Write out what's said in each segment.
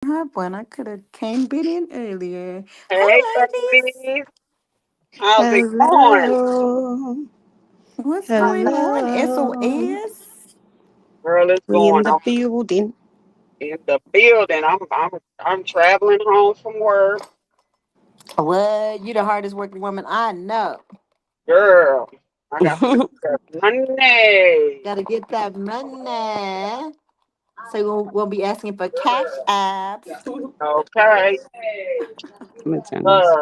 When I could have came bit in earlier. Hey, Hi, ladies. ladies. How's it going? Hello. What's going on? Hello. SOS? Girl is We going. in the I'm building. in the building. I'm traveling home from work. What? You the hardest working woman I know. Girl, I got to make that money. Gotta get that money. So we'll be asking for cash apps. Okay. I'm gonna turn this.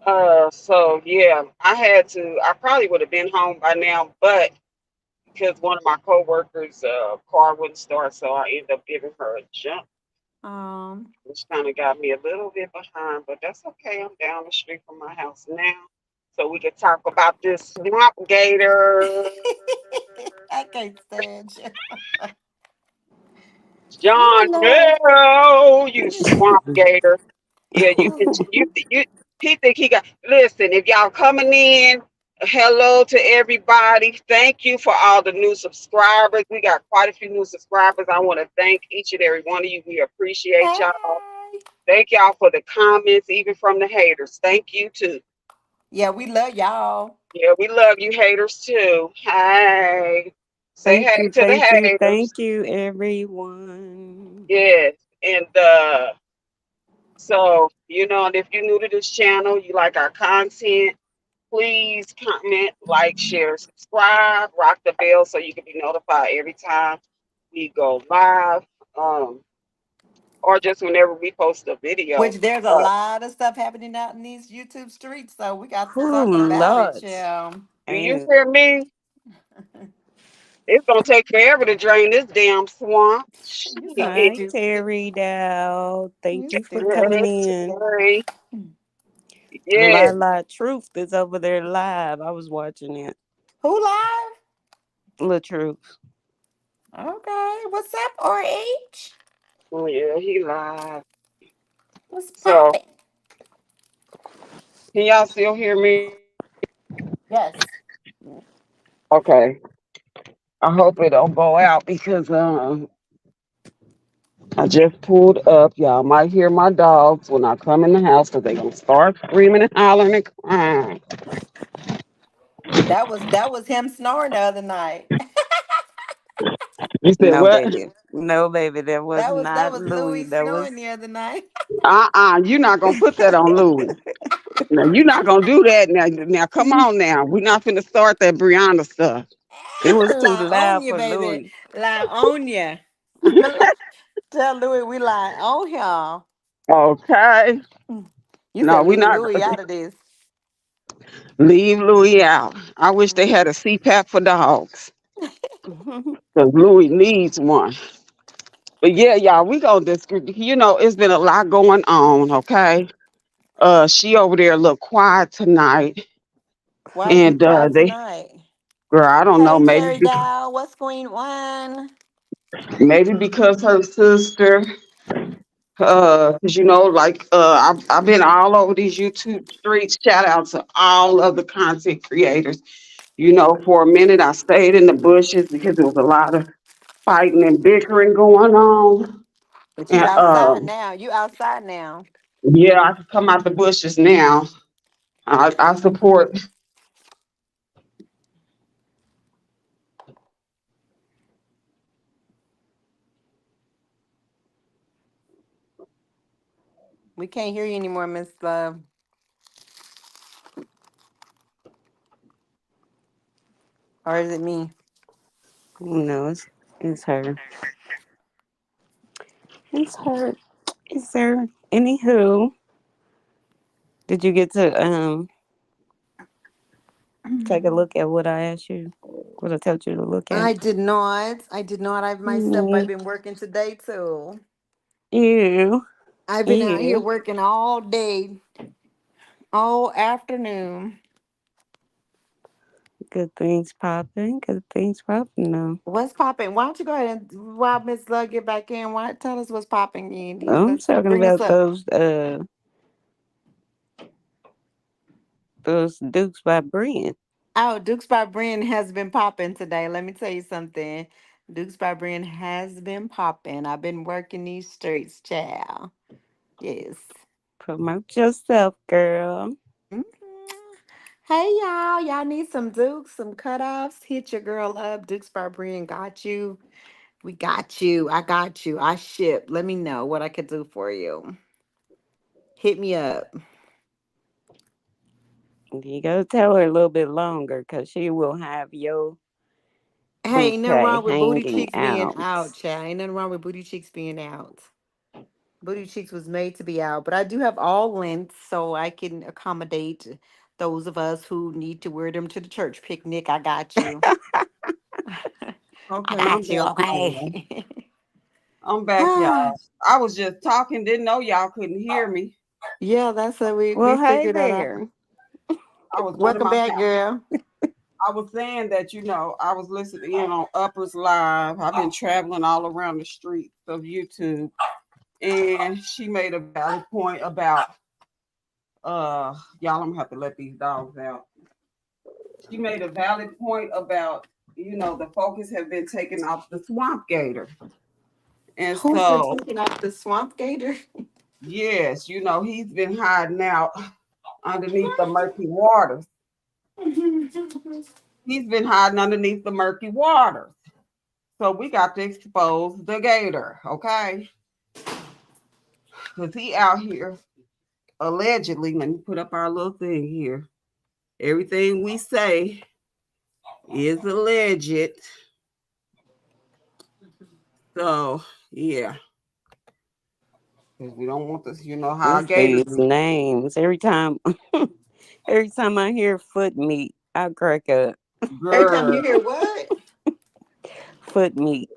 Uh, so yeah, I had to. I probably would have been home by now, but because one of my coworkers' car wouldn't start, so I ended up giving her a jump, Um, which kind of got me a little bit behind, but that's okay. I'm down the street from my house now. So we can talk about this swamp gator. I can't stand you. John, Oh Lord. no, you swamp gator. Yeah, you he think he got listen, if y'all coming in, hello to everybody. Thank you for all the new subscribers. We got quite a few new subscribers. I want to thank each and every one of you. We appreciate y'all. Hey. Thank y'all for the comments, even from the haters. Thank you too. Yeah, we love y'all. Yeah, we love you haters too. Hey. Say Thank hey you, to the thank you, haters. thank you, everyone. Yes. And so, and if you're new to this channel, you like our content, please comment, like, share, subscribe, rock the bell so you can be notified every time we go live, um, or just whenever we post a video. Which there's a lot of stuff happening out in these YouTube streets, so we got to Oh, talk about it, Lord. yeah. Do you And hear me? It's gonna take forever to drain this damn swamp. You so Shit. hi, stupid. Terry Dow. Thank You you for stupid. coming Hey, in. Terry. Yeah. Lala Truth is over there live. I was watching it. Who live? La Truth. Okay. What's up, RH? Oh yeah, he lied. What's So poppin'? can y'all still hear me? Yes. Okay. I hope it don't go out because I just pulled up. Y'all might hear my dogs when I come in the house because they gonna start screaming and hollering and crying. That was him snoring the other night. You said No, what? baby. No, baby. That was That not was Louis. Louis That snoring was. the other night. You're not gonna put that on Louis. Now you're not gonna do that now. Now come on now. We're not finna start that Brianna stuff. It was too Lie on loud you, for baby. Louis. Lie on you. Tell Louis we lie on him. Okay. You No, said we leave not Louis out of this. leave Louis out. I wish they had a CPAP for dogs. Because Louis needs one. But yeah, y'all, we gonna it's been a lot going on, okay? She over there a little quiet tonight. Why is she And quiet they tonight? girl, I don't know, Hey, Terry Dow, what's going on? maybe because her sister, cause like I've been all over these YouTube streets. Shout out to all of the content creators. For a minute I stayed in the bushes because there was a lot of fighting and bickering going on. But you And outside now. You outside now. yeah, I can come out the bushes now. I support. We can't hear you anymore, Miss Love. Or is it me? No, it's her. It's her. It's her. Anywho, did you get to take a look at what I asked you? What I told you to look at? I did not. I did not. I've myself. I've Mm, been working today too. ew. I've been out here Ew. working all day, all afternoon. Good things popping. Good things popping now. What's popping? Why don't you go ahead and while Miss Love get back in? Why tell us what's popping, Andy? I'm Let's talking bring us about up. those Dukes by Brent. Oh, Duke's by Brian has been popping today. Let me tell you something. Dukes by Brand has been popping. I've been working these streets, child. Yes. Promote yourself, girl. Mhm. Hey y'all, y'all need some Dukes, some cutoffs? Hit your girl up. Dukes by Brand got you. We got you. I got you. I ship. Let me know what I could do for you. Hit me up. You gotta tell her a little bit longer because she will have your Hey, ain't nothing bouquet wrong with booty hanging cheeks being out. out, child. Ain't nothing wrong with booty cheeks being out. Booty cheeks was made to be out, but I do have all lengths, so I can accommodate those of us who need to wear them to the church picnic. I got you. I Okay, I'm got you. back now. Okay. I'm back, y'all. I was just talking, didn't know y'all couldn't hear me. Yeah, that's how we Well, hey figured that out. there. I was running Welcome my back, mouth. girl. I was saying that, I was listening in on Uppers Live. I've been traveling all around the streets of YouTube, and she made a valid point about y'all. I'm gonna have to let these dogs out. She made a valid point about the focus have been taken off the swamp gator, and Who's been so taking out the swamp gator? yes, he's been hiding out underneath the murky waters. He's been hiding underneath the murky waters. So we got to expose the gator, okay? Because he out here allegedly, let me put up our little thing here. Everything we say is alleged. So, yeah, because we don't want this, how It's gators these be. names. Every time I hear foot meat, I crack up. Every time Girl, you hear what? Foot meat.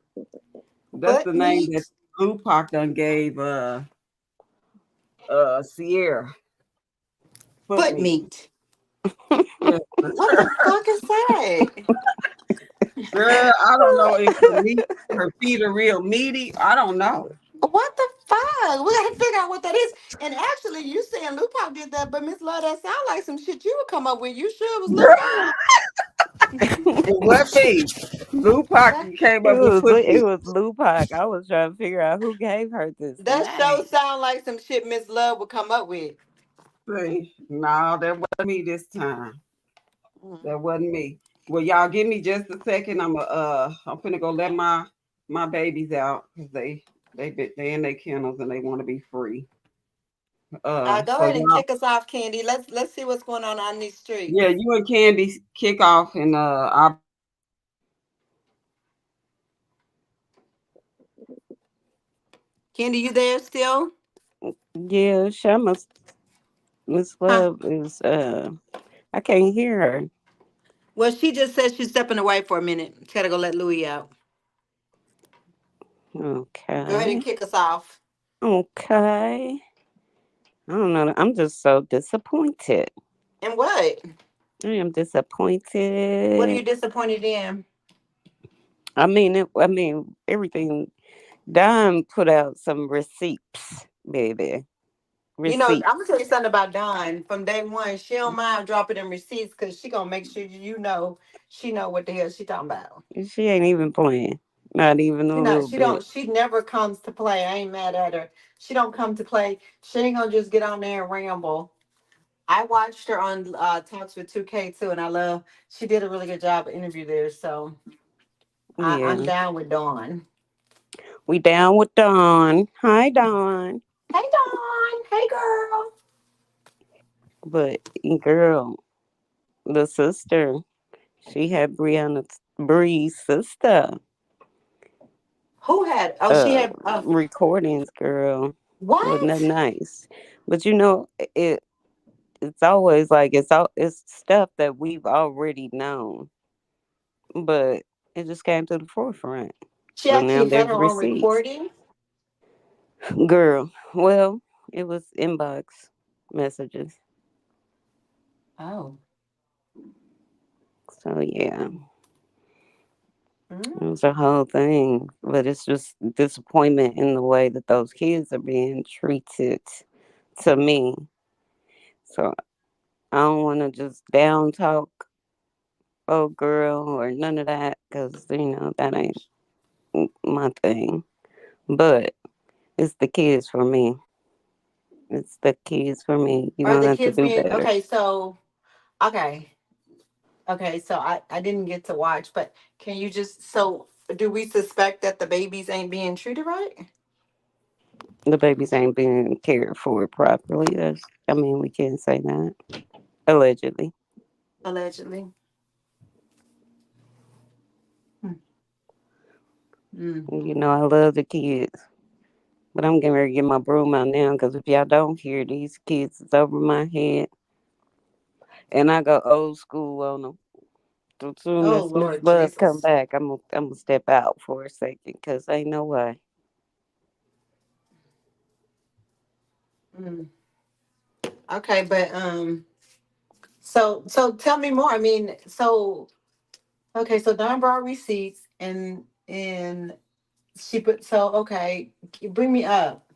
that's Foot the name that meat? Tupac done gave Sierra. Foot Foot meat. meat. Yeah. What the fuck is that? Girl, I don't know if her feet are real meaty. I don't know. What the fuck? We gotta figure out what that is. And actually, you saying Lupac did that, but Miss Love, that sound like some shit you would come up with. You sure it was Lupac? It wasn't me. Lupac That came up with foot It meat. was Lupac. I was trying to figure out who gave her this that show name. sound like some shit Miss Love would come up with. See, no, that wasn't me this time. Mhm. That wasn't me. Well, y'all give me just a second. I'm finna go let my babies out because they in their kennels and they want to be free. Go So ahead and y'all, kick us off, Candy. Let's see what's going on these yeah, streets. you and Candy kick off and I'll Candy, you there still? Yeah, Shama Miss Huh? Love is I can't hear her. Well, she just said she's stepping away for a minute. She gotta go let Louie out. Go ahead and Okay. kick us off. Okay. I don't know. I'm just so disappointed. And what? I am What are you disappointed. disappointed in? I mean everything. Don put out some receipts, baby. You know, I'm gonna tell you Receipts. something about Dawn. From day one, she don't mind dropping them receipts because she gonna make sure she know what the hell she talking about. She ain't even playing. Not even a little She bit. don't she never comes to play. I ain't mad at her. She don't come to play. She ain't gonna just get on there and ramble. I watched her on Talks with 2K too, and I love she did a really good job of interview there. So I'm Yeah. down with Dawn. We down with Dawn. Hi Dawn. Hey Dawn, hey girl. But girl, the sister, she had Bree's sister Who had? Oh, she uh had. recordings, girl. Wasn't that What? nice? But it's always like it's stuff that we've already known, but it just came to the forefront. She So now actually had there's her own receipts. recording. Girl, well, it was inbox messages. Oh. So yeah, it Mm. was a whole thing. But it's just disappointment in the way that those kids are being treated to me. So I don't want to just down talk oh girl or none of that because that ain't. my thing. But it's the kids for me. It's the kids for me. You Are don't the have to kids do being better. okay? So okay, okay. So I didn't get to watch, but can you just so do we suspect that the babies ain't being treated right? The babies ain't being cared for properly. I mean, we can't say that. Allegedly. Allegedly. Mm. You know, I love the kids. But I'm getting ready to get my broom out now because if y'all don't hear, these kids is over my head. And I go old school on them. As soon Oh as Miss Lord Love come Jesus. back, I'm gonna step out for a second because ain't no way. Mm. Okay, but so tell me more. I mean, so okay, so Don brought receipts and she put so okay, bring me up.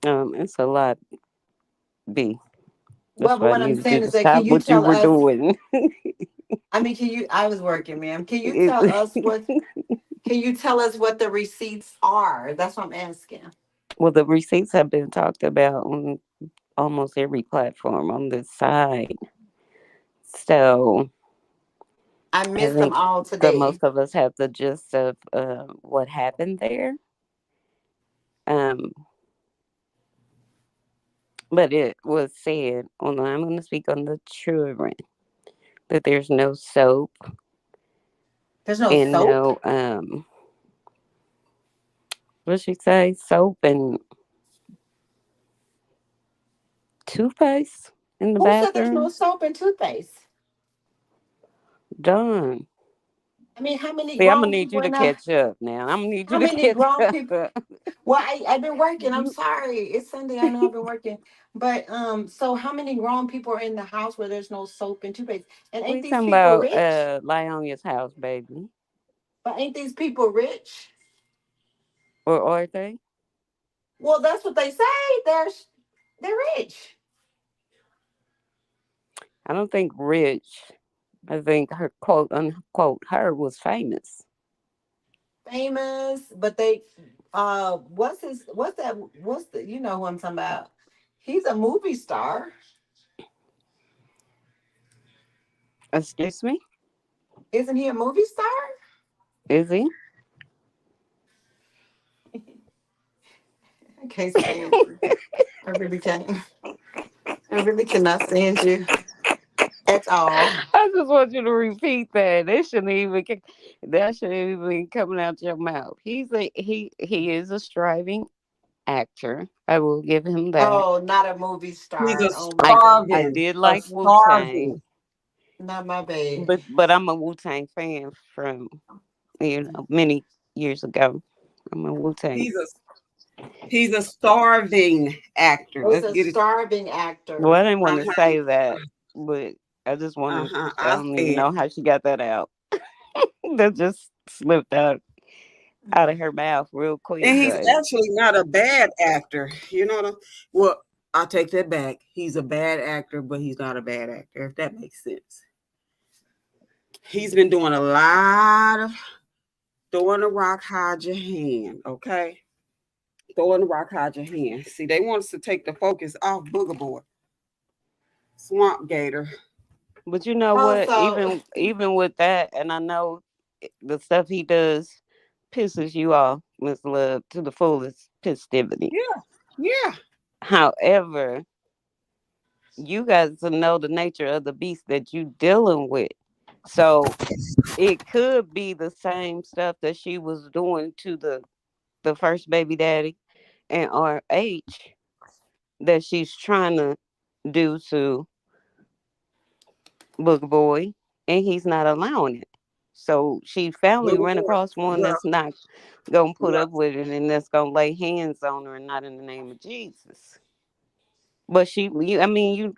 It's a lot, B. Well, That's but why I what I'm needed you saying to is that can stop you what you tell were us? doing. I mean, can you? I was working, ma'am. Can you tell It- us what? Can you tell us what the receipts are? That's what I'm asking. well, the receipts have been talked about on almost every platform on this side. So I I missed them think all the today. most of us have the gist of what happened there. Um, but it was said, on I'm going to speak on the children, that there's no soap There's no and soap. no what she say, soap and toothpaste in the Who said there's no bathroom. soap and toothpaste? Done. I mean, how many See, I'm gonna grown need you people to in the? catch up now. I'm gonna need you How to many catch grown people? up. Well, I've been working. I'm sorry. It's Sunday. I know I've been working. But so how many grown people are in the house where there's no soap and toothpaste? And ain't We these talking people about rich? Lionel's house, baby, But ain't these people rich? or are they? Well, that's what they say. They're rich. I don't think rich. I think her quote unquote her was famous. Famous, but they what's that what's the you know who I'm talking about? He's a movie star. Excuse me, Isn't he a movie star? is he? I can't stand you. I really can't. I really cannot stand you at all. I just want you to repeat that. That shouldn't even be coming out your mouth. He is a striving actor. I will give him that. Oh, not a movie He's star. a Oh my I goodness. starving, did a like Wu Tang, starving. Not my bad. but I'm a Wu Tang fan from many years ago. I'm a Wu Tang. He's a he's a starving actor. Oh, he's Let's a get it. starving Well, actor. I didn't Uh want to huh. say that, but I just Uh wanted. huh. I I don't even said, know how she got that out. That just slipped out of her mouth real quick. and he's But actually not a bad actor. You know what? Well, I'll take that back. He's a bad actor, but he's not a bad actor. If that makes sense. He's been doing a lot of throwing the rock, hide your hand. Okay, throwing the rock, hide your hand. See, they want us to take the focus off Booger Boy, Swamp Gator. you know Oh, what? so Even with that, and I know the stuff he does pisses you off, Miss Love, to the fullest festivity. Yeah, yeah. However, you guys to know the nature of the beast that you dealing with. So it could be the same stuff that she was doing to the first baby daddy and RH that she's trying to do to Booger Boy, and he's not allowing it. So she finally Booger ran Boy. across one Well, that's not gonna put well, up with it and that's gonna lay hands on her and not in the name of Jesus. But I mean,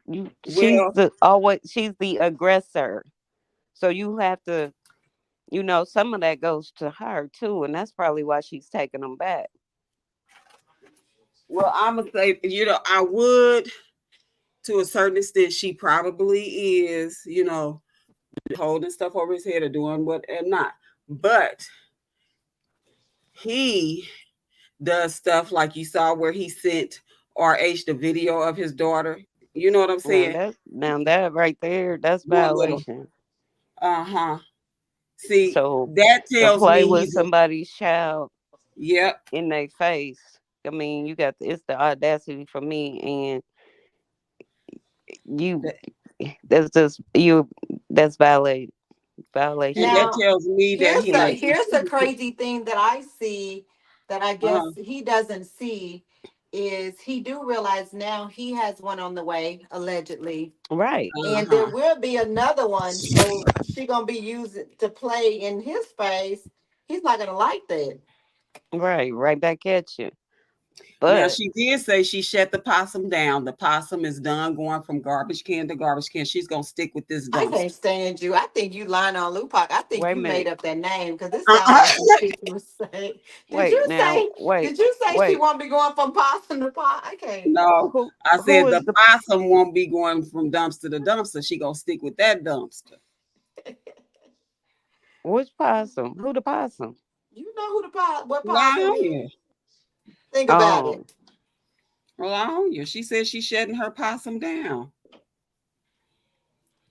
she's well. she's the aggressor. So you have to, some of that goes to her too, and that's probably why she's taking them back. Well, I'm gonna say, I would to a certain extent. She probably is, holding stuff over his head or doing what and not. But he does stuff like you saw where he sent RH the video of his daughter. You know what I'm saying? Now that right there, that's Doing little, violation. uh-huh. See, So that to tells play me with he's a, somebody's child yep. in their face, I mean, it's the audacity for me, and you That, that's just you that's and violation. that Now, tells me that here's he the like here's the crazy thing that I see that I guess uh-huh. he doesn't see is he do realize now he has one on the way, allegedly. Right, And there Uh-huh. will be another one. So she gonna be used to play in his face. He's not gonna like that. right back at you. Now But she did say she shut the possum down. The possum is done going from garbage can to garbage can. She's gonna stick with this I dumpster. can't stand you. I think you lying on Lupac. I think wait a you made minute, up that name because it sounds like some Uh-uh. shit you was saying. Did wait you now, say? wait, Did you say she wait. won't be going from possum to pot? I can't. No, Who I who said the is the possum won't be going from dumpster to dumpster. She gonna stick with that dumpster. which possum? Who the possum? You know who the what possum Lie. is? Think about it. Oh, Rely on you. She said she's shutting her possum down.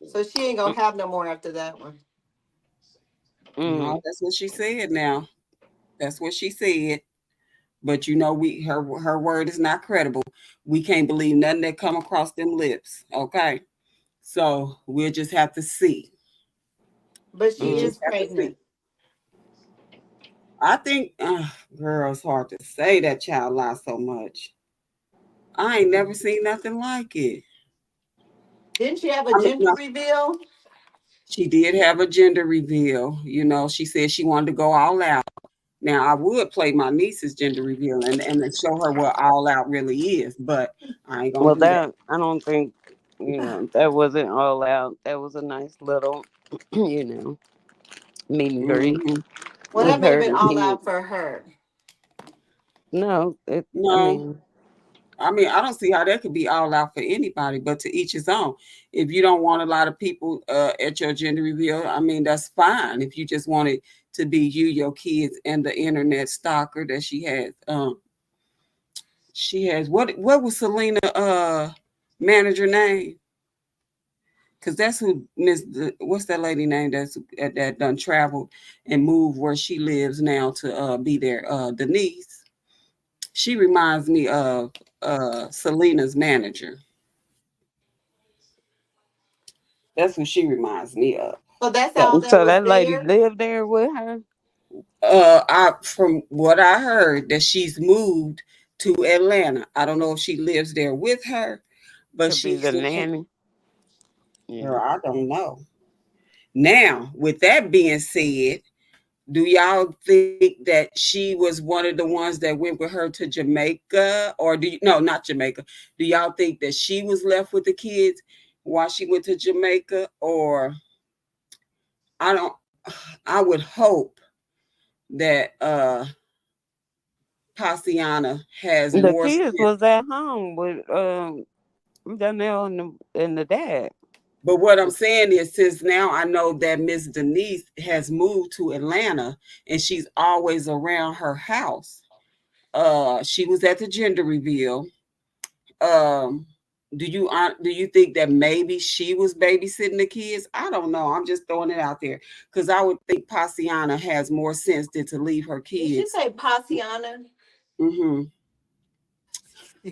So she ain't gonna have no more after that one. mm, No, that's what she said now. That's what she said. But you know, we her word is not credible. We can't believe nothing that come across them lips. Okay. So we'll just have to see. But We'll she mm. is just have to see. pregnant. I think, girl, it's hard to say that child lies so much. I ain't never seen nothing like it. Didn't she have a I mean, gender no, reveal? she did have a gender reveal. You know, she said she wanted to go all out. Now, I would play my niece's gender reveal and then show her what all out really is, but I ain't gonna Well, do that. that I don't think that wasn't all out. That was a nice little, you know, meet and greet Hmm. Well, with that may Hmm. have her been and all he. out for her. No, I No, mean, I mean, I don't see how that could be all out for anybody, but to each his own. If you don't want a lot of people at your gender reveal, I mean, that's fine. If you just want it to be you, your kids, and the internet stalker that she has. She has what was Selena manager name? Because that's who what's that lady name that done traveled and moved where she lives now to be there. Denise. She reminds me of Selena's manager. That's who she reminds me of. So that's So, all that so was that lady there. lived there with her I from what I heard that she's moved to Atlanta. I don't know if she lives there with her, but to be she's the nanny. Yeah, girl. I don't know. Now, with that being said, do y'all think that she was one of the ones that went with her to Jamaica, or do you no, not Jamaica? Do y'all think that she was left with the kids while she went to Jamaica, or I don't? I would hope that Pasiana has the more kids sense. was at home with Danielle and the dad. But what I'm saying is, since now I know that Miss Denise has moved to Atlanta and she's always around her house. She was at the gender reveal. Um, do you think that maybe she was babysitting the kids? I don't know. I'm just throwing it out there because I would think Pasiana has more sense than to leave her Did she kids. say Pasiana? Hmm.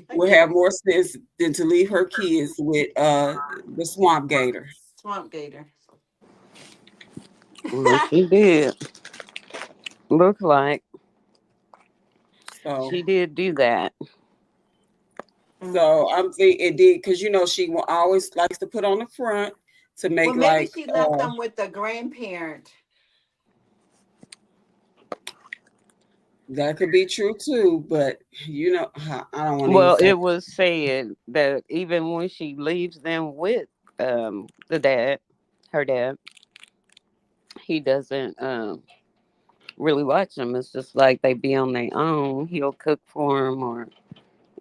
I Would can't. have more sense than to leave her kids with the swamp gator. Swamp Gator. Well, she did. Look like So she did do that. Mm. so I'm thinking it did because she will always likes to put on the front to Well, make maybe like she left them with the grandparent. that could be true too, but I don't want to even Well, say. it was said that even when she leaves them with the dad, her dad, he doesn't really watch them. It's just like they be on their own. He'll cook for them, or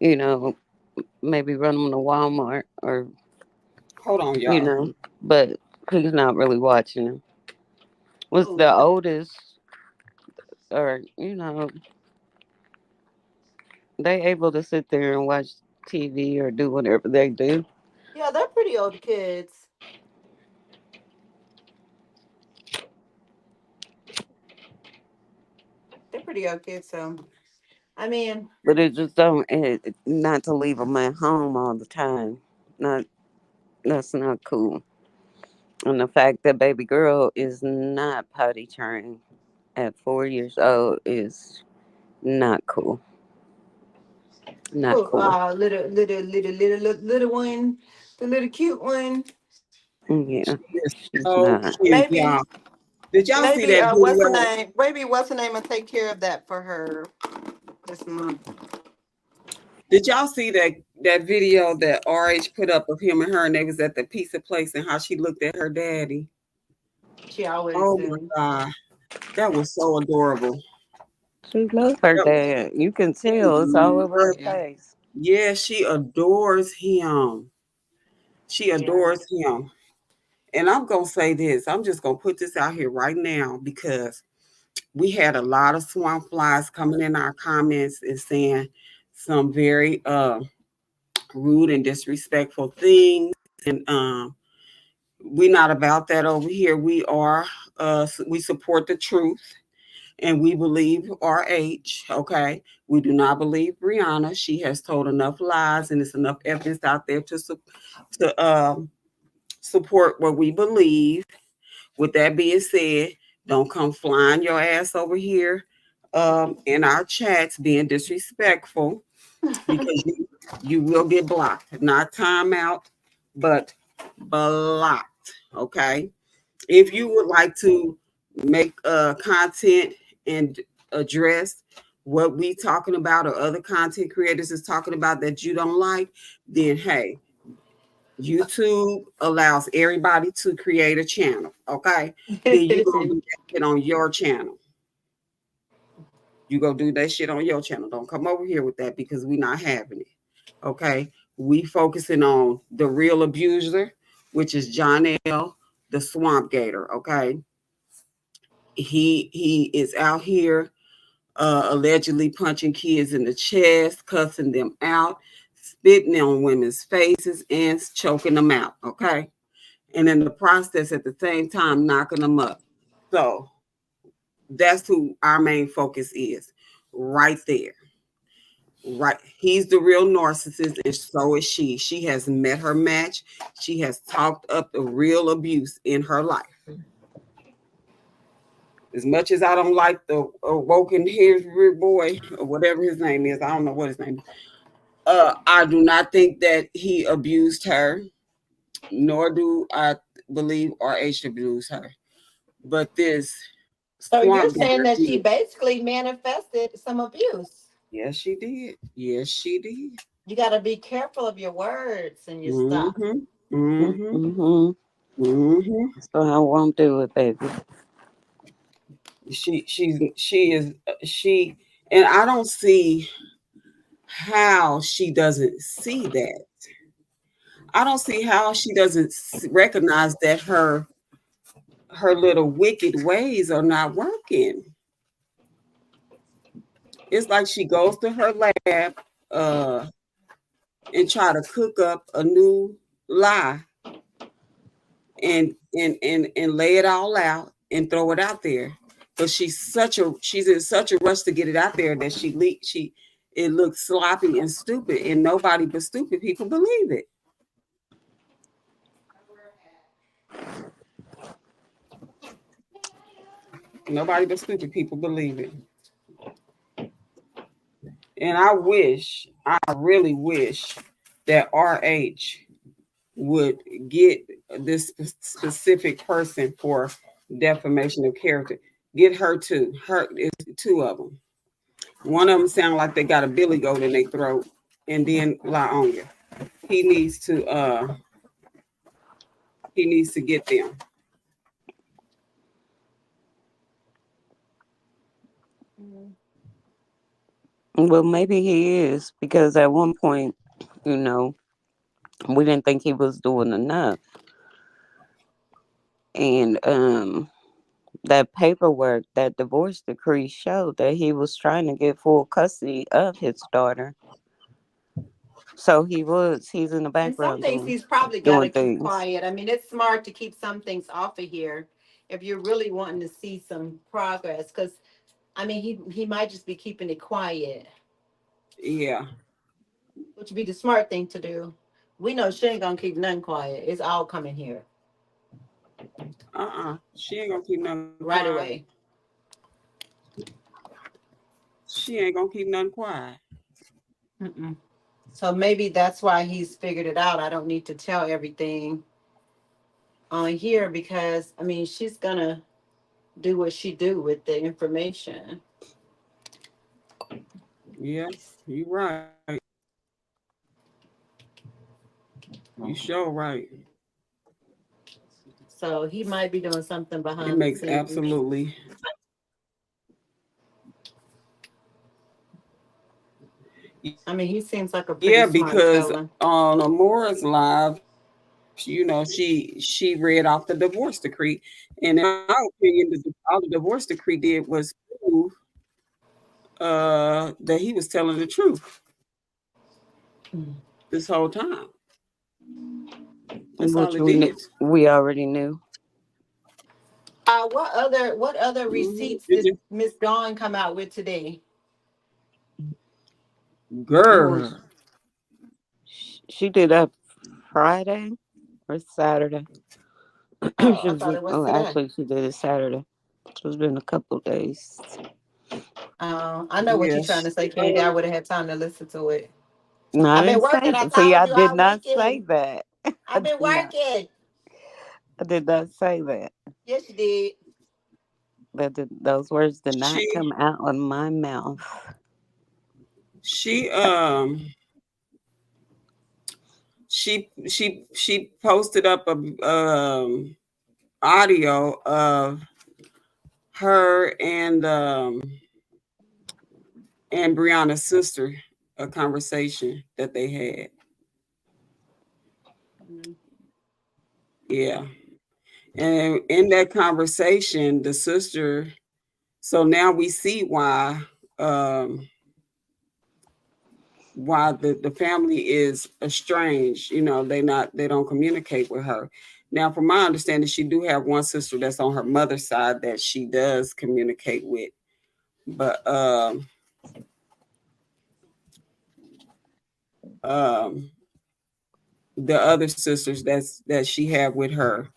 you know, maybe run them to Walmart, or Hold on, you y'all. know. But He's not really watching them. Was Who? the oldest, or they able to sit there and watch TV or do whatever they do. Yeah, they're pretty old kids. They're pretty old kids. So I mean, But it just don't not to leave them at home all the time. Not That's not cool. And the fact that baby girl is not potty trained at 4 years old is not cool. Not who? cool. Little one, the little cute one. Yeah, She is she's so not. cute, Maybe, y'all. Did y'all see maybe. that What's the video? name? Maybe what's the name? And take care of that for her this month. Did y'all see that video that RH put up of him and her, and they was at the pizza place, and how she looked at her daddy? She always Oh my do. God, that was so adorable. She loves her That was, dad. You can she tell it's all over her Yeah, face. yeah, she adores him. She yeah. adores him. And I'm gonna say this. I'm just gonna put this out here right now because we had a lot of swamp flies coming in our comments and saying some very rude and disrespectful things. And we're not about that over here. We support the truth and we believe RH. Okay, we do not believe Brianna. She has told enough lies, and there's enough evidence out there to support what we believe. With that being said, don't come flying your ass over here in our chats being disrespectful, because you will get blocked. Not timeout, but blocked. Okay. If you would like to make content and address what we talking about or other content creators is talking about that you don't like, then hey, YouTube allows everybody to create a channel. Okay. Then you gonna do that shit on your channel. You go do that shit on your channel. Don't come over here with that because we not having it. Okay. We focusing on the real abuser, which is John L, the swamp gator. Okay. He is out here allegedly punching kids in the chest, cussing them out, spitting on women's faces, and choking them out. Okay. And in the process, at the same time, knocking them up. So that's who our main focus is right there. Right. He's the real narcissist, and so is she. She has met her match. She has talked up the real abuse in her life. As much as I don't like the woken hairs boy, or whatever his name is, I don't know what his name is. I do not think that he abused her, nor do I believe RH abused her. But this So you're swamp saying gator that she did. basically manifested some abuse. Yes, she did. Yes, she did. You got to be careful of your words and your stuff. Mm-hmm. Mm-hmm. Mm-hmm. Mm-hmm. So I won't do it, baby. She is she, and I don't see how she doesn't see that. I don't see how she doesn't recognize that her little wicked ways are not working. It's like she goes to her lab uh and try to cook up a new lie and lay it all out and throw it out there. But she's in such a rush to get it out there that she it looks sloppy and stupid, and nobody but stupid people believe it. Nobody but stupid people believe it. And I really wish that RH would get this specific person for defamation of character. Get her too. Her is two of them. One of them sound like they got a billy goat in their throat, and then lie on you. He needs to uh he needs to get them. Well, maybe he is because at one point, you know, we didn't think he was doing enough. And that paperwork, that divorce decree showed that he was trying to get full custody of his daughter. So he's in the And some background things doing he's probably got to doing keep things. quiet. I mean, it's smart to keep some things off of here if you're really wanting to see some progress. Because I mean, he might just be keeping it quiet, Yeah. which would be the smart thing to do. We know she ain't gonna keep nothing quiet. It's all coming here She ain't gonna keep nothing right quiet. away. She ain't gonna keep nothing quiet. Mm-mm. So maybe that's why he's figured it out. I don't need to tell everything on here because I mean she's gonna do what she do with the information. Yeah, you right. You sure right. So he might be doing something It behind the makes scenes. absolutely. I mean, he seems like a Yeah, pretty smart because fella. on Amora's live, she read off the divorce decree, and in my opinion, all the divorce decree did was prove that he was telling the truth this whole time. That's all Which it did. we already knew. What other receipts It did just, Miss Dawn come out with today? It girl, was she did that Friday or Saturday. Oh, I thought it was Oh, today. actually, she did it Saturday. So it's been a couple days. I know what you're trying yes, to say, Candy. I would have had time to listen to it. No, I I've been didn't working. say I that. See, told I you did all not say weekend. that. I I've did been not. working. I did not say that. Yes, you did. Those words did not she come out of my mouth. she she posted up a audio of her and Brianna's sister, a conversation that they had. Mhm. Yeah. And in that conversation, the sister, so now we see um why the family is estranged. They don't communicate with her. Now, from my understanding, she do have one sister that's on her mother's side that she does communicate with. But um the other sisters that she have with her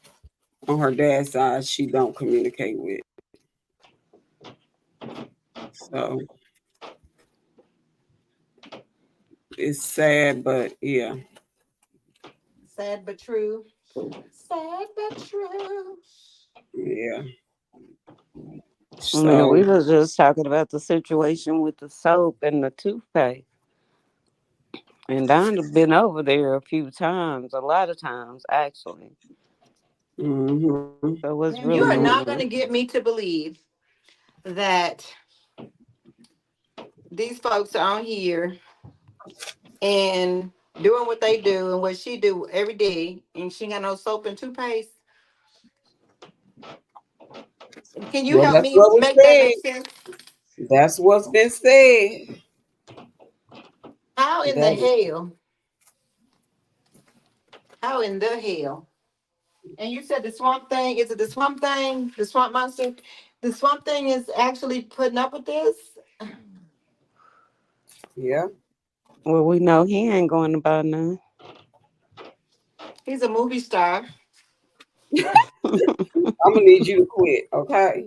on her dad's side, she don't communicate with. So it's sad, but yeah, Sad but true. Sad but true. yeah. Yeah, So we was just talking about the situation with the soap and the toothpaste. And Don's been over there a few times, a lot of times actually. hmm So what's Man, you really are going not going to on? get me to believe that these folks are on here and doing what they do and what she do every day, and she ain't got no soap and toothpaste. Can you well, help that's me what was make that said. make sense? That's what's been said. How in the That hell? How in the hell? And you said the swamp thing, is it the swamp thing? The swamp monster? The swamp thing is actually putting up with this? yeah. Well, we know he ain't going to buy none. He's a movie star. I'm gonna need you to quit, okay?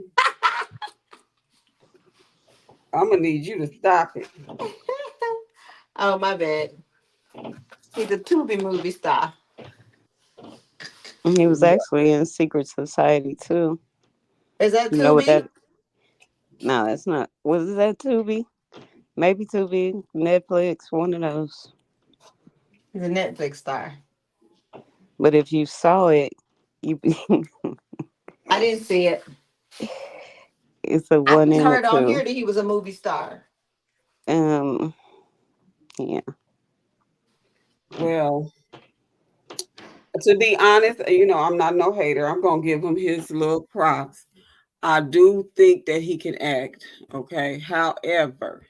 I'm gonna need you to stop it. Oh, my bad. He's a Tubi movie star. And he was Yeah. actually in Secret Society too. Is that You know what Tubi? that? No, that's not. Was that Tubi? Maybe Tubi, Netflix, one of those. He's a Netflix star. But if you saw it, you I didn't see it. it's a I one just and a heard on two. here that he was a movie star. Yeah. Well, To be honest, I'm not no hater. I'm gonna give him his little props. I do think that he can act. Okay. However,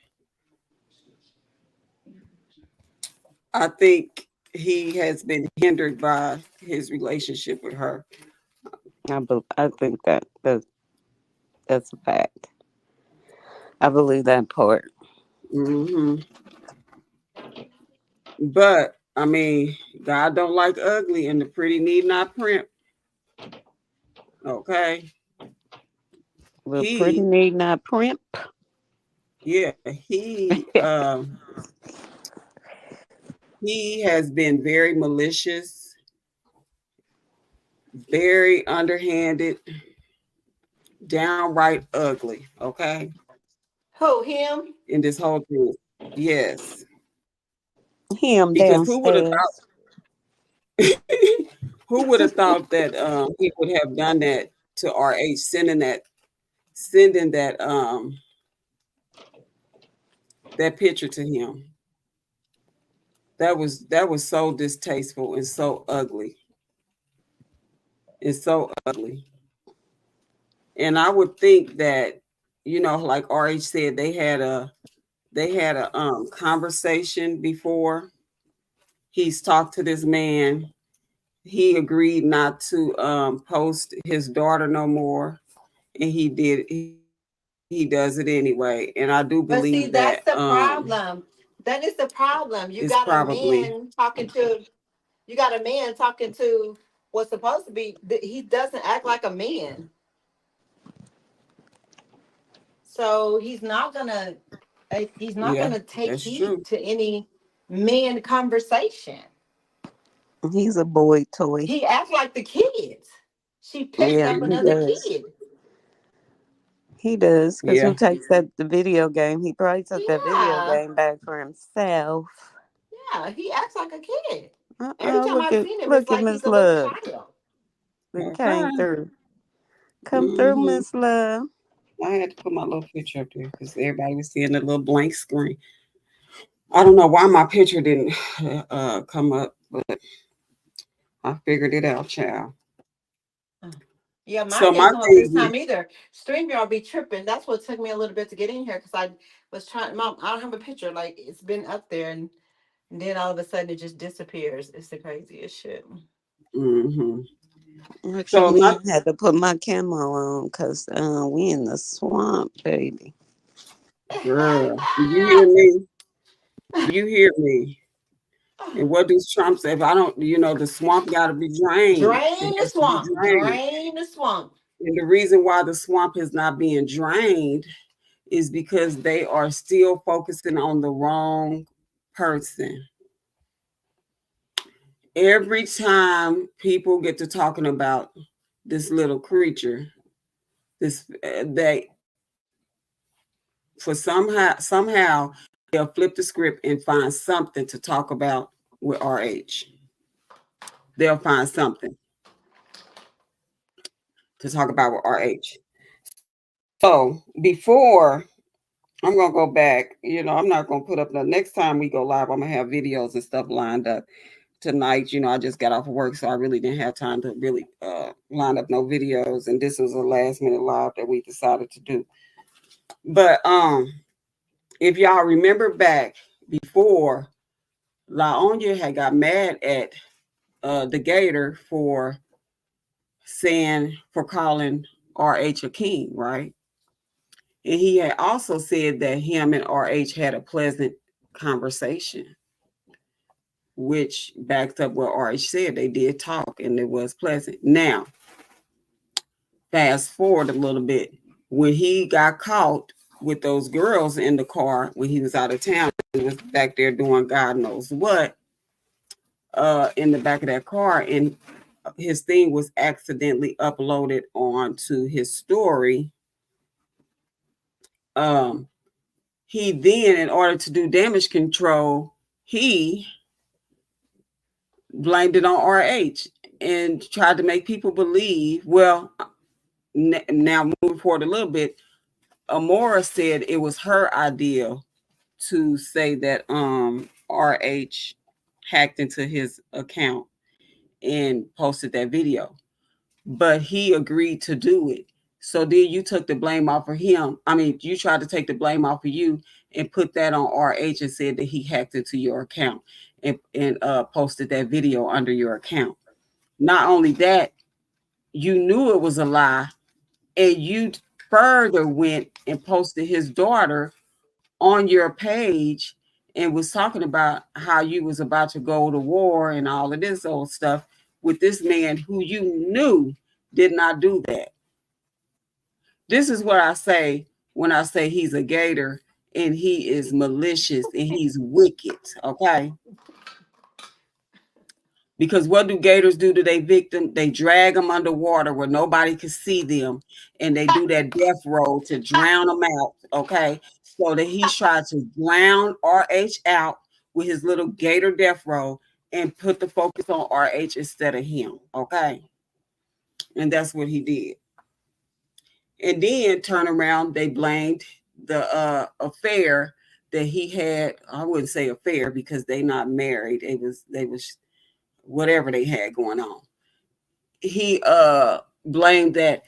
I think he has been hindered by his relationship with her. I think that's a fact. I believe that part. Hmm. But I mean, God don't like ugly, and the pretty need not print. Okay. Well, pretty He, need not primp. yeah, he has been very malicious, very underhanded, downright ugly. Okay, Who, him? in this whole thing. Yes, Him because who would have downstairs. who would have thought that he would have done that to RH, sending that picture to him. That was so distasteful and so ugly. It's so ugly. And I would think that, like RH said, they had a conversation before. He's talked to this man. He agreed not to post his daughter no more, and he does it anyway. And I do believe But that see, that's the problem. That is the problem. it's probably You got a man talking to what's supposed to be. He doesn't act like a man, so he's not yeah, gonna take that's true. heed to any man conversation. He's a boy toy. He acts like the kids. She picked Yeah, up he another does. kid. He does, because Yeah. who takes that the video game? He probably took that video Yeah, game back for himself. yeah, he acts like a kid. Every Uh-uh, time look I've at seen him, it's look at like he's Miss a little Love. child. Then came Okay. through. Come through, Hmm. Miss Love. I had to put my little picture up there because everybody was seeing the little blank screen. I don't know why my picture didn't come up, but I figured it out, child. Yeah, So mine my didn't come up this thing time either. StreamYard be tripping. That's what took me a little bit to get in here because I was trying. Mom, I don't have a picture. Like it's been up there, and then all of a sudden it just disappears. It's the craziest shit. hmm so Actually, my I had to put my camo on because we in the swamp, baby. girl, do you hear me? Do you hear me? And what does Trump say? If I don't, the swamp got to be drained. It Drain the has to be swamp. drained. Drain the swamp. And the reason why the swamp is not being drained is because they are still focusing on the wrong person. Every time people get to talking about this little creature, this they for somehow they'll flip the script and find something to talk about with RH. They'll find something to talk about with RH. So before I'm gonna go back, I'm not gonna put up the next time we go live. I'm gonna have videos and stuff lined up tonight. I just got off of work, so I really didn't have time to really line up no videos. And this was a last minute live that we decided to do. But if y'all remember back before, Laonia had got mad at the Gator for calling RH a king, right? And he had also said that him and RH had a pleasant conversation, which backs up what RH said. They did talk and it was pleasant. Now, fast forward a little bit. When he got caught with those girls in the car when he was out of town, he was back there doing God knows what in the back of that car, and his thing was accidentally uploaded onto his story. Um, he then, in order to do damage control, he blamed it on RH and tried to make people believe. Well, now moving forward a little bit, Amora said it was her idea to say that RH hacked into his account, and posted that video. But he agreed to do it. So then you took the blame off of him. I mean, you tried to take the blame off of you and put that on RH and said that he hacked into your account and posted that video under your account. Not only that, you knew it was a lie, and you further went and posted his daughter on your page and was talking about how you was about to go to war and all of this old stuff with this man who you knew did not do that. This is what I say when I say he's a gator and he is malicious and he's wicked, okay? Because what do gators do to their victim? They drag them underwater where nobody can see them, and they do that death roll to drown them out. Okay, so that he's trying to drown RH out with his little gator death roll and put the focus on RH instead of him. Okay, and that's what he did. And then turn around, they blamed the affair that he had. I wouldn't say affair because they not married. They was whatever they had going on. He blamed that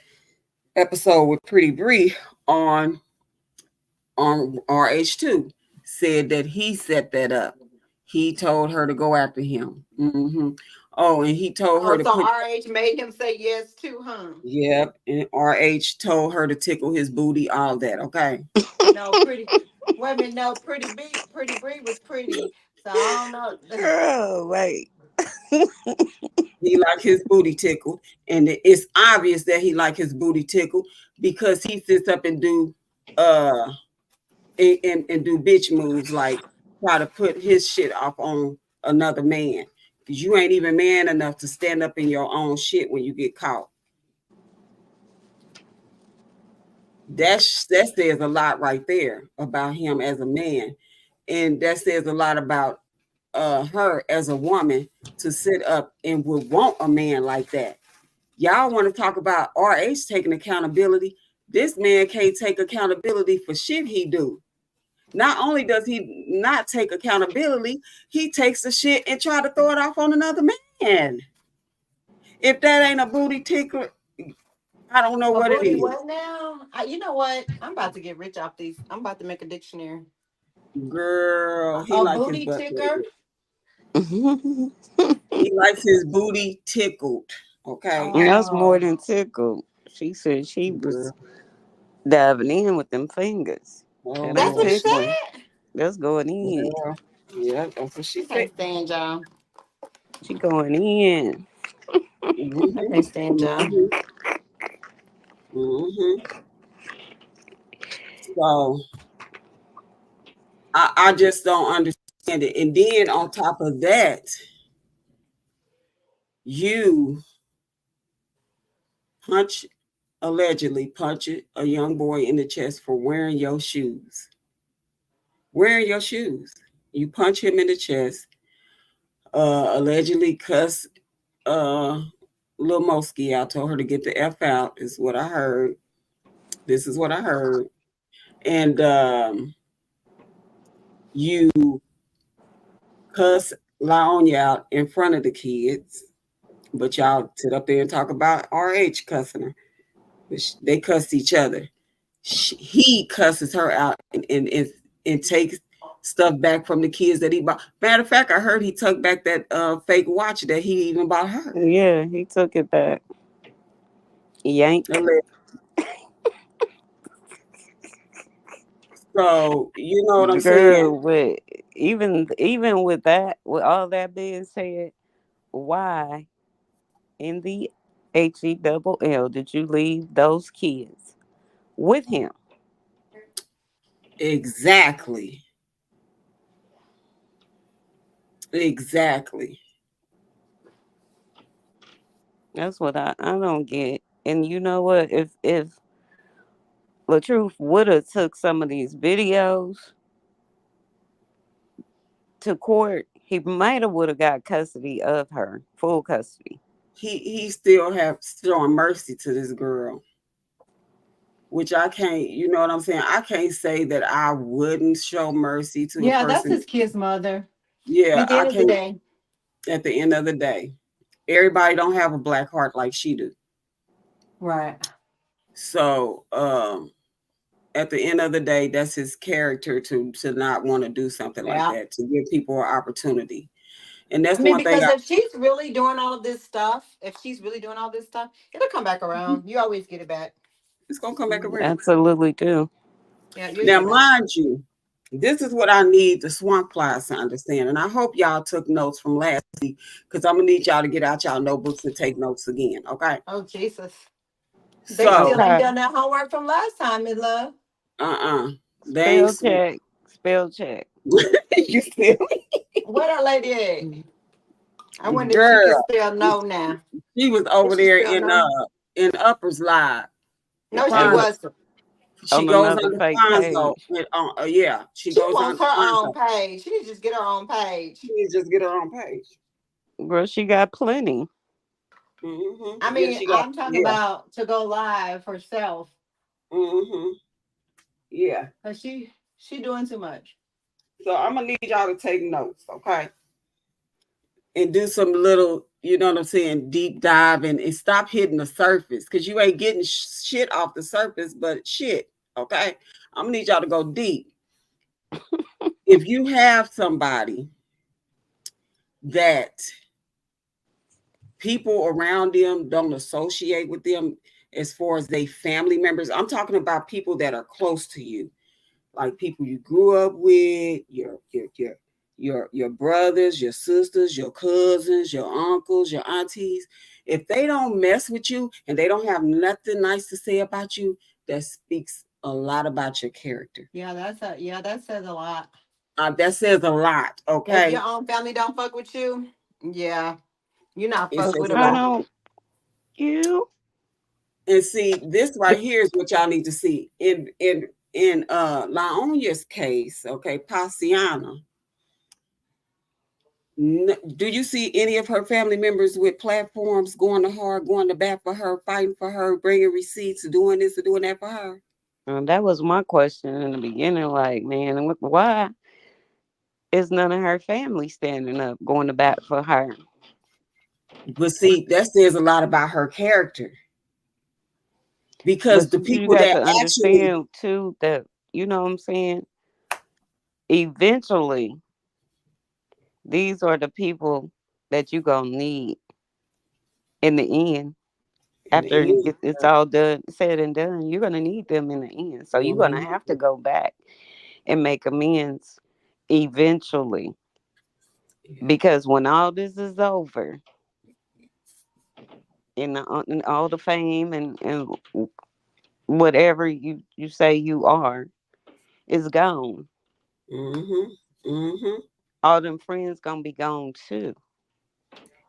episode with Pretty Bree on RH2. Said that he set that up. He told her to go after him. Oh, and he told her Oh, to so put. RH made him say yes too, huh? Yep, and RH told her to tickle his booty. All that. Okay. No, pretty. Wait a minute, no, Pretty Bree was pretty. So I don't know. Girl, wait. He like his booty tickled, and it's obvious that he like his booty tickled because he sits up and do uh and do bitch moves like try to put his shit off on another man because you ain't even man enough to stand up in your own shit when you get caught. That says a lot right there about him as a man, and that says a lot about her as a woman to sit up and would want a man like that. Y'all want to talk about RH taking accountability? This man can't take accountability for shit he do. Not only does he not take accountability, he takes the shit and try to throw it off on another man. If that ain't a booty tickler, I don't know A what it booty is. what now? You know what? I'm about to get rich off these. I'm about to make a dictionary. Girl, he A like his booty butt ticker. wiggled. He likes his booty tickled. Okay. That's more Oh, than tickled. She said she was Girl. diving in with them fingers. Oh That ain't that's what he Lord. tickling. said. That's going in. Girl. Yeah, that's what she I said. can't stand y'all. She going in. I Mm-hmm. can't stand y'all. Mm-hmm. Mm-hmm. So I just don't understand it. And then on top of that, you punch allegedly punch a young boy in the chest for wearing your shoes. Wearing your shoes. You punch him in the chest, allegedly cuss little Mosky out, told her to get the F out, is what I heard. This is what I heard. And you cuss Laonya out in front of the kids, but y'all sit up there and talk about RH cussing her. But they cussed each other. He cusses her out and takes stuff back from the kids that he bought. Matter of fact, I heard he took back that fake watch that he even bought her. Yeah, he took it back. Yank. So you know what I'm saying? Girl, with even with that, with all that being said, why in the HE did you leave those kids with him? Exactly. Exactly. That's what I don't get. And you know what? If LaTruth would have took some of these videos to court, he might have would have got custody of her, full custody. He still have showing mercy to this girl, which I can't. You know what I'm saying? I can't say that I wouldn't show mercy to a Yeah, that's person. his kid's mother. Yeah, At the I end of the can't. day. At the end of the day. Everybody don't have a black heart like she do. Right. So at the end of the day, that's his character to not want to do something like Yeah. that, to give people an opportunity. And I that's mean, one thing because I if she's really doing all of this stuff, if she's really doing all this stuff, it'll come back around. You always get it back. it's gonna come back around. Absolutely do. Yeah, you'll get Now, it back. mind you, this is what I need the swamp flies to understand. And I hope y'all took notes from last week because I'm gonna need y'all to get out y'all notebooks and take notes again. Okay. Oh, Jesus. They So still ain't Okay. done that homework from last time, Miss Love. they ain't Spell check. Spell check. you feel me? Where that lady at? I wonder if she can Girl, spell no now. she was Can over she there spell no? in Uppers Live. No, she As a, wasn't. She on goes another under fake Fonzo. page. And, yeah, she She goes wants under her own Fonzo. page. She needs to just get her own page. She needs to just get her own page. Girl, she got plenty. I Yeah, mean, she got I'm talking yeah. about to go live herself. hmm Yeah. Cause she doing too much. So I'm gonna need y'all to take notes, okay? And do some little, you know what I'm saying, deep dive and stop hitting the surface because you ain't getting shit off the surface, but shit, okay? I'm gonna need y'all to go deep. If you have somebody that people around them don't associate with them as far as they family members, I'm talking about people that are close to you, like people you grew up with, your brothers, your sisters, your cousins, your uncles, your aunties. If they don't mess with you and they don't have nothing nice to say about you, that speaks a lot about your character. Yeah, that says a lot. That says a lot. If your Okay, own family don't fuck with you, yeah, you're not it fucking What's says with a them going lot. either. on? You? And see, this right here is what y'all need to see in Laonia's case. Okay, Pasiana. Do you see any of her family members with platforms going to her, going to bat for her, fighting for her, bringing receipts, doing this or doing that for her? That was my question in the beginning. Like, man, why is none of her family standing up, going to bat for her? But see, that says a lot about her character because But the you people got that to actually, understand too that you know what I'm saying. Eventually, these are the people that you gonna need in the end. in the After end, it's all done, said and done, you're gonna need them in the end. So you're gonna have to mhm, go back and make amends eventually. yeah, Because when all this is over, and all the fame and whatever you say you are is gone. hmm hmm All them friends gonna be gone too.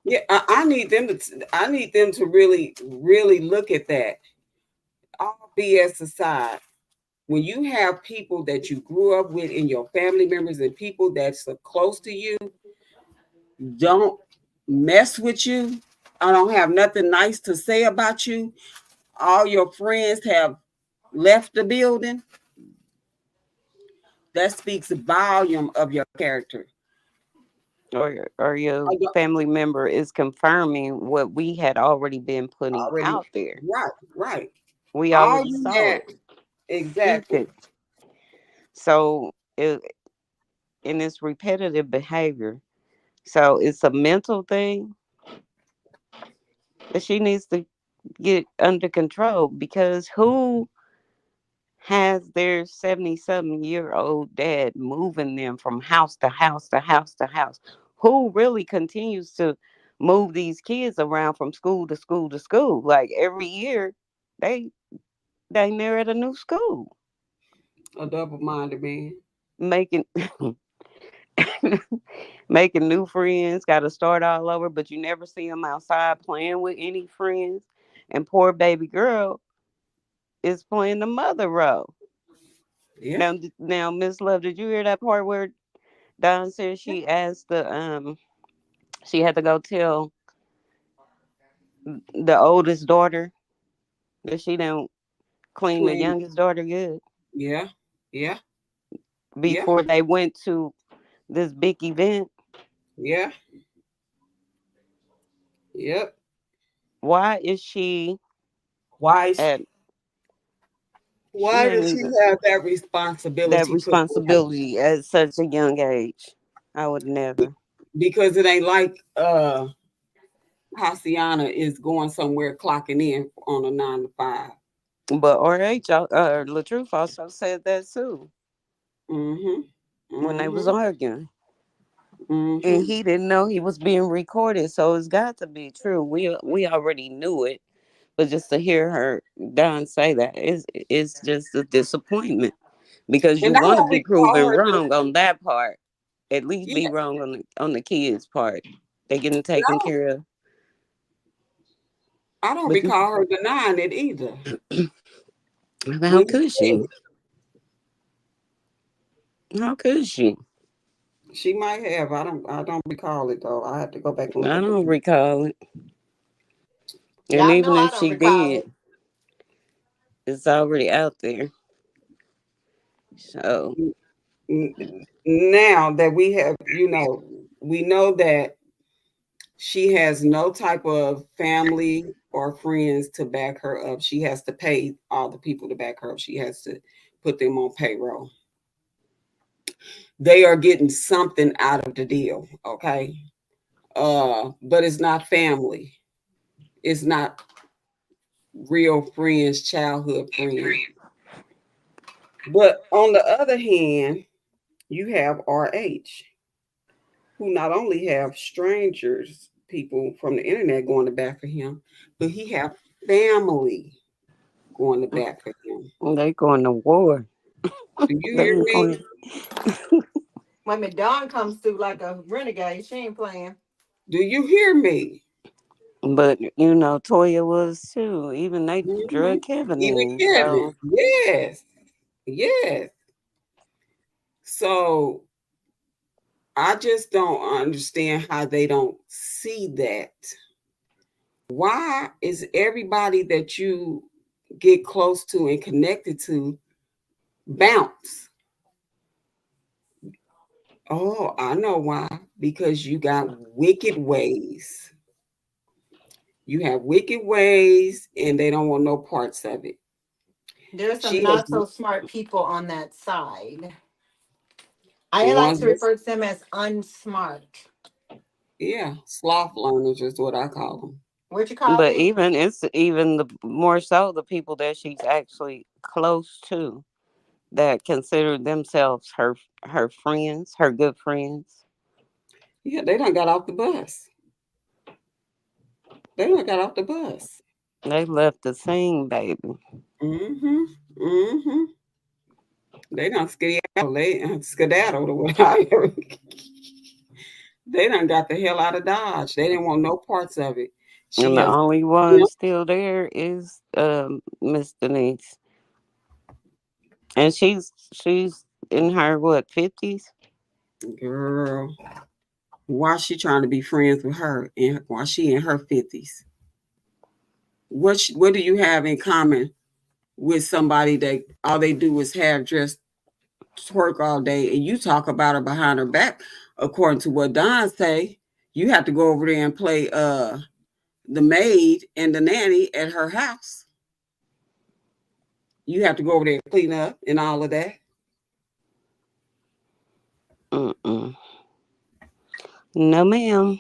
yeah, I need them to, I need them to really, really look at that. All BS aside, when you have people that you grew up with in your family members and people that's so close to you don't mess with you, I don't have nothing nice to say about you, all your friends have left the building, that speaks volume of your character. Or your I don't- family member is confirming what we had already been putting Already, out there. right, right. We All already you saw had, it, peeped exactly. it. So in this repetitive behavior, so it's a mental thing that she needs to get under control because who has their 70-something-year-old dad moving them from house to house to house to house? Who really continues to move these kids around from school to school to school? Like every year, they they're at a new school, A double-minded man. making making new friends. Got to start all over, but you never see them outside playing with any friends. And poor baby girl is playing the mother role. Yeah, Now, Miss Love, did you hear that part where Don said yeah. she asked she had to go tell the oldest daughter that she don't clean the Clean. youngest daughter good Yeah, yeah, yeah, before they went to this big event. yeah, Yep. Why is she Why? at? She Why ain't does she even have that that responsibility put on her? responsibility at such a young age. I would never. Because it ain't like Haciana is going somewhere clocking in on a 9 to 5. But LaTruth also said that too Mm-hmm. when they was Mm-hmm. arguing. And Mm-hmm. he didn't know he was being recorded, so it's got to be true. We already knew it, but just to hear her Don say that is just a disappointment because you And I want to don't be recall proven her. wrong on that part. At least Yeah, be wrong on the kids' part. They getting taken care of. I don't But you, recall her denying it either. how When he could said she? How could she? she might have. I don't recall it though. I have to go back and look I at the. don't recall it. And Y'all know even I if don't she recall did, it. it's already out there. So N- Now that we have, we know that she has no type of family or friends to back her up. She has to pay all the people to back her up. She has to put them on payroll. They are getting something out of the deal, okay? But it's not family. It's not real friends, childhood friends. But on the other hand, you have RH, who not only have strangers, people from the internet going to bat for him, but he have family going to bat for him. they going to war. Do you They hear ain't me? going. When my Dawn comes through like a renegade, she ain't playing. Do you hear me? But Toya was too. Even they Hmm. drug Kevin Even in. Kevin. So Yes. Yes. So I just don't understand how they don't see that. Why is everybody that you get close to and connected to bounce? Oh, I know why. Because you got wicked ways. You have wicked ways and they don't want no parts of it. There's some She has not so smart people on that side. I like ones to that's, refer to them as unsmart. yeah, sloth learners is what I call them. What you call but it? even it's even the more so the people that she's actually close to that consider themselves her friends, her good friends. Yeah, they done got off the bus. They done got off the bus. They left the scene, baby. Mm-hmm. Mm-hmm. They done skedaddle. They skedaddled or whatever. They done got the hell out of Dodge. They didn't want no parts of it. She And the has, only you one still there is Miss Denise. And she's in her what, 50s? girl, why she trying to be friends with her and why she in her 50s? What do you have in common with somebody that all they do is have dress twerk all day and you talk about her behind her back according to what Don say? You have to go over there and play the maid and the nanny at her house. You have to go over there and clean up and all of that. Mm-mm. No, ma'am.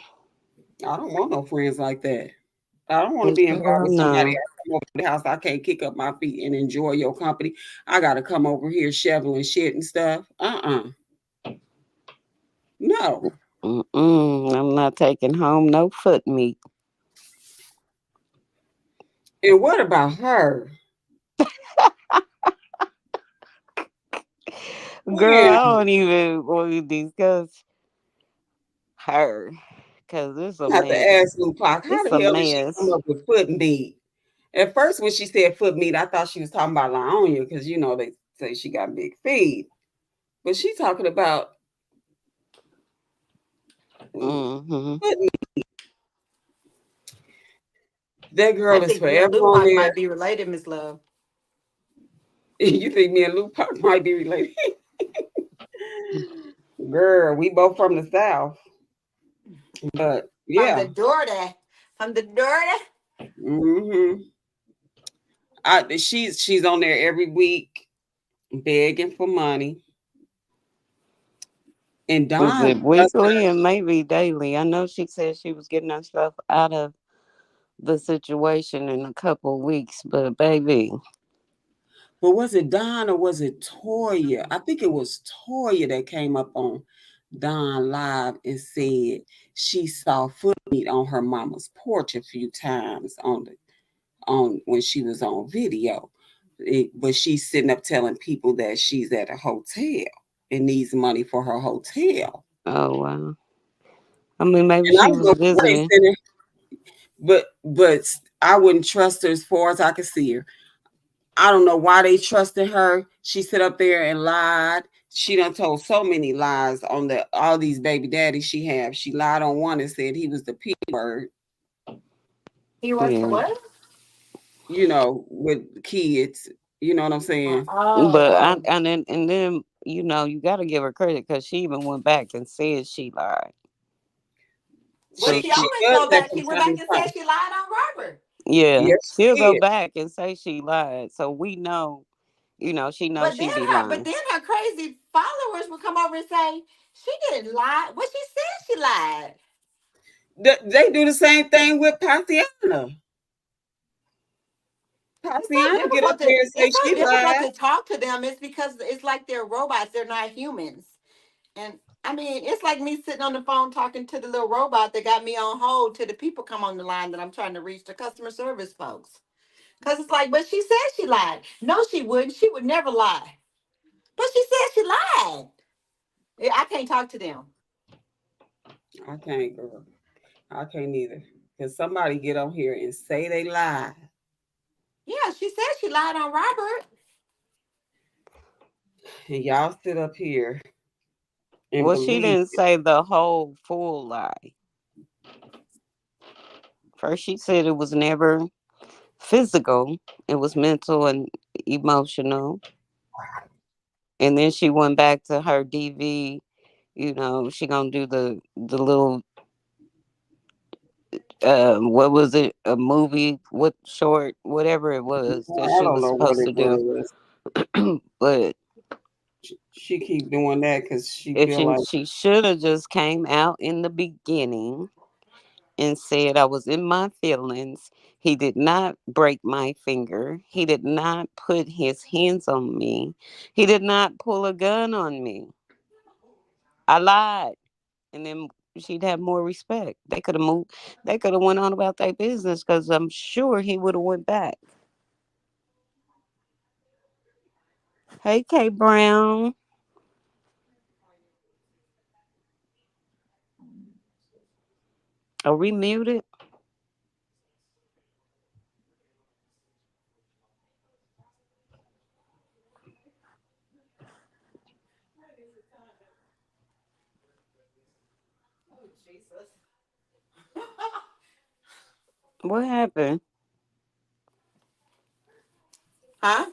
I don't want no friends like that. I don't want to be involved Girl, with somebody no. else come over the house. I can't kick up my feet and enjoy your company. I gotta come over here shoveling shit and stuff. No. Mm-mm. I'm not taking home no foot meat. And what about her? Girl, When I don't even want to discuss her because it's a I have to mess. ask Lupac, how It's the a hell did she come mess. up with foot meat? At first, when she said foot meat, I thought she was talking about Lionia because they say she got big feet. But she talking about Mm-hmm. foot meat. That I girl is think me and forever on Lupac there. might be related, Miss Love. You think me and Lupac might be related? Girl, we both from the South. But From yeah, the daughter. From the dirty. Mm-hmm. She's on there every week begging for money. And Was Don, it weekly and maybe daily? I know she said she was getting herself out of the situation in a couple of weeks, but baby, but was it Don or was it Toya? I think it was Toya that came up on Don Live and said she saw foot meat on her mama's porch a few times on when she was on video. But she's sitting up telling people that she's at a hotel and needs money for her hotel. oh wow. I mean, maybe And I she don't was know where they visiting. sent her, but I wouldn't trust her as far as I could see her. I don't know why they trusted her. She sit up there and lied. She done told so many lies on all these baby daddies she have. She lied on one and said he was the P word, He was the Yeah. what? with kids. You know what I'm Oh, saying? But oh. and then you got to give her credit because she even went back and said she lied. Well, So She she she, she always does go that back. from She went time back to and said time. she lied on Robert. yeah, Yes, she'll she go did. back and say she lied. So we know, she knows But she then be but lying. then her crazy followers would come over and say she didn't lie. Well, she said she lied. They do the same thing with Tatiana. It's so Tatiana get up difficult to there and say it's so she difficult lied. to talk to them. It's because it's like they're robots. They're not humans. And I mean, it's like me sitting on the phone talking to the little robot that got me on hold till the people come on the line that I'm trying to reach, the customer service folks. Because it's like, but she said she lied. No, she wouldn't. She would never lie. But she said she lied. I can't talk to them. I can't, girl. I can't either. Cause somebody get on here and say they lied, Yeah, she said she lied on Robert. and y'all sit up here and Well, she believe didn't it. say the whole full lie. First, she said it was never physical; it was mental and emotional. And then she went back to her DV. She gonna do the little what was it, a movie, what short, whatever it was that I she don't was know what supposed it to do. was. But She keep doing that because she if feel like she should have just came out in the beginning and said I was in my feelings. He did not break my finger. He did not put his hands on me. He did not pull a gun on me. I lied. And then she'd have more respect. They could have moved. They could have went on about their business because I'm sure he would have went back. Hey, K Brown. Are we muted? Oh, Jesus. What happened? Huh?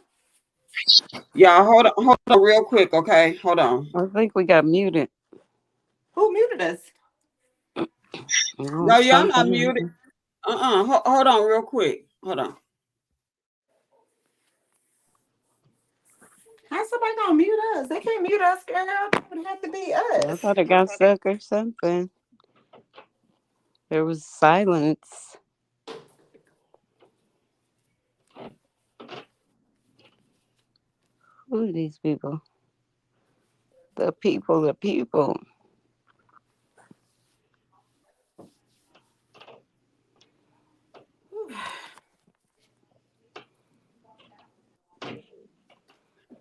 y'all hold on real quick, okay? Hold on. I think we got muted. Who muted us? Oh, No, y'all not something muted. happened. Hold on real quick. Hold on. How's somebody gonna mute us? They can't mute us, girl. It would have to be I us. thought it got stuck or something. There was silence. Who are these people? The people, the people.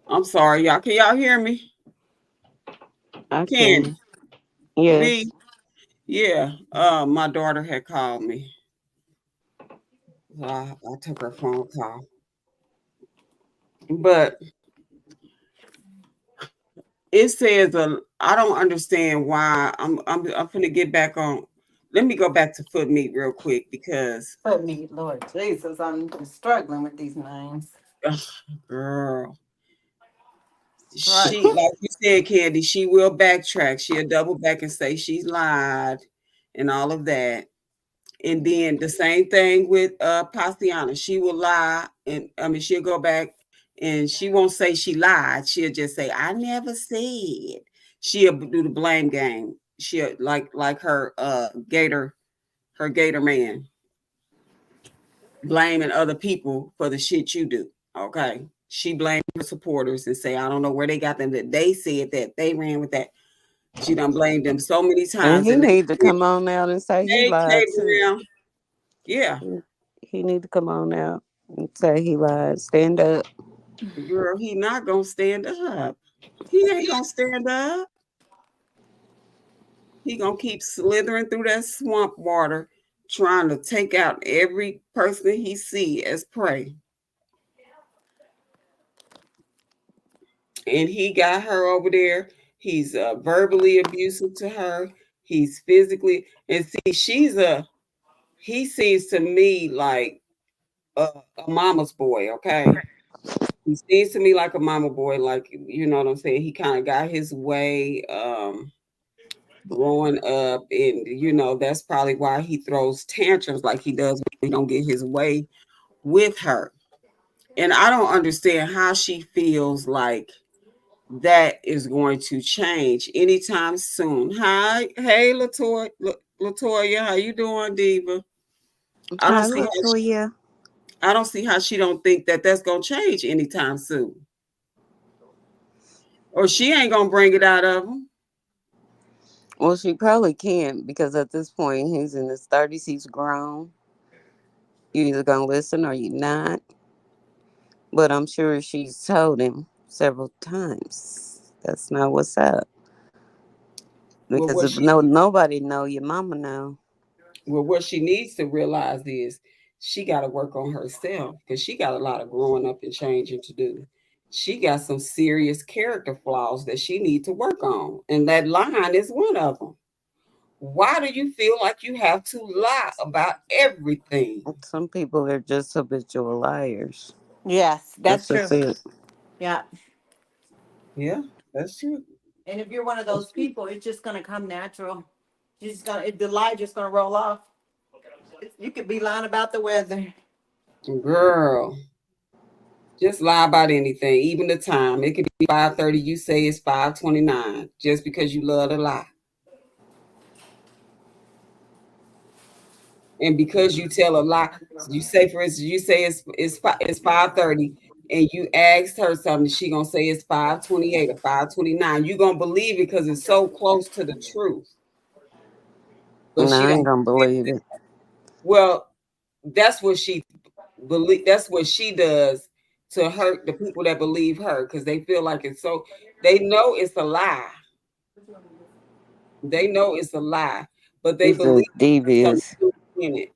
I'm sorry, y'all. Can y'all hear me? I Candy. can. Yes. B. Yeah. My daughter had called me. So I took her phone call. But it says I don't understand why I'm gonna get back on. Let me go back to foot meat real quick because But me, Lord Jesus, I'm struggling with these names. ugh, girl, she, Struggling. like you said, Candy, she will backtrack. She'll double back and say she's lied and all of that. And then the same thing with Pastiana. She will lie, and I mean she'll go back and she won't say she lied. She'll just say, I never said. She'll do the blame game. She'll like her gator man, blaming other people for the shit you do. Okay. She blamed her supporters and say, I don't know where they got them, that they said that they ran with that. She done blamed them so many And times he and need to come on out and say he they lied came too. around. Yeah. He need to come on out and say he lied. Stand up. Girl, he not gonna stand up. He ain't gonna stand up. He gonna keep slithering through that swamp water, trying to take out every person he see as prey. And he got her over there. He's verbally abusive to her. He's physically, and see, he seems to me like a mama's boy. Okay, he seems to me like a mama boy. Like, you know what I'm saying. He kind of got his way. Growing up, and that's probably why he throws tantrums like he does when he don't get his way with her. And I don't understand how she feels like that is going to change anytime soon. Hi, hey, Latoya, how you doing, Diva? I don't Hi, see how she, Latoya. I don't see how she don't think that that's gonna change anytime soon, or she ain't gonna bring it out of him. Well, she probably can't because at this point he's in his 30s. He's grown. You either gonna listen or you're not. But I'm sure she's told him several times that's not what's up. Well, Because what if she nobody know, your mama know. Well, what she needs to realize is she got to work on herself because she got a lot of growing up and changing to do. She got some serious character flaws that she needs to work on, and that line is one of them. Why do you feel like you have to lie about everything? Some people are just habitual liars. Yes, that's That's just true. it. Yeah. Yeah, that's true. And if you're one of That's those true. people, it's just gonna come natural. You just gonna the lie just gonna roll off. You could be lying about the weather. Girl, just lie about anything, even the time. It could be 5:30. You say it's 5:29, just because you love to lie. And because you tell a lie, you say, for instance, you say it's 5:30, and you asked her something, she gonna say it's 5:28 or 5:29. You gonna believe it because it's so close to the truth, but No, she I ain't don't. gonna believe it. Well, that's what she believe. That's what she does to hurt the people that believe her because they feel like it's so. They know it's a lie. They know it's a lie, but they She's believe just there's some devious. truth in it.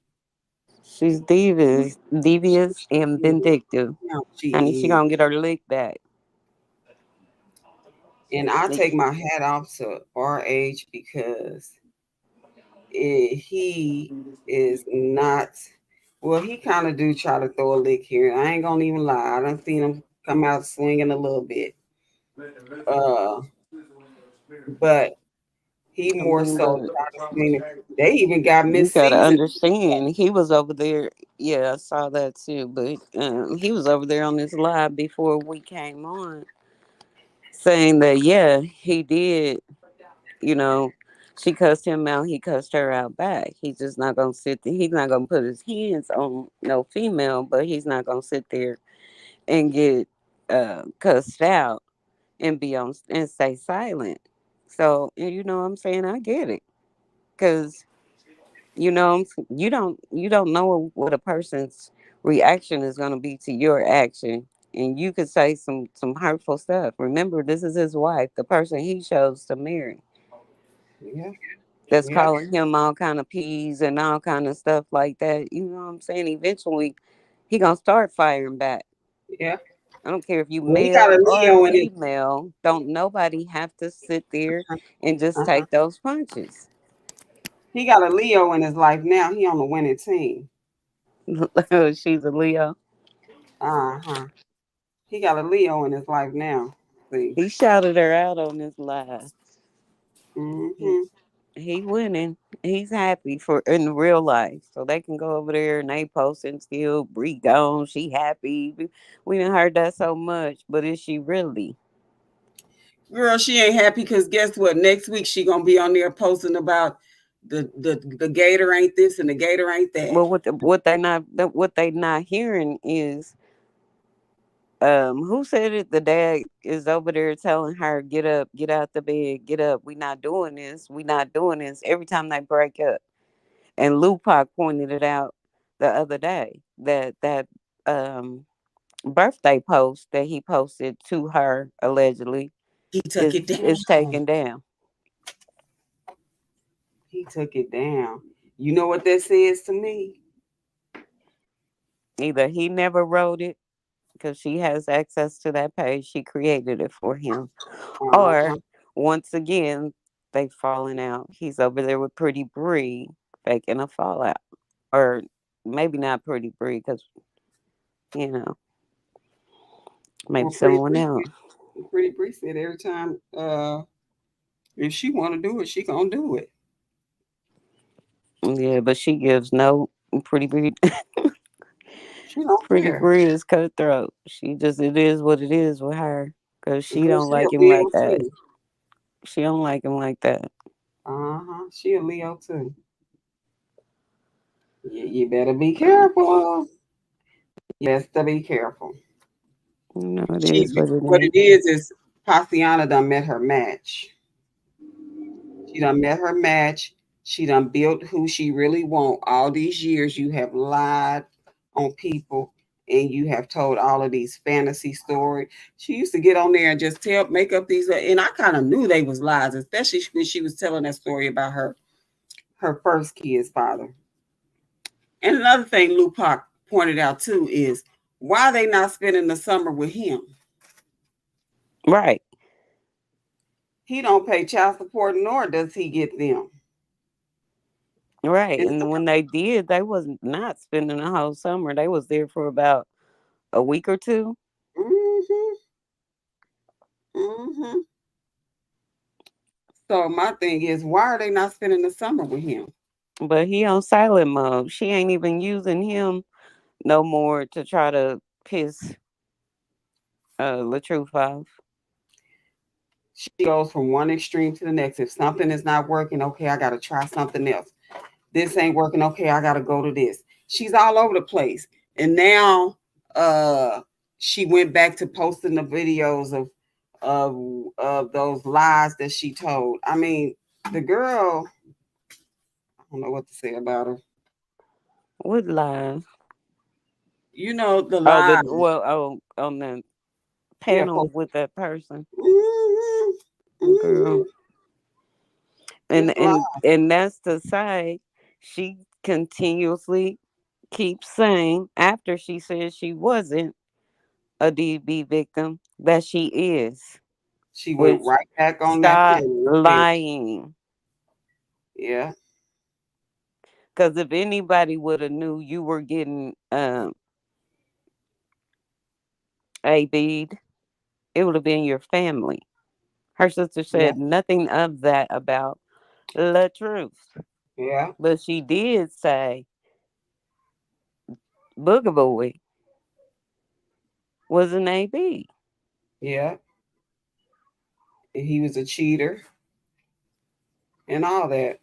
She's devious and vindictive. Now she Honey, she is. gonna get her lick back. And I take my hat off to RH because he is not. Well, he kind of do try to throw a lick here. I ain't gonna even lie. I done seen him come out swinging a little bit. Uh, but he I more mean, so but try to swing it. They even got you Miss gotta Season. understand, he was over there. Yeah, I saw that too. But he was over there on this live before we came on, saying that yeah, he did. You know, she cussed him out. He cussed her out back. He's just not gonna sit there. He's not gonna put his hands on no female, but he's not gonna sit there and get cussed out and be on and stay silent. So you know what I'm saying? I get it because you don't know what a person's reaction is going to be to your action, and you could say some hurtful stuff. Remember, this is his wife, the person he chose to marry, Yeah, that's yeah, calling him all kind of peas and all kind of stuff like that. You know what I'm saying? Eventually he gonna start firing back. yeah. I don't care if you Well, he got a male or Leo in it. female. Don't nobody have to sit there and just Uh-huh. take those punches. He got a Leo in his life now. He on the winning team. She's a Leo. Uh-huh. He got a Leo in his life now. See. He shouted her out on this live. He Mm-hmm. he winning. He's happy for in real life, so they can go over there and they posting still. Bree gone, she happy. We done heard that so much, but is she really? Girl, she ain't happy because guess what? Next week she gonna be on there posting about the gator ain't this and the gator ain't that. Well, what they not hearing is who said it? The dad is over there telling her, "Get up, get out the bed, get up. We not doing this. We not doing this." Every time they break up, and Lupac pointed it out the other day that um birthday post that he posted to her allegedly He took is it down. is taken down. He took it down. You know what that says to me? Either he never wrote it because she has access to that page, she created it for him, or Uh-huh. once again they falling out. He's over there with Pretty Bree faking a fallout, or maybe not Pretty Bree because you know maybe Well, someone else. Pretty Bree said every time if she wanna do it, she gonna do it. Yeah, but she gives no Pretty Bree. She don't Pretty care. Bree is cutthroat. She just it is what it is with her because she Girl, don't she a like him Leo like that. too. She don't like him like that. Uh-huh. She a Leo too. You better be careful. Yes, to be careful. You know it She is what it what is. it is Pasiana done met her match. She done met her match. She done built who she really want. All these years you have lied on people and you have told all of these fantasy stories. She used to get on there and just make up these, and I kind of knew they was lies, especially when she was telling that story about her first kid's father. And another thing Lupac pointed out too is why they not spending the summer with him. Right, He don't pay child support, nor does he get them. right. And And when they did, they was not spending the whole summer. They was there for about a week or two. hmm hmm So my thing is, why are they not spending the summer with him? But he on silent mode. She ain't even using him no more to try to piss Latruth off. She goes from one extreme to the next. If something is not working, okay, I got to try something else. This ain't working, okay, I got to go to this. She's all over the place. And now uh she went back to posting the videos of of those lies that she told. I mean, the girl, I don't know what to say about her. What lies? You know the Oh, the lies. well, oh, on the Yeah, panel with that person, hmm girl, hmm and It's lies. and and that's the side she continuously keeps saying after she says she wasn't a DB victim that she is, She went which right back on that stop panel and said, lying. yeah, Because if anybody would have knew you were getting AB'd, it would have been your family. Her sister yeah, said nothing of that about the truth, yeah, but she did say Booger Boy was an AB. yeah. And he was a cheater and all that.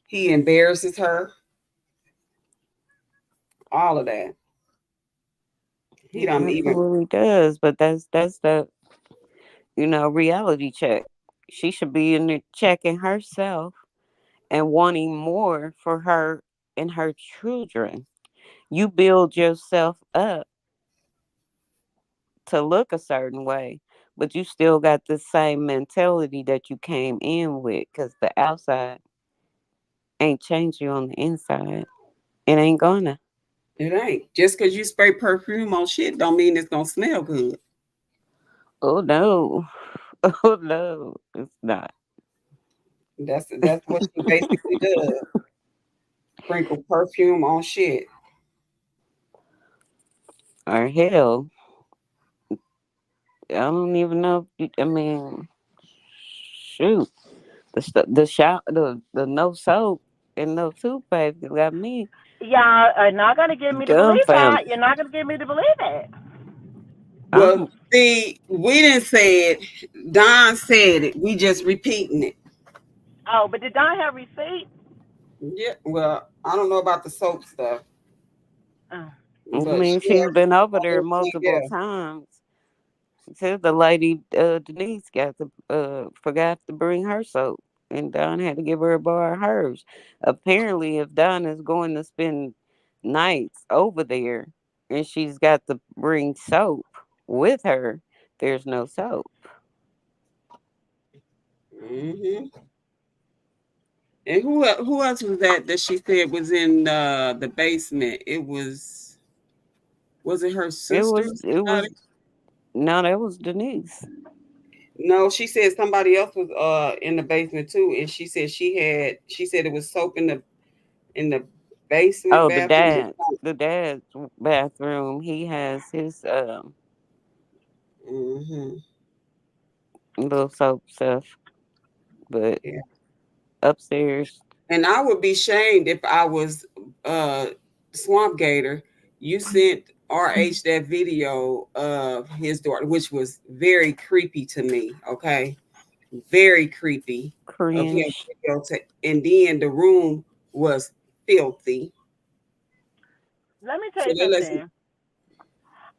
He embarrasses her, all of that. He He don't even, absolutely does, but that's the reality check. She should be in there checking herself and wanting more for her and her children. You build yourself up to look a certain way, but you still got the same mentality that you came in with because the outside ain't changed you on the inside. It ain't gonna. it ain't. Just because you spray perfume on shit don't mean it's going to smell good. Oh no. Oh no. It's not. That's what she basically does. Sprinkle perfume on shit. Or hell, I don't even know. I mean, shoot. The shop, the no soap and no toothpaste got me Y'all are not gonna get me to believe that. dumbfounded. You're not gonna get me to believe it. Well, I'm see, we didn't say it. Don said it. We just repeating it. Oh, but did Don have receipt? Yeah. Well, I don't know about the soap stuff, Oh. I but she mean, she's had been over there everything multiple else. times. She said the lady Denise got the forgot to bring her soap, and Don had to give her a bar of hers. Apparently, if Don is going to spend nights over there, and she's got to bring soap with her, there's no soap. Hmm. And who else was that she said was in the basement? Was it her It sister or was it somebody? was no, that was Denise. No, she said somebody else was in the basement too, and she said it was soap in the basement Oh, bathroom. the dad's bathroom. He has his Hmm. little soap stuff, but Yeah. upstairs, And I would be shamed if I was uh Swamp Gator. You sent RH that video of his daughter, which was very creepy to me. Okay, very creepy of him cringe. videotape, and then the room was filthy. Let me tell So you they let something.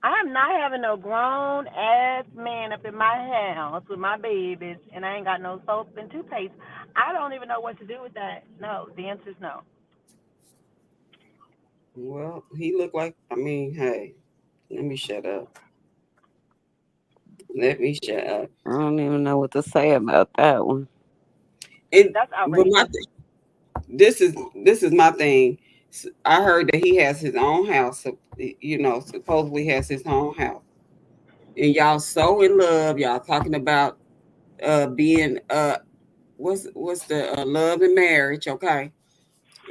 I am not having no grown ass man up in my house with my babies, and I ain't got no soap and toothpaste. I don't even know what to do with that. No, the answer is no. well, he looked like. I mean, hey, let me shut up. Let me shut up. I don't even know what to say about that one. And That's but outrageous. this is my thing. I heard that he has his own house. You know, supposedly has his own house, and y'all so in love. Y'all talking about being what's the love and marriage, okay?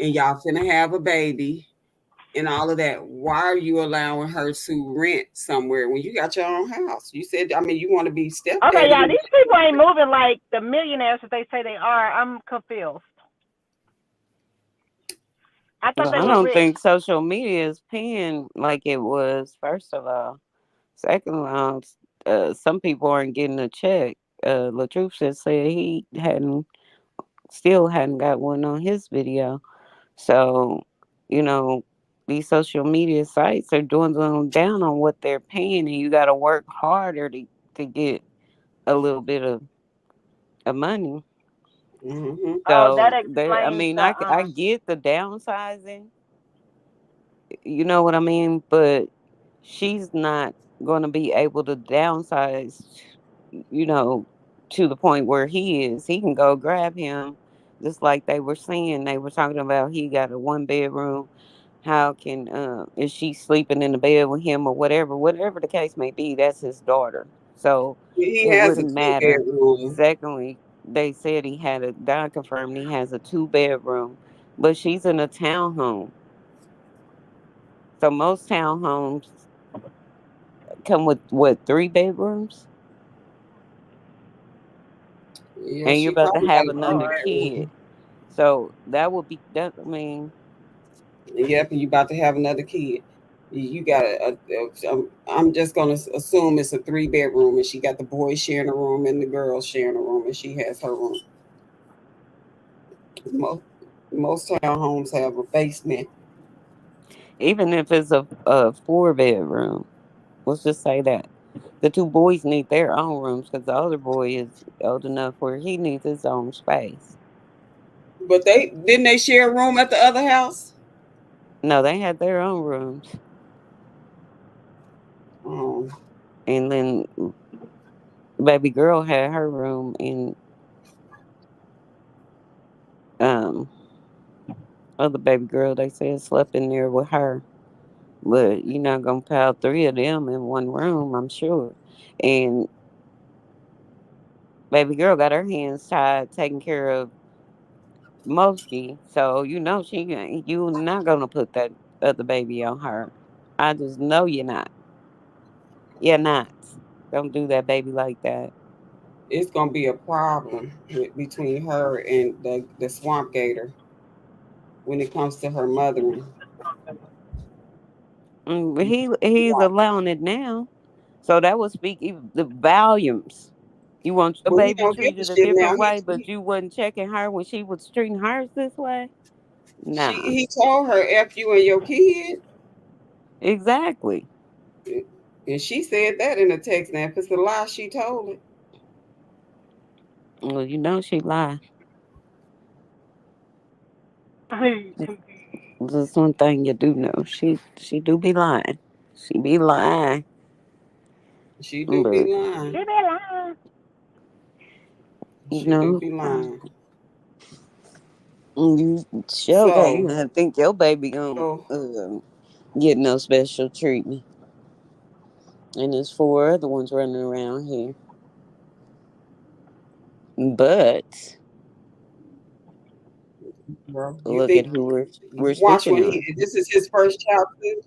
And y'all finna have a baby and all of that. Why are you allowing her to rent somewhere when you got your own house? You said, I mean, you want to be Okay, stepdaddy. y'all, these people ain't moving like the millionaires that they say they are. I'm confused. I thought Well, they I were don't rich. think social media is paying like it was. First of all, second of all, some people aren't getting a check. Latruth just said he hadn't, still hadn't got one on his video. So, you know, these social media sites are doing them down on what they're paying, and you got to work harder to get a little bit of money. Mm-hmm. Oh, that So there, I explains mean, the I get the downsizing, you know what I mean, but she's not going to be able to downsize, you know, to the point where he is. He can go grab him, just like they were saying. They were talking about he got a one bedroom. How can is she sleeping in the bed with him or whatever? Whatever the case may be, that's his daughter. So He it has a wouldn't two matter. bedroom, Secondly, they said he had a Don confirmed he has a two-bedroom, but she's in a townhome. So most townhomes come with what, three bedrooms? yeah, And you're she about to probably have got a two another Lord. kid. bedroom. So that would be that, I mean, Yep, and you about to have another kid. You got I'm just gonna assume it's a three bedroom, and she got the boys sharing a room and the girls sharing a room, and she has her room. Most most townhomes have a basement. even if it's a four-bedroom, let's just say that. The two boys need their own rooms because the other boy is old enough where he needs his own space. But they didn't they share a room at the other house? No, they had their own rooms. Um, And then baby girl had her room, and um other baby girl they said slept in there with her. But you're not gonna pile three of them in one room, I'm sure. And baby girl got her hands tied taking care of Mosky, so you know you not gonna put that other baby on her. I just know you're not. You're not. Don't do that baby like that. it's gonna be a problem between her and the swamp gator when it comes to her mothering. But he's allowing it now, so that would speak even the volumes. You want your Well, he baby don't give a treated a shit now. different way, but you wasn't checking her when she was treating hers this way. Nah, He told her F you and your kid. exactly. And she said that in a text now. If it's a lie, she told it. Well, you know she lie. That's one thing you do know. She do be lying. She be lying, She do be but lying. She be lying. you She do know be lying. you sure got. So, I think your baby gonna so get no special treatment, and there's four other ones running around here. But bro, you look at think who we're watch speaking when of. this is his first child too.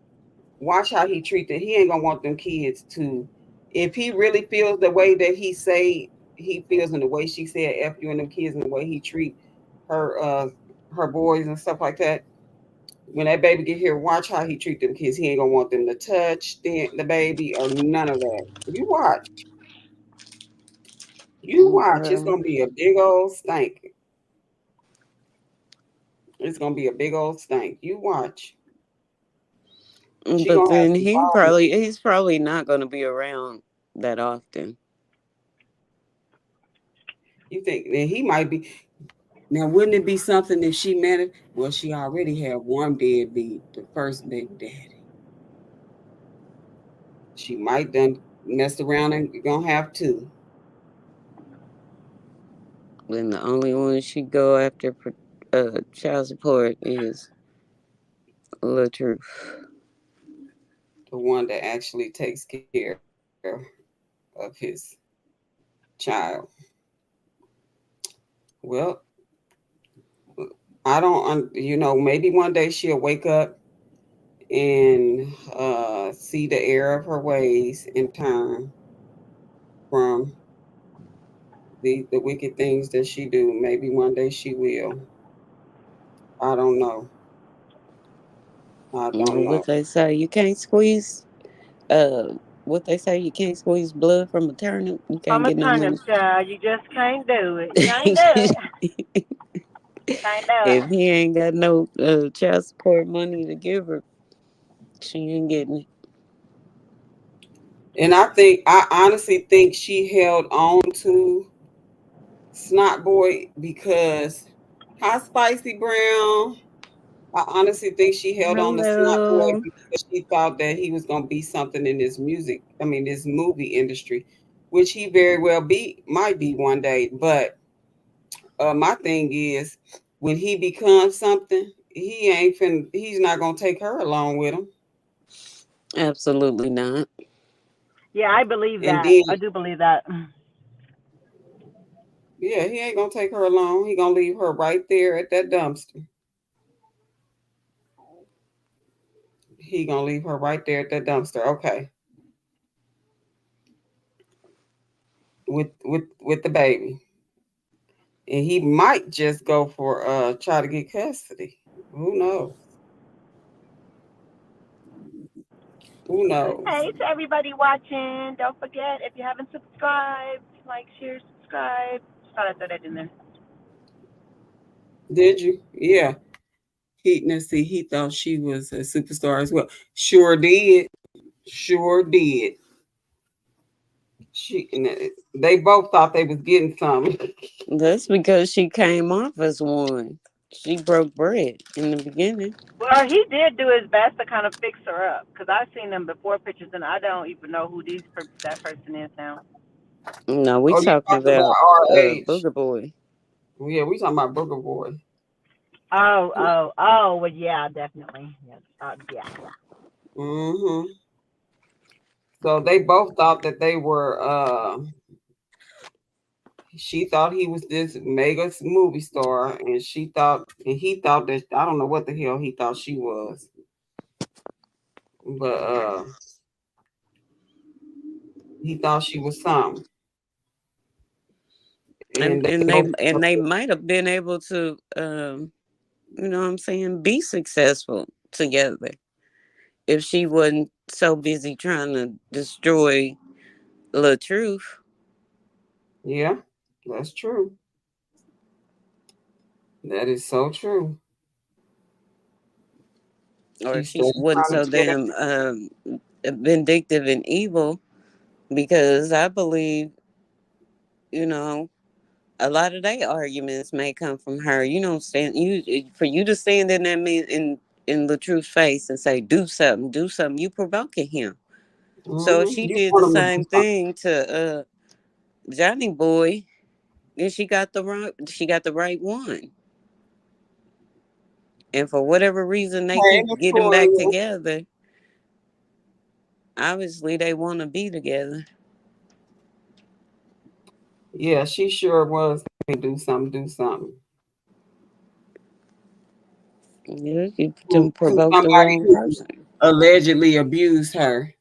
Watch how he treat them. He ain't gonna want them kids to. If he really feels the way that he feels and the way she said F you and them kids and the way he treat her her boys and stuff like that. When that baby get here, watch how he treat them kids. He ain't gonna want them to touch the baby or none of that. You watch. You watch. It's Girl. gonna be a big old stink. It's gonna be a big old stink. You watch. She But gonna have then some problems. he's probably not gonna be around that often. You think that he might be now? Wouldn't it be something if she met it? Well, she already had one deadbeat, the first baby daddy. She might then mess around and gonna have two. When the only one she go after for child support is La Truth. The one that actually takes care of his child. Well, I don't. Maybe one day she'll wake up and see the error of her ways and turn from the wicked things that she do. Maybe one day she will. I don't know. I don't know. What they say you can't squeeze uh what they say you can't squeeze blood from a turnip. You can't From a get no turnip, money. child. You just can't do it. You can't do If it. Can't do it. he ain't got no child support money to give her, she ain't getting And I honestly think she held on to Snot Boy because hi Spicy Brown. I honestly think she it. held on to Snot Boy Hello. because she thought that he was gonna be something in this music. I mean, this movie industry, which he very well might be one day. But my thing is, when he becomes something, he's not gonna take her along with him. Absolutely not. Yeah, I believe And that. then, I do believe that. yeah, he ain't gonna take her along. He gonna leave her right there at that dumpster. He gonna leave her right there at that dumpster. Okay, with the baby, and he might just go for try to get custody. Who knows? Who knows? Hey, to everybody watching, don't forget if you haven't subscribed, like, share, subscribe. Just thought I'd throw that in there. Did you? Yeah. Let's see. He thought she was a superstar as well. Sure did. Sure did. They both thought they was getting something. That's because she came off as one. She broke bread in the beginning. Well, he did do his best to kind of fix her up because I've seen them before pictures and I don't even know who that person is now. No, we Oh, you talking talking about about RH? Booger Boy. Yeah, we talking about Booger Boy. Oh. Well, yeah, definitely. Yes. Yeah. Hmm. So they both thought that they were. She thought he was this mega movie star, and he thought that I don't know what the hell he thought she was, but he thought she was something. and and they and they know. and they might have been able to, you know what I'm saying, be successful together if she wasn't so busy trying to destroy the truth, Yeah, that's true. That is so true. or She if she started wasn't trying so to tear damn vindictive and evil. Because I believe, you know, a lot of their arguments may come from her. You don't stand you for you to stand in that man in the truth face and say, do something, you provoking him. So if she You did the want them to do same something. thing to Johnny Boy, then she got the right one. And for whatever reason they Hey, keep getting back Latoya. together, obviously they want to be together. Yeah, she sure was. Do something, do something. Yeah, you Who, to provoke the somebody wrong who person. allegedly abused her.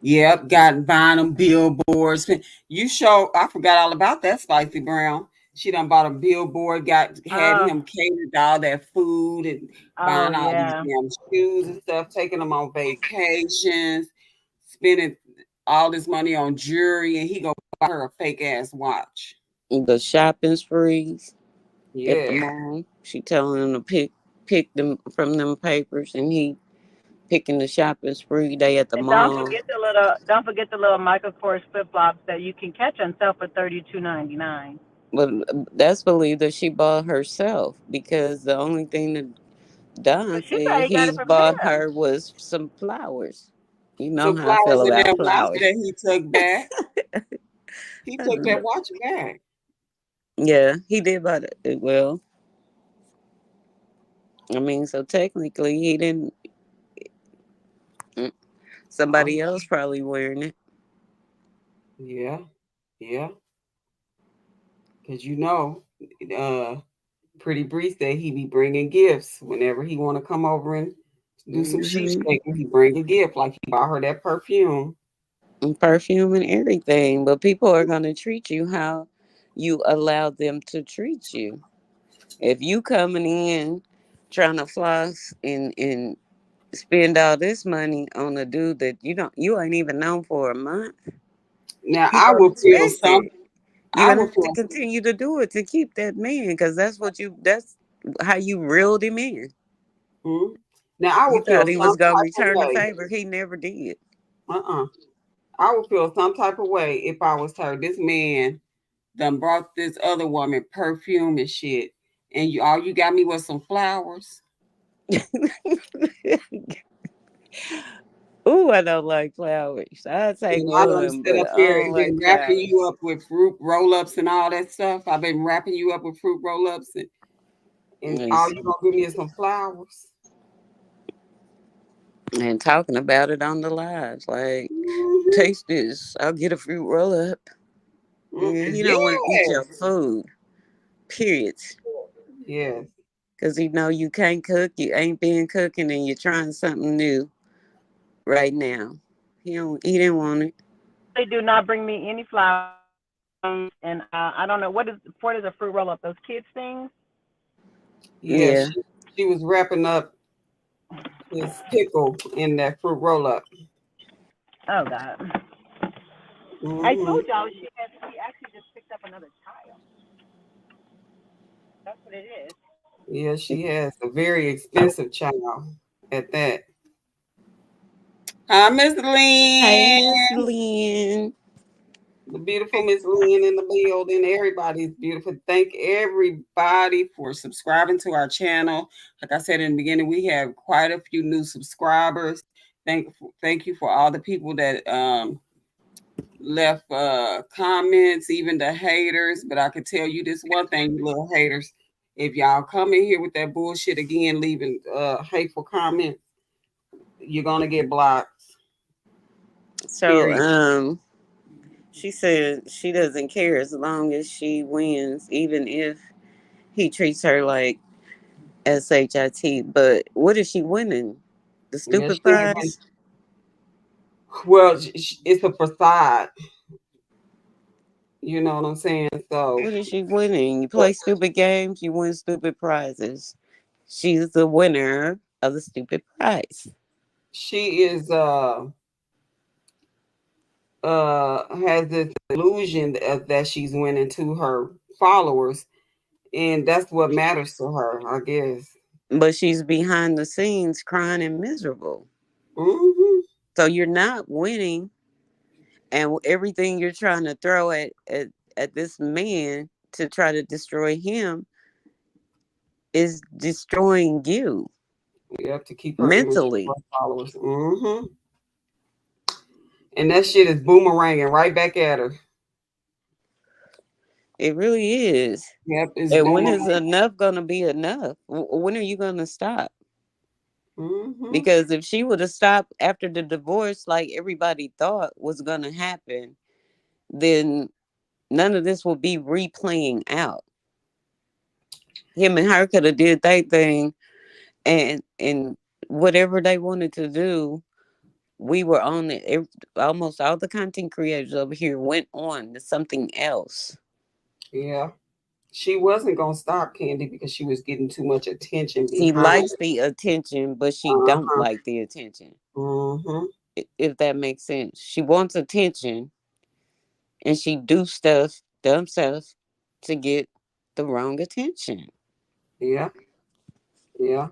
Yep, got buying them billboards. You show, I forgot all about that Spicy Brown. She done bought a billboard, had Oh, him catered all that food and oh buying all these yeah. damn shoes and stuff, taking them on vacations, spending all this money on jewelry, and he go buy her a fake ass watch. The shopping sprees at the Yeah, mall. She telling him to pick them from them papers, and he picking the shopping spree. They at the And mall, don't forget the little Michael Kors flip flops that you can catch on sale for $32.99. but that's believed that she bought herself because the only thing that Don But she said said he got it he's from bought him. her was some flowers. You know some how I flowers feel and about that watch flowers. that he took back. He took that Uh, watch back. yeah, he did buy it. Well, I mean, so technically he didn't. mm, Oh, Somebody else probably wearing it. yeah, yeah, because uh, Pretty Bree said he be bringing gifts whenever he want to come over and do some sheep Hmm. shaking. He bring a gift, like he bought her that perfume. And perfume and everything, but people are going to treat you how you allow them to treat you. If you coming in trying to floss and spend all this money on a dude that you ain't even known for a month, Now you gonna expect it. You're I gonna would have to feel, continue to do it to keep that man, because that's how you reeled him in. hmm? Now I You would feel thought he was some gonna type of return the way. favor. He never did. Uh-uh. I would feel some type of way if I was her. This man done brought this other woman perfume and shit, and all you got me was some flowers. Ooh, I don't like flowers. I take And I done one, sit but up I here don't and been like wrapping you flowers. up with fruit roll ups and all that stuff. I've been wrapping you up with fruit roll ups, and all Yes. you gonna give me is some flowers. And talking about it on the lives, like, Hmm. taste this. I'll get a fruit roll up. Yeah, he don't want to eat your Yes, food. Period. yes. Cause he know you can't cook. You ain't been cooking, and you're trying something new right now. He don't. He didn't want it. They do not bring me any flowers, and I don't know what is a fruit roll up. Those kids things. Yeah, Yeah. she was wrapping up his pickle in that fruit roll up. Oh God. I Hmm. told y'all she actually just picked up another child. That's what it is. Yeah, she has a very expensive child at that. Hi, Miss Hey, Lynn. Miss Lynn. The beautiful Miss Lynn in the building. Everybody's beautiful. Thank everybody for subscribing to our channel. Like I said in the beginning, we have quite a few new subscribers. Thank you for all the people that left comments, even the haters. But I can tell you this one thing, you little haters. If y'all come in here with that bullshit again, leaving hateful comments, you're gonna get blocked. So, Period. she said she doesn't care as long as she wins, even if he treats her like shit. But what is she winning? The Yeah, stupid she ain't been. prize? Well, it's a facade. You know what I'm saying? So What is she winning? You but play stupid games, you win stupid prizes. She's the winner of the stupid prize. she is has this illusion that she's winning to her followers, and that's what matters to her, I guess. But she's behind the scenes crying and miserable. Hmm. So you're not winning, and everything you're trying to throw at this man to try to destroy him is destroying you We have to keep her image mentally. for her followers. Hmm. And that shit is boomeranging right back at her. It really is. Yep, it's And when boomerang. is enough going to be enough? When are you going to stop? Hmm. Because if she would have stopped after the divorce, like everybody thought was going to happen, then none of this would be replaying out. Him and her could have did their thing, and whatever they wanted to do, we were on it. Almost all the content creators over here went on to something else. Yeah. She wasn't gonna stop Candy because she was getting too much attention She behind likes the attention, but she her. don't Uh-huh. like the attention. Hmm. If that makes sense, she wants attention, and she do stuff, dumb stuff, to get the wrong attention. Yeah, yeah,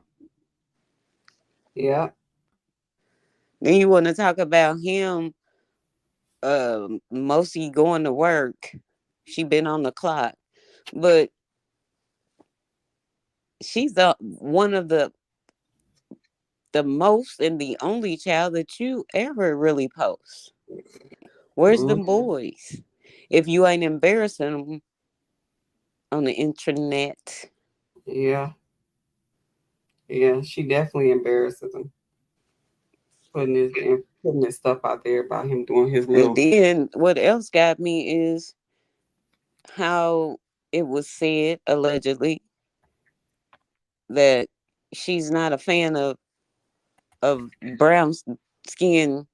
yeah. Then you want to talk about him, mostly going to work. She been on the clock, but she's one of the most and the only child that you ever really post. Where's Hmm. them boys? If you ain't embarrassing them on the internet. Yeah, yeah. She definitely embarrasses him, putting this stuff out there about him doing his And little. then what else got me is how it was said, allegedly, that she's not a fan of brown skin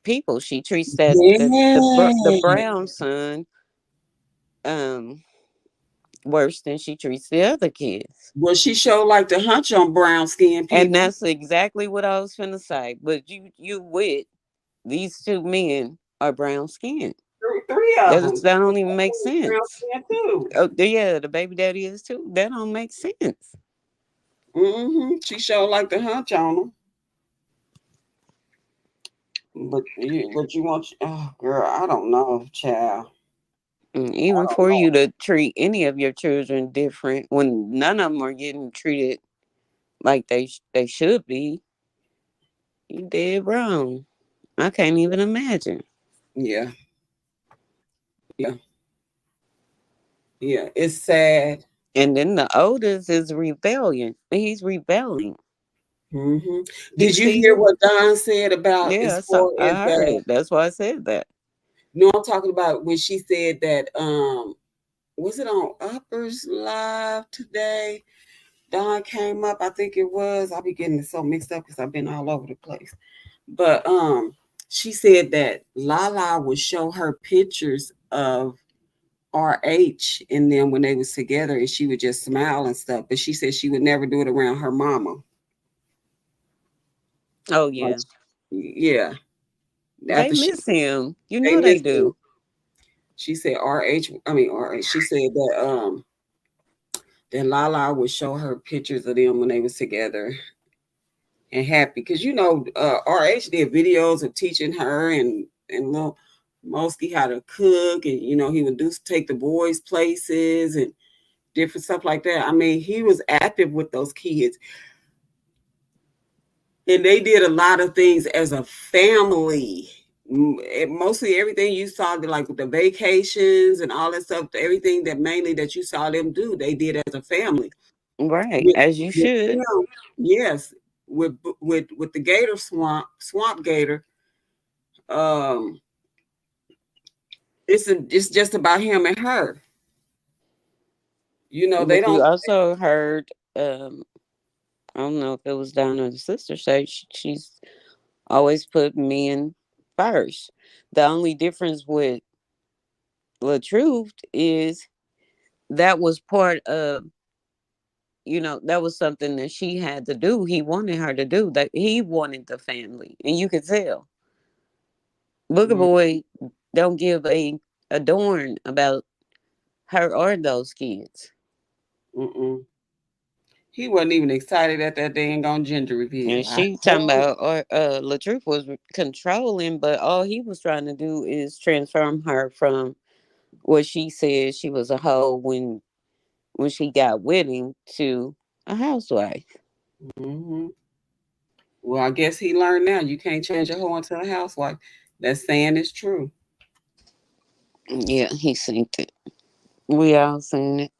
people. She treats the Yeah. brown son um worse than she treats the other kids. Well, she showed like the hunch on brown skinned And people. that's exactly what I was finna say. But you with these two men are brown skinned. Three of them. That don't even make Brown sense. skin too. Oh yeah, the baby daddy is too. That don't make sense. She showed like the hunch on them. But you want, oh girl, I don't know, child. I Even don't for know. you to treat any of your children different when none of them are getting treated like they should be, you dead wrong. I can't even imagine. Yeah, yeah, yeah. It's sad. And then the oldest is rebellion. He's rebelling. Hmm. You Did you see hear him? what Don said about Yeah, as far as I heard that? it. That's why I said that. No, I'm talking about when she said that. Was it on Uppers Live today? Don came up. I think it was. I'll be getting it so mixed up because I've been all over the place. But she said that Lala would show her pictures of RH and then when they was together and she would just smile and stuff. But she said she would never do it around her mama. Oh Like, yeah. yeah. They After miss him. You they know they missed it. do. She said RH. She said that Lala would show her pictures of them when they was together and happy because RH did videos of teaching her and little Mosky how to cook and he would do take the boys places and different stuff like that. I mean, he was active with those kids, and they did a lot of things as a family. Mostly everything you saw, like with the vacations and all that stuff, everything that mainly that you saw them do, they did as a family. Right, With, as you with should. him, yes, with the Gator Swamp Gator, um, it's just about him and her. They But you don't. also heard, I don't know if it was Donna or the sister say she's always put men first. The only difference with the truth is that was part of, that was something that she had to do. He wanted her to do that. He wanted the family, and you could tell. Booger Mm, Boy don't give a darn about her or those kids. mm-mm. He wasn't even excited at that dang on gender reveal. And I she talking told about, or Latruth was controlling, but all he was trying to do is transform her from what she said she was a hoe when she got with him to a housewife. hmm. Well, I guess he learned now you can't change a hoe into a housewife. That saying is true. Yeah, he seen it. We all seen it.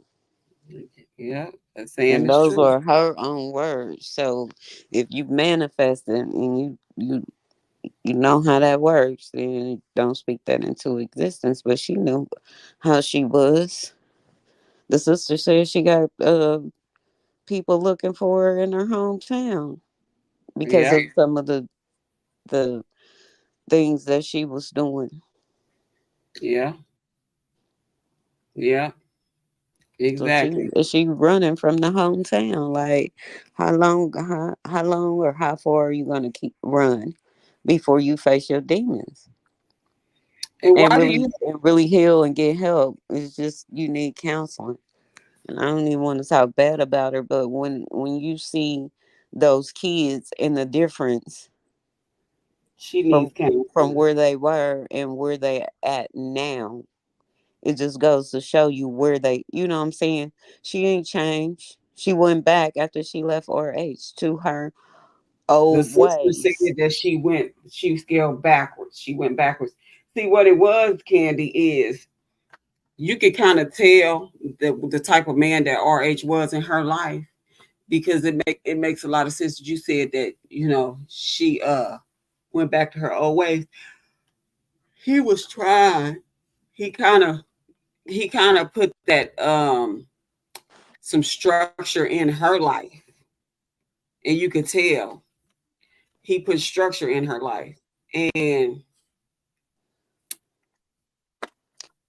Yeah, that saying And is those true. are her own words. So if you manifest it and you know how that works, then don't speak that into existence. But she knew how she was. The sister said she got people looking for her in her hometown because Yeah, of some of the things that she was doing. yeah, yeah, So exactly. she running from the hometown. Like how long or how far are you gonna keep run before you face your demons And why do you? and really heal and get help? It's just you need counseling. And I don't even want to talk bad about her, but when you see those kids and the difference She from needs from counseling. where they were and where they at now, it just goes to show you where they, you know what I'm saying? She ain't changed. She went back after she left RH to her The old sister ways. said that she scaled backwards. She went backwards. See what it was, Candy, is you could kind of tell the type of man that RH was in her life because it makes a lot of sense that you said that, she went back to her old ways. He was trying. He kind of he kind of put that some structure in her life, and you could tell he put structure in her life. And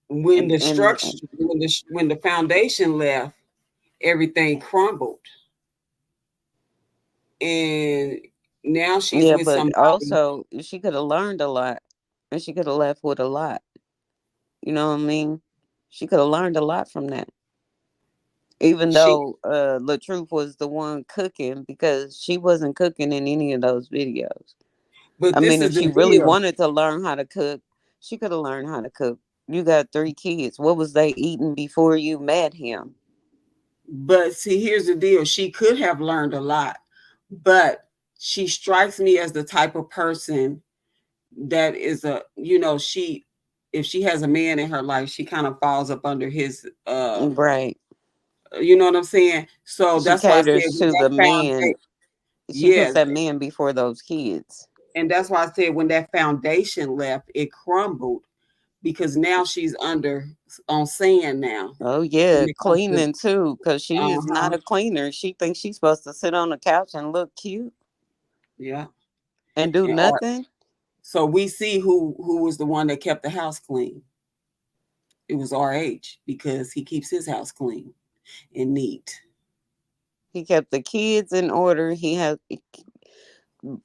when the And structure when the foundation left, everything crumbled. And now she's yeah, with but somebody. also she could have learned a lot and she could have left with a lot. You know what I mean? She could have learned a lot from that. Even She though LaTruth was the one cooking because she wasn't cooking in any of those videos. I But this mean, is if the she really deal. wanted to learn how to cook, she could have learned how to cook. You got three kids. What was they eating before you met him? But see, here's the deal. She could have learned a lot, but she strikes me as the type of person that is she if she has a man in her life, she kind of falls up under his Right. you know what I'm saying? So She that's why I said caters when to that the man. foundation, She puts yes, that man before those kids. and that's why I said when that foundation left, it crumbled because now she's under on sand now Oh when yeah, it comes to cleaning too, because she is uh-huh, not a cleaner. She thinks she's supposed to sit on the couch and look cute yeah, and do and or nothing. so we see who was the one that kept the house clean. It was RH because he keeps his house clean and neat. He kept the kids in order. He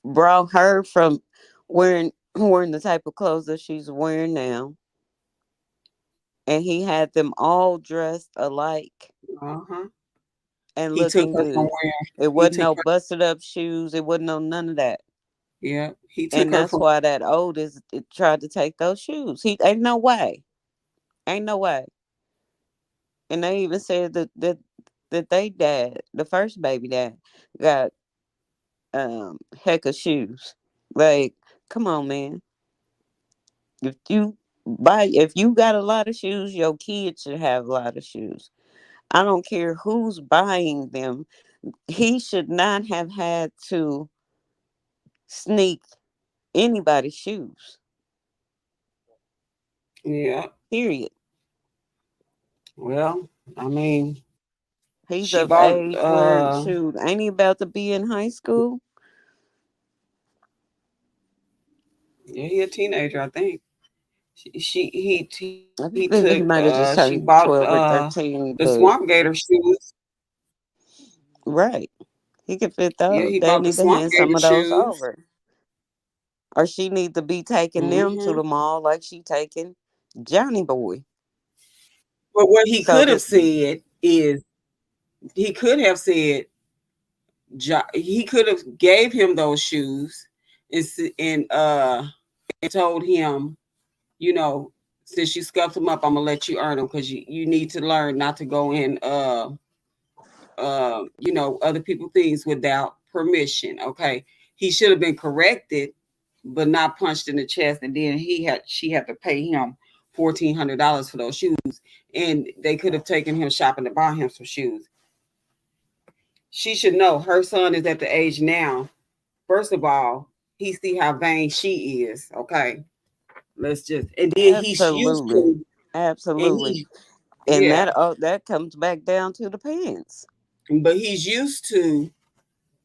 brought her from wearing the type of clothes that she's wearing now, and he had them all dressed alike Uh-huh. and He took looking her from good. where It he wasn't took no her. busted up shoes. It wasn't no none of that. Yeah, he took And her that's from. why that oldest tried to take those shoes. He ain't no way. Ain't no way. And they even said that they dad, the first baby dad, got heck of shoes. Like, come on, man. If you got a lot of shoes, your kids should have a lot of shoes. I don't care who's buying them. He should not have had to sneak anybody's shoes. Yeah. Period. Well, I mean, He's she of bought. age where shoot, ain't he about to be in high school? Yeah, he a teenager, I think. he I took think he might have just she turned bought 12 or the 13, but swamp gator shoes. right. He could fit Yeah, those. he They bought the need to swamp hand some gator of those shoes. over. Or she need to be taking them to Hmm. the mall like she taking Johnny Boy. But what he So could have that said is he could have said he could have gave him those shoes and told him, you know, since you scuffed them up, I'm gonna let you earn them because you need to learn not to go in other people things without permission. Okay, he should have been corrected, but not punched in the chest, and then she had to pay him $1,400 for those shoes, and they could have taken him shopping to buy him some shoes. She should know her son is at the age now. First of all, he see how vain she is. Okay, let's just and then he's used absolutely, to and absolutely, he and yeah, that comes back down to the pants. but he's used to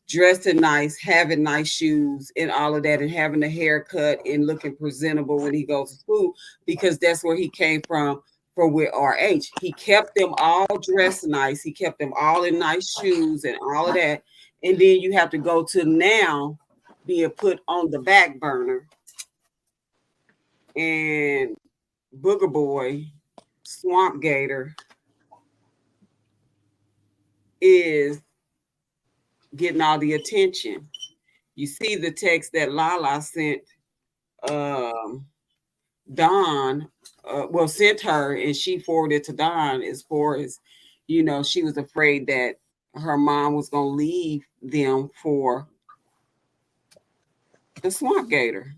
dressing nice, having nice shoes and all of that, and having a haircut and looking presentable when he goes to school because that's where he came from with RH. He kept them all dressed nice. He kept them all in nice shoes and all of that. And then you have to go to now being put on the back burner and Booger Boy, Swamp Gator is getting all the attention. You see the text that Lala sent um, Dawn, sent her, and she forwarded to Dawn as far as, she was afraid that her mom was going to leave them for the Swamp Gator.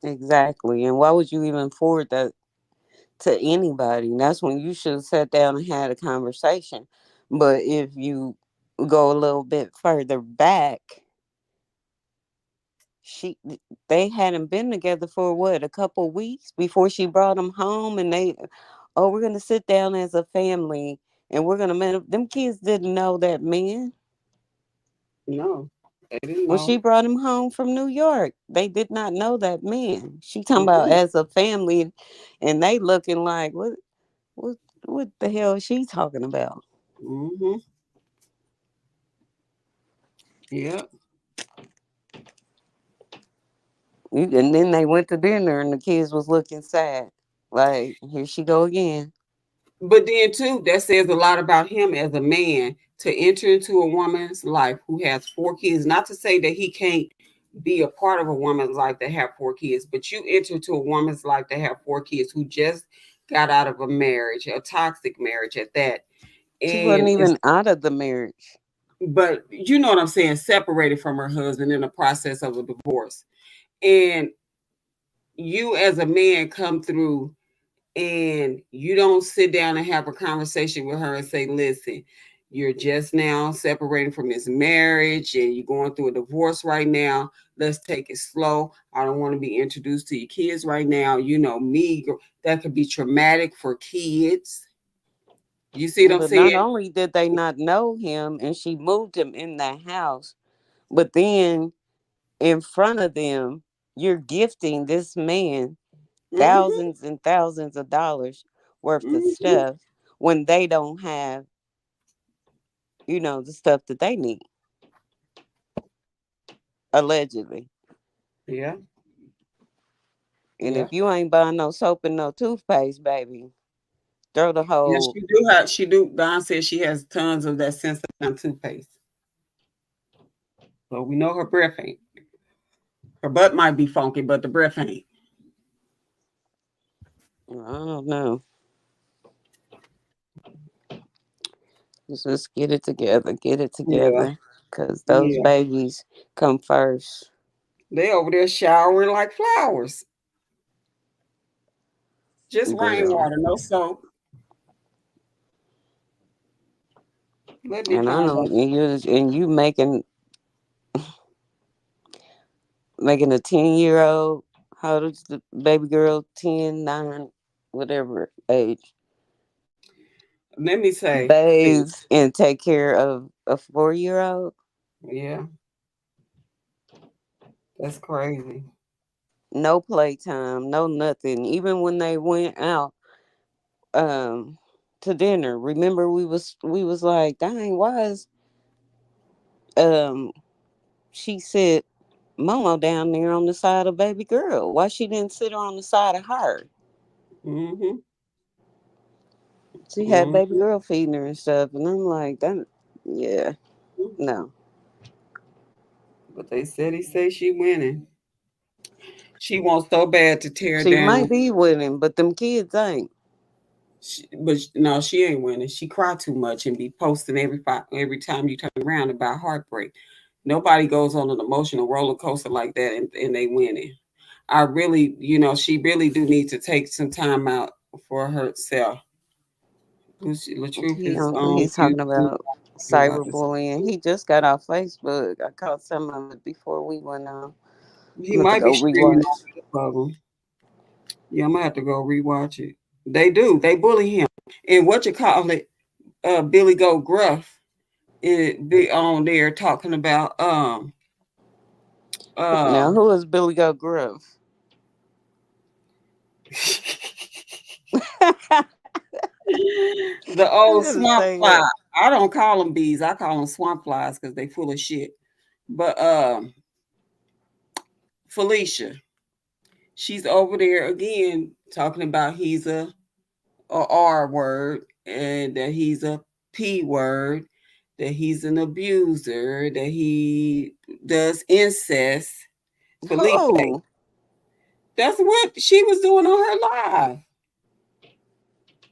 Exactly, and why would you even forward that to anybody? That's when you should have sat down and had a conversation. But if you go a little bit further back, she they hadn't been together for what, a couple weeks before she brought him home, and they, oh, we're gonna sit down as a family and we're gonna man them kids didn't know that man. No, they didn't When know. she brought him home from New York, they did not know that man. She talking about Mm-mm. as a family, and they looking like what what the hell is she talking about? Mm-hmm. Yep. And then they went to dinner, and the kids was looking sad, like here she go again. But then too, that says a lot about him as a man to enter into a woman's life who has four kids. Not to say that he can't be a part of a woman's life that have four kids, but you enter into a woman's life that have four kids who just got out of a marriage, a toxic marriage at that. She wasn't And it's even out of the marriage. but you know what I'm saying, separated from her husband in the process of a divorce. And you as a man come through and you don't sit down and have a conversation with her and say, listen, you're just now separating from this marriage and you're going through a divorce right now. Let's take it slow. I don't want to be introduced to your kids right now. You know, that could be traumatic for kids. You see what I'm But not saying? only did they not know him, and she moved him in that house, but then in front of them, you're gifting this man Mm-hmm. thousands and thousands of dollars worth of Mm-hmm. stuff when they don't have, the stuff that they need, allegedly. Yeah. And Yeah. if you ain't buying no soap and no toothpaste, baby, throw the Yeah, whole. she do have she do Don says she has tons of that Sensodyne toothpaste. But we know her breath ain't. Her butt might be funky, but the breath ain't. I don't know. Just get it together. Get it Yeah. together. Because those Yeah. babies come first. They over there showering like flowers. Just Girl. rainwater, no soap. Let me And I find don't, out. and you making a 10-year-old, how old is the baby girl, 10, 9, whatever age, Let me say bathe this. and take care of a 4-year-old. Yeah, that's crazy. No playtime, no nothing. Even when they went out um to dinner, remember we was like, dang, why is um she sit Momo down there on the side of baby girl? Why she didn't sit her on the side of her? Mhm. She had baby Mhm. girl feeding her and stuff, and I'm like, that, yeah, no. But they said he say she winning. She wants so bad to tear She might down. be winning, but them kids ain't. No, she ain't winning. She cry too much and be posting every time you turn around about heartbreak. Nobody goes on an emotional roller coaster like that and they winning. I really, she really do need to take some time out for herself. Truth is on He's talking YouTube about talking about this. cyberbullying. He just got off Facebook. I caught some of it before we went on. He I'm about to might be go streaming rewatch. all of them. Yeah, I'm gonna have to go rewatch it. They do. They bully him. And what you call it? Billy Goat Gruff it be on there talking about uh Now, who is Billy Goat Gruff? the I old gotta swamp say fly. it. I don't call them bees. I call them swamp flies because they full of shit. But Felicia, she's over there again talking about he's a R word and that he's a P word, that he's an abuser, that he does incest. Felicia, Who? that's what she was doing on her live.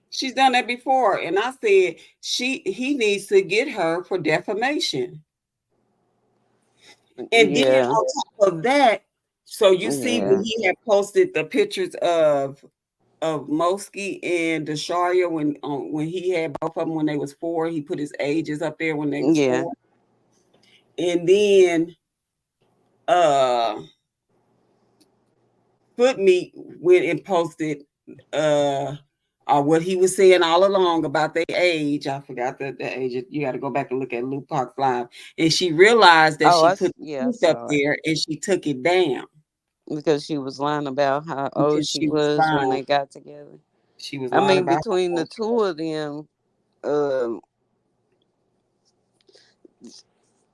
She's done that before, and I said he needs to get her for defamation. And then Yeah, on top of that, so you see when yeah, he had posted the pictures of Mosky and Desharia when he had both of them when they was 4, he put his ages up there when they was yeah. 4, and then uh Foot Meat went and posted uh what he was saying all along about their age. I forgot the age. You got to go back and look at Luke Live. And she realized that Oh, she put yeah, I the truth up saw it there and she took it down because she was lying about how old because she she was was when lying. they got together. She was I lying mean, about between how the old she two was. of them, um,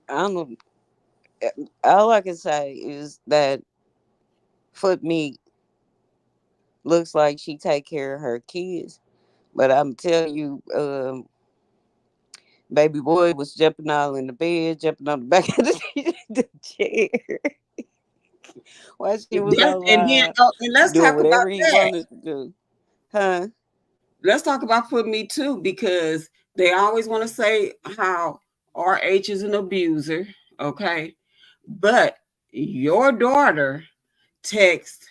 I don't know. All I can say is that Foot Meat looks like she take care of her kids. But I'm telling you, baby boy was jumping all in the bed, jumping on the back of the chair while she was And then online, and let's doing talk about whatever he that. wanted to do. Huh? Let's talk about Foot Me too because they always want to say how RH is an abuser, okay? But your daughter text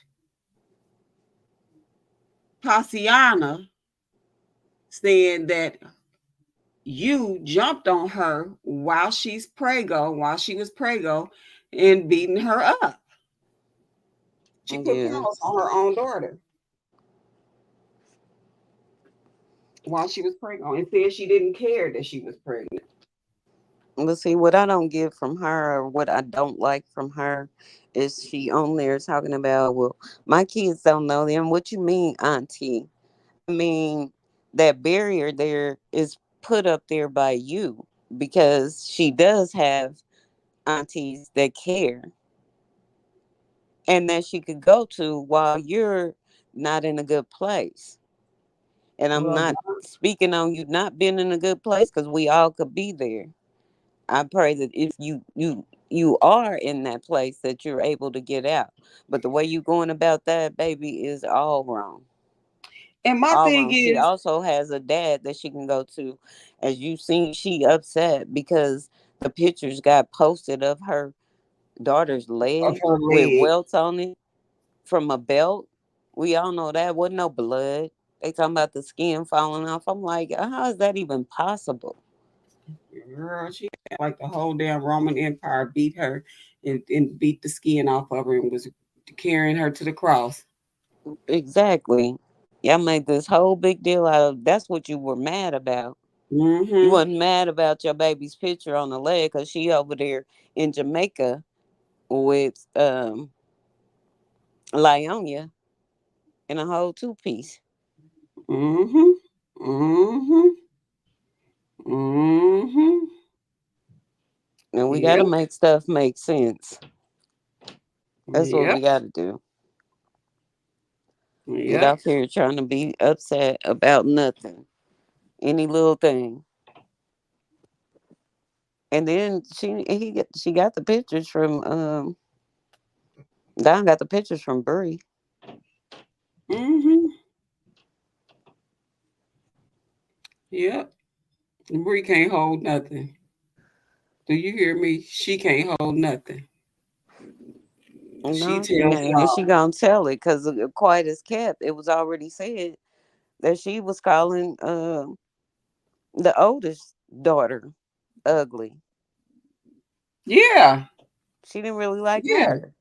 Tatiana saying that you jumped on her while she was prego, and beating her up. She put Yeah. paws on her own daughter while she was pregnant and said she didn't care that she was pregnant. But see, what I don't get from her, or what I don't like from her, is she on there talking about, well, my kids don't know them. What you mean, auntie? I mean, that barrier there is put up there by you because she does have aunties that care and that she could go to while you're not in a good place. And I'm Well, not speaking on you not being in a good place because we all could be there. I pray that if you are in that place that you're able to get out. But the way you going about that, baby, is all wrong. and my All thing wrong. She is also has a dad that she can go to. As you seen, she upset because the pictures got posted of her daughter's of leg her with leg. welts on it from a belt. We all know that wasn't no blood. They talking about the skin falling off. I'm like, how is that even possible? Girl, she had like the whole damn Roman Empire beat her and beat the skin off of her and was carrying her to the cross. Exactly. Y'all made this whole big deal out of that's what you were mad about. You Mm-hmm. wasn't mad about your baby's picture on the leg because she over there in Jamaica with Lyonia in a whole two piece. Mm-hmm. Mm-hmm. Mm-hmm. And we got to Yep. make stuff make sense. That's what we Yep. got to do. Get Yep. off here trying to be upset about nothing, any little thing. And then she got the pictures from Don got the pictures from Bree. Mm-hmm. Yep. Bree can't hold nothing. Do you hear me? She can't hold nothing. She No, she tells ain't, and she y'all. gonna tell it because quiet as kept. It was already said that she was calling the oldest daughter ugly. Yeah. She didn't really like Yeah. her.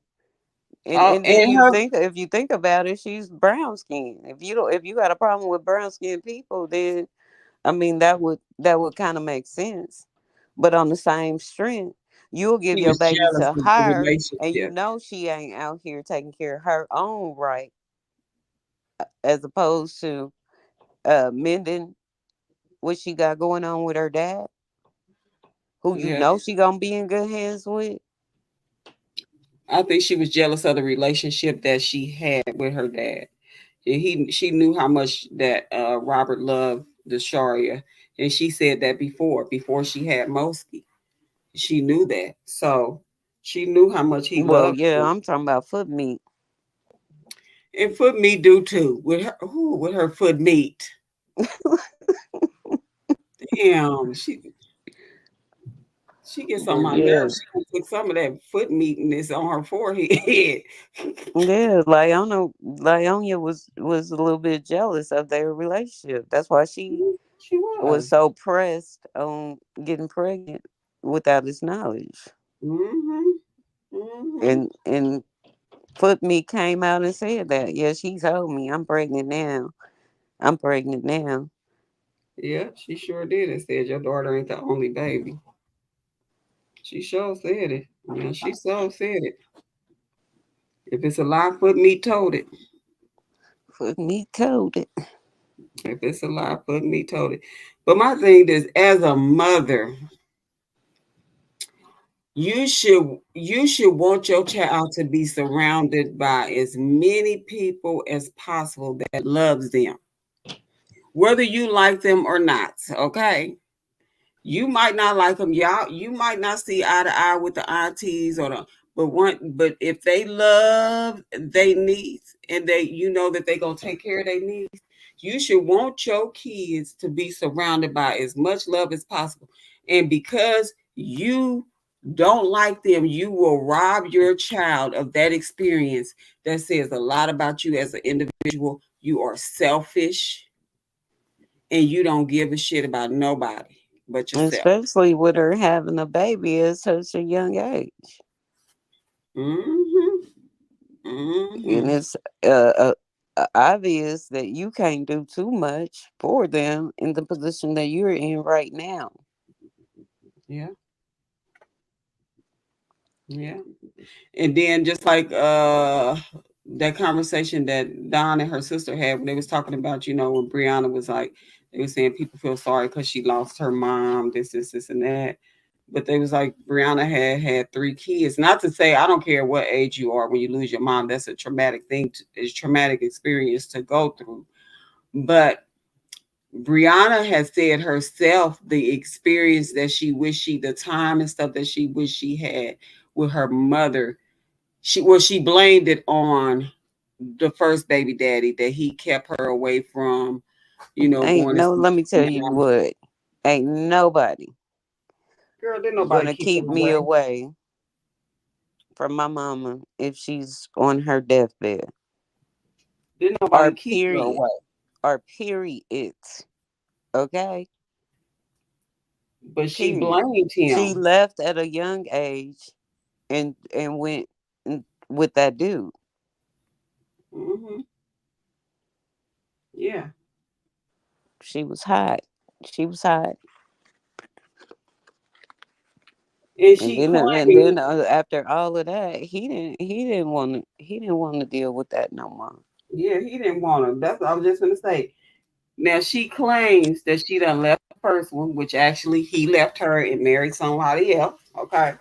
And then And her if you think about it, she's brown skin. If you got a problem with brown skinned people, then I mean that would kind of make sense. But on the same strength, you'll give she your was baby jealous to of the her, and you relationship. know she ain't out here taking care of her own right, as opposed to mending what she got going on with her dad, who you Yeah. know she gonna be in good hands with. I think she was jealous of the relationship that she had with her dad. She knew how much that Robert loved Desharia, and she said that before she had Mosky. She knew that, so she knew how much he Well, loved yeah, her. I'm talking about foot meat. And foot meat do too with her foot meat. Damn, she gets on But my yeah, nerves. She gonna put some of that foot meatness on her forehead. yeah, Lyonia was a little bit jealous of their relationship. That's why she She was was. so pressed on getting pregnant without his knowledge. Mm-hmm. Mm-hmm. And Foot Me came out and said that. Yeah, she told me I'm pregnant now. I'm pregnant now. Yeah, she sure did. And said your daughter ain't the only baby. She sure said it. Yeah, she so said it. If it's a lie, foot meat told it. Foot Me told it. If it's a lie, foot meat told it. But my thing is, as a mother, you should want your child to be surrounded by as many people as possible that loves them, whether you like them or not. Okay, you might not like them, y'all. You might not see eye to eye with the aunties or the, but if they love they needs and you know that they gonna take care of their needs, you should want your kids to be surrounded by as much love as possible. And because you don't like them, you will rob your child of that experience. That says a lot about you as an individual. You are selfish and you don't give a shit about nobody but yourself. Especially with her having a baby at such a young age. Mm-hmm. And Mm-hmm. it's uh, obvious that you can't do too much for them in the position that you're in right now. Yeah. Yeah. And then just like that conversation that Don and her sister had when they was talking about, when Brianna was like, they were saying people feel sorry because she lost her mom, this, and that. But they was like Brianna had 3 kids. Not to say I don't care what age you are when you lose your mom. That's a traumatic thing. It's traumatic experience to go through. But Brianna has said herself the experience that she wished the time and stuff that she wished she had with her mother. She blamed it on the first baby daddy that he kept her away from, Ain't going to no, see let me her tell you mom. what, ain't nobody Girl, didn't nobody gonna keep her keep me away. away from my mama if she's on her deathbed. Didn't nobody Or keep her period. away. Or period. Okay? But she Period. blamed She him. left at a young age and went with that dude. Hmm. Yeah. She was hot. She was hot. And And she then claims, after all of that, he didn't want to deal with that no more. yeah, he didn't want her. That's what I was just gonna say. Now she claims that she done left the first one, which actually he left her and married somebody else. Okay.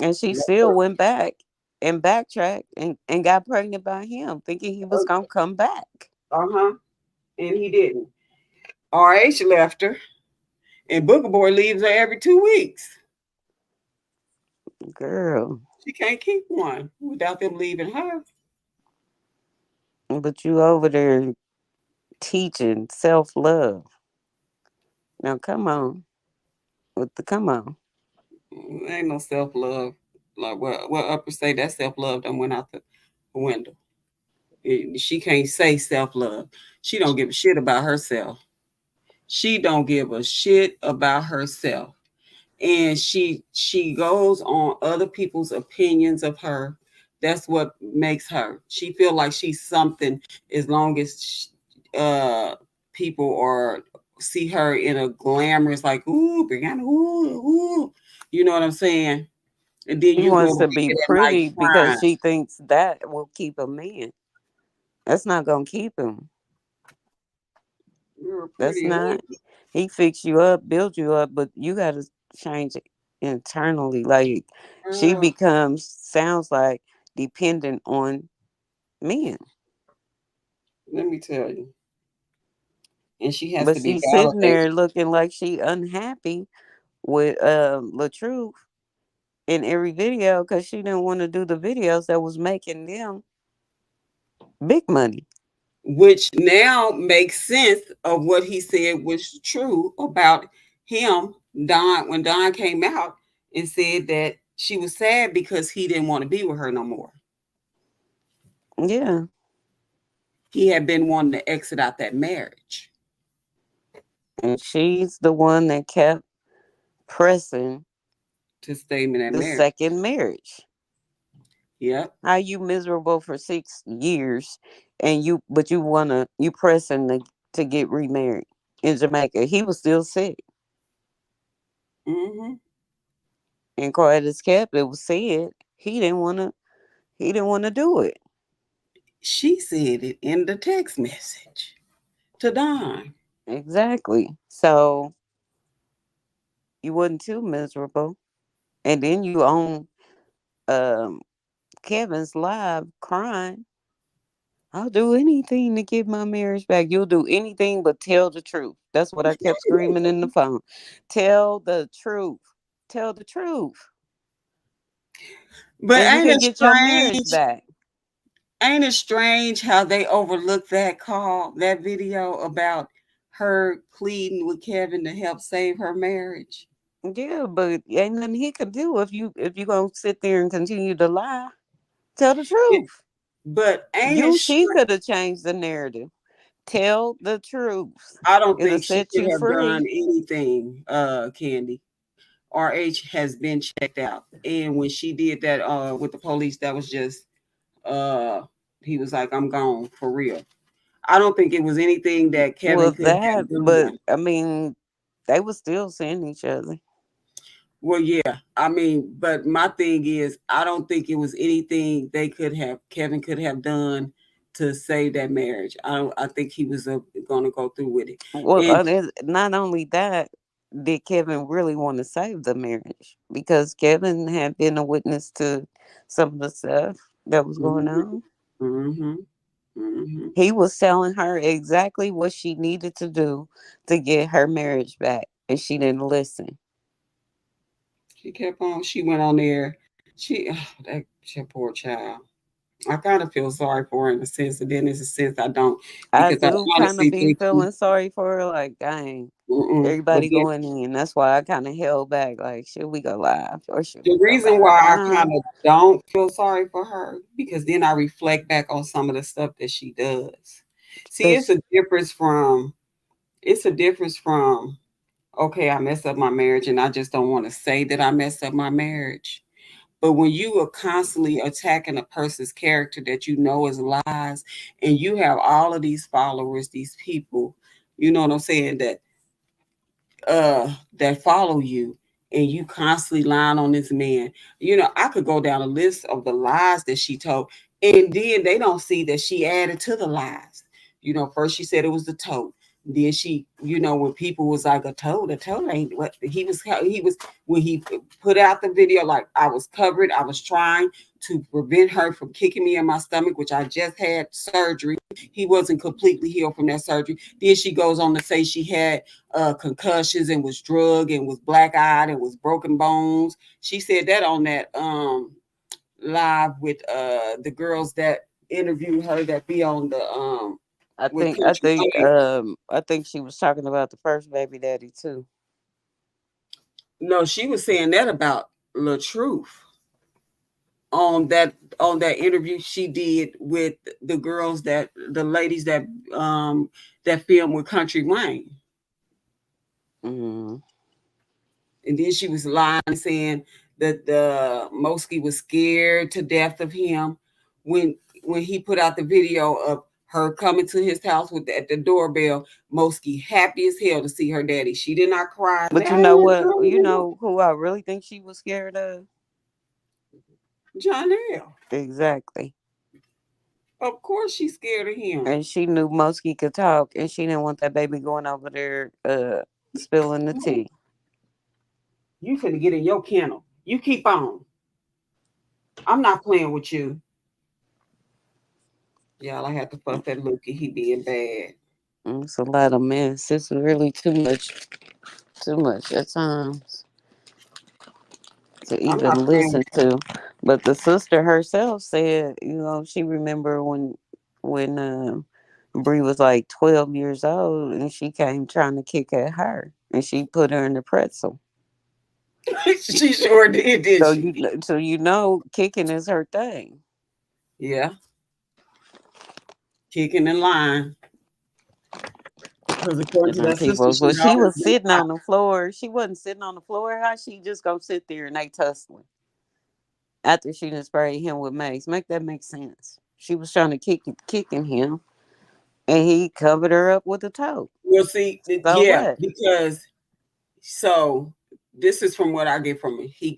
And she Left still her. went back and backtracked and got pregnant by him, thinking he was gonna come back. Uh-huh. And he didn't. RH left her, and Booker Boy leaves her every 2 weeks. Girl, She can't keep one without them leaving her. but you over there teaching self love. Now come on. With the come on. Ain't no self love. Like what upper say that self love done went out the window. She can't say self love. She don't give a shit about herself. She don't give a shit about herself. And she goes on other people's opinions of her. That's what makes her. She feel like she's something as long as people are see her in a glamorous like ooh Brianna ooh. You know what I'm saying? And then She you go wants to to be bed at night pretty because crying. she thinks that will keep a man. That's not gonna keep him. You're That's pretty not. ugly. He fix you up, build you up, but you gotta change it internally. Like she Girl, becomes sounds like dependent on men. let me tell you. And she has But to be she's sitting validated. there looking like she unhappy with Latruth in every video because she didn't want to do the videos that was making them big money. Which now makes sense of what he said was true about him. Don, when Don came out and said that she was sad because he didn't want to be with her no more. Yeah. He had been wanting to exit out that marriage And she's the one that kept pressing to stay in that the marriage. second marriage. Yep. How you miserable for 6 years and you wanna you pressing to get remarried in Jamaica. He was still sick. Hmm. And quiet as kept, it was said he didn't wanna do it. She said it in the text message to Don. Exactly. So you wasn't too miserable. And then you own um Kevin's live crying. I'll do anything to get my marriage back. You'll do anything but tell the truth. That's what I kept screaming in the phone. Tell the truth. Tell the truth. But And you can get your marriage back. ain't it strange how they overlooked that call, that video about her pleading with Kevin to help save her marriage? Yeah, but ain't nothing he could do if you gonna sit there and continue to lie. Tell the It, truth. but ain't it He strange? could have changed the narrative. Tell the truth. I don't It'll think she set could you have done free. anything, Candy. RH has been checked out. And when she did that with the police, that was just uh he was like, I'm gone for real. I don't think it was anything that Kevin Well, could that, have but done. I mean, they were still seeing each other. Well, yeah. I mean, but my thing is, I don't think it was anything Kevin could have done to save that marriage. I think he was going to go through with it. Well, And not only that, did Kevin really want to save the marriage? Because Kevin had been a witness to some of the stuff that was going hmm on. hmm hmm He was telling her exactly what she needed to do to get her marriage back, and she didn't listen. she kept on. She went on there. That poor child. I kind of feel sorry for her in a sense, and then there's a sense I don't, I because I do kind of honestly be think she. feeling sorry for her, like, dang, But everybody then going in. That's why I kind of held back, like, should we go live or should the we go reason live? why I kind of don't feel sorry for her, because then I reflect back on some of the stuff that she does. See, But it's a difference from okay, I messed up my marriage and I just don't want to say that I messed up my marriage. But when you are constantly attacking a person's character that you know is lies, and you have all of these followers, these people, you know what I'm saying, that follow you, and you constantly lying on this man. I could go down a list of the lies that she told, and then they don't see that she added to the lies. First she said it was the tote. Then she, when people was like a tote ain't what he was when he put out the video, like I was covered, I was trying to prevent her from kicking me in my stomach, which I just had surgery. He wasn't completely healed from that surgery. Then she goes on to say she had concussions and was drugged and was black eyed and was broken bones. She said that on that live with the girls that interviewed her that be on the I with think I Country think Lane. I think she was talking about the first baby daddy too. No, she was saying that about La Truth on that interview she did with the ladies that filmed with Country Wayne. Mm. And then she was lying, saying that the Mosky was scared to death of him when he put out the video of her coming to his house with at the doorbell. Mosky happy as hell to see her daddy. She did not cry. But you know what? You know who I really think she was scared of? John L. Exactly. Of course, she's scared of him. And she knew Mosky could talk, and she didn't want that baby going over there spilling the tea. You finna get in your kennel. You keep on. I'm not playing with you. Y'all, I had to fuss that Lukey. He being bad. It's a lot of mess. It's really too much at times to I'm not even playing with listen to. But the sister herself said, she remember when Bree was like 12 years old, and she came trying to kick at her, and she put her in the pretzel. you. She sure did, didn't So she? kicking is her thing. Yeah, kicking in line. Because according And to them that sister, people, she well, she always was been sitting hot. on the floor. She wasn't sitting on the floor. How she just gonna sit there and they tussling after she done sprayed him with mace? Make that make sense? She was trying to kicking him, and he covered her up with a toe. Well, see, So yeah, what? because so this is from what I get from him. He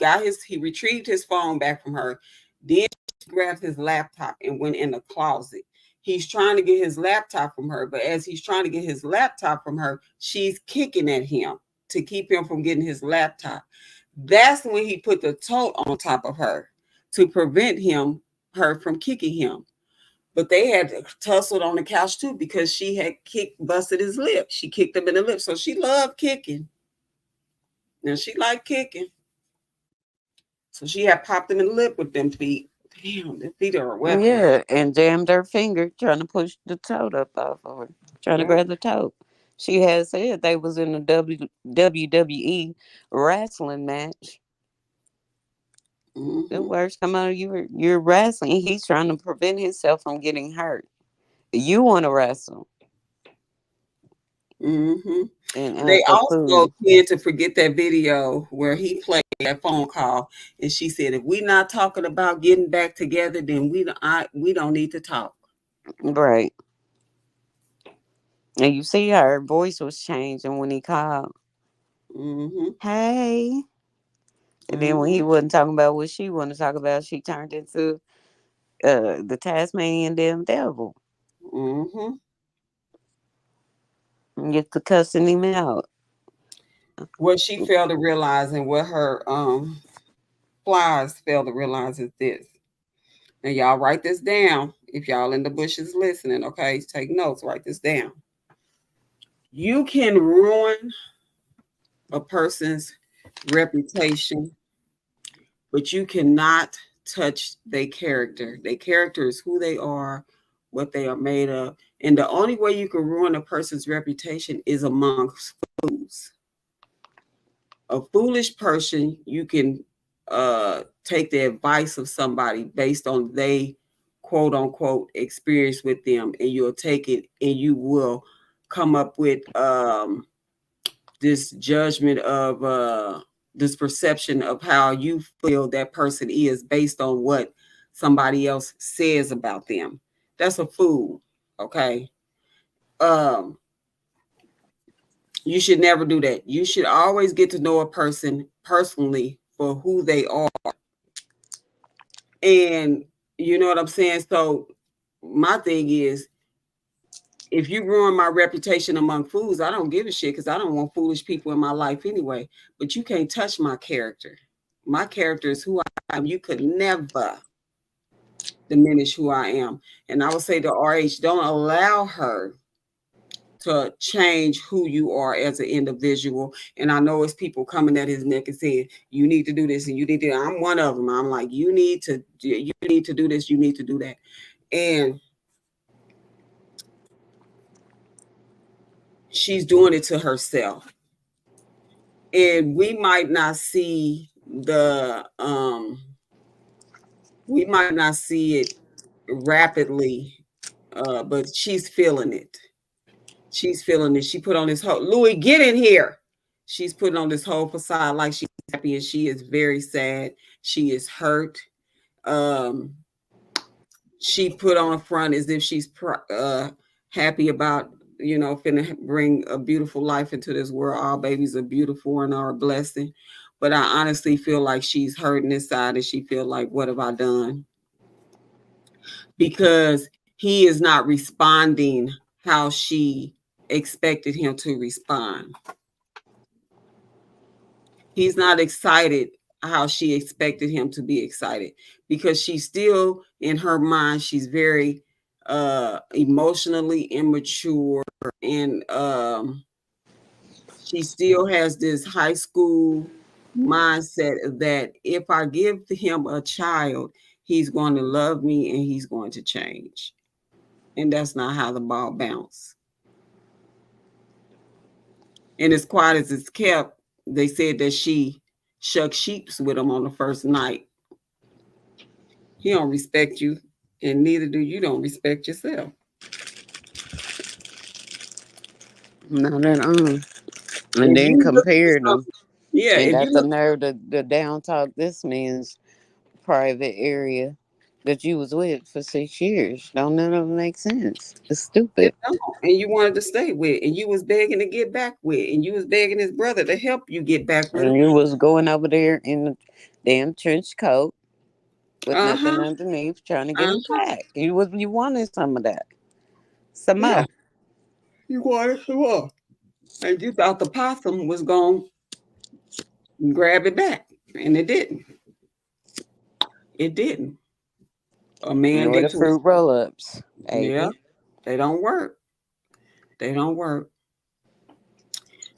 retrieved his phone back from her. Then she grabbed his laptop and went in the closet. He's trying to get his laptop from her, but as he's trying to get his laptop from her, she's kicking at him to keep him from getting his laptop. That's when he put the tote on top of her to prevent her from kicking him. But they had tussled on the couch too because she had busted his lip. She kicked him in the lip. So she loved kicking. Now she liked kicking. So she had popped him in the lip with them feet. Damn, them feet are a weapon. Yeah, and jammed her finger trying to push the tote up off of her, trying to Yeah. grab the tote. She had said they was in a WWE wrestling match. The Mm-hmm. words come out of you're wrestling. He's trying to prevent himself from getting hurt. You want to wrestle Mm-hmm. and They act a also fool. tend to forget that video where he played that phone call, and she said, "If we're not talking about getting back together, then we don't need to talk." Right. And you see her voice was changing when he called. Mm-hmm. Hey. And then when Mm-hmm. he wasn't talking about what she wanted to talk about, she turned into the Tasmanian damn devil. Mm-hmm. And get to cussing him out. What she failed to realize and what her flies failed to realize is this. Now y'all write this down. If y'all in the bushes listening, okay, take notes. Write this down. You can ruin a person's reputation, but you cannot touch their character. Their character is who they are, what they are made of. And the only way you can ruin a person's reputation is amongst fools. A foolish person, you can take the advice of somebody based on they quote unquote experience with them, and you'll take it and you will come up with this judgment of this perception of how you feel that person is based on what somebody else says about them. That's a fool. Okay. um You should never do that. You should always get to know a person personally for who they are. And you know what I'm saying? So my thing is, if you ruin my reputation among fools, I don't give a shit because I don't want foolish people in my life anyway. But you can't touch my character. My character is who I am. You could never diminish who I am. And I would say to RH, don't allow her to change who you are as an individual. And I know it's people coming at his neck and saying, you need to do this and you need to. I'm one of them. I'm like, you need to do this, you need to do that. And she's doing it to herself. And the we might not see it rapidly, but she's feeling it. She's feeling it. She put on this whole Louis, get in here. She's putting on this whole facade like she's happy, and she is very sad. She is hurt. Um, she put on a front as if she's happy about, finna bring a beautiful life into this world. All babies are beautiful and are a blessing. But I honestly feel like she's hurting inside, and she feel like, what have I done? Because he is not responding how she expected him to respond. He's not excited how she expected him to be excited, because she's still in her mind, she's very emotionally immature, and she still has this high school mindset that if I give him a child, he's going to love me and he's going to change. And that's not how the ball bounced. And as quiet as it's kept, they said that she shuck sheeps with him on the first night. He don't respect you, and neither do you don't respect yourself. Not at all. And If then you look for compared them something, yeah, and if you got the look, nerve to down talk this man's private area that you was with for 6 years. Don't none of it make sense. It's it stupid. don't, and you wanted to stay with, and you was begging to get back with, and you was begging his brother to help you get back with him. And you was going over there in the damn trench coat with Uh nothing huh. underneath trying to get Uh him huh. back. You wanted some of that. Some Yeah, more. you wanted some more, and you thought the possum was gonna grab it back, and it didn't. It didn't. A man Or get the to his, fruit roll ups, yeah, baby. they don't work. They don't work.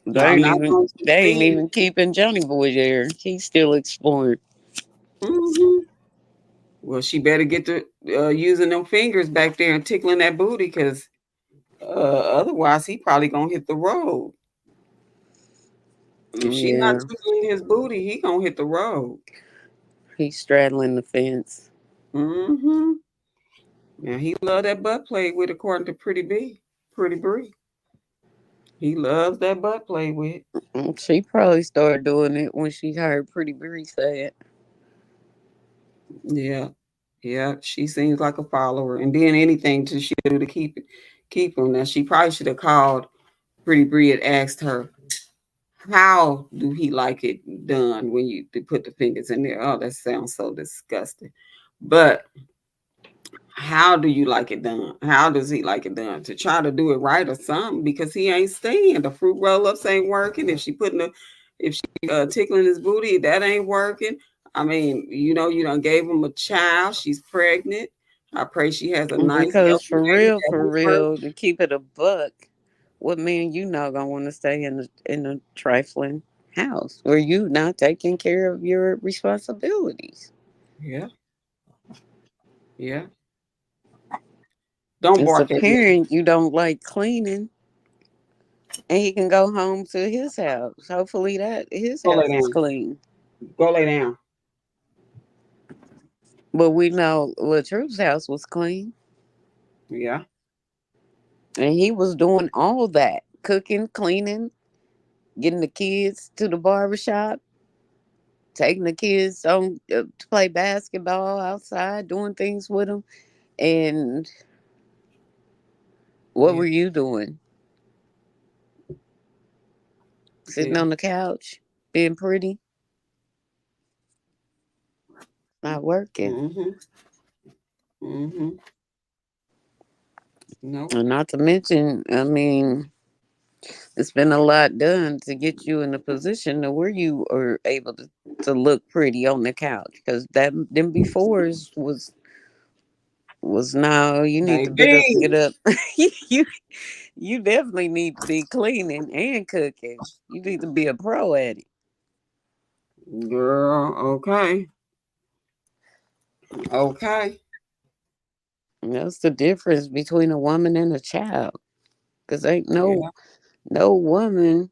They Y'all ain't not even going to they ain't see. even keeping Johnny Boy there. He's still exploring. Hmm. Well, she better get to using them fingers back there and tickling that booty, because otherwise he probably gonna hit the road. If she not Yeah. tickling his booty, he gonna hit the road. He's straddling the fence. Mm-hmm. Now he love that butt play with, according to Pretty Bree. He loves that butt play with. She probably started doing it when she heard Pretty Bree say it. Yeah, yeah. She seems like a follower, and then anything to she do to keep him. Now she probably should have called Pretty Bree and asked her, how do he like it done when you put the fingers in there? Oh, that sounds so disgusting. But how do you like it done? How does he like it done? To try to do it right or something, because he ain't staying. The fruit roll ups ain't working. If she tickling his booty, that ain't working. I mean, you done gave him a child. She's pregnant. I pray she has a nice, Because healthy baby that for will work. real, to keep it a buck, what man you not gonna want to stay in a trifling house where you not taking care of your responsibilities? Yeah, yeah. Don't It's bark at me. apparent you don't like cleaning, and he can go home to his house. Hopefully, that his Go lay house is down. clean. Go lay down. But we know Latrue's house was clean, Yeah. and he was doing all that cooking, cleaning, getting the kids to the barbershop, taking the kids on to play basketball outside, doing things with them. And what Yeah. were you doing? sitting Yeah. on the couch, being pretty, not working. Mhm. Mhm. Nope. And not to mention, I mean, it's been a lot done to get you in a position to where you are able to look pretty on the couch. Because that them befores was now you need to get Baby. up. you you definitely need to be cleaning and cooking. You need to be a pro at it. Girl, okay. Okay. And that's the difference between a woman and a child. Cause ain't Yeah. no woman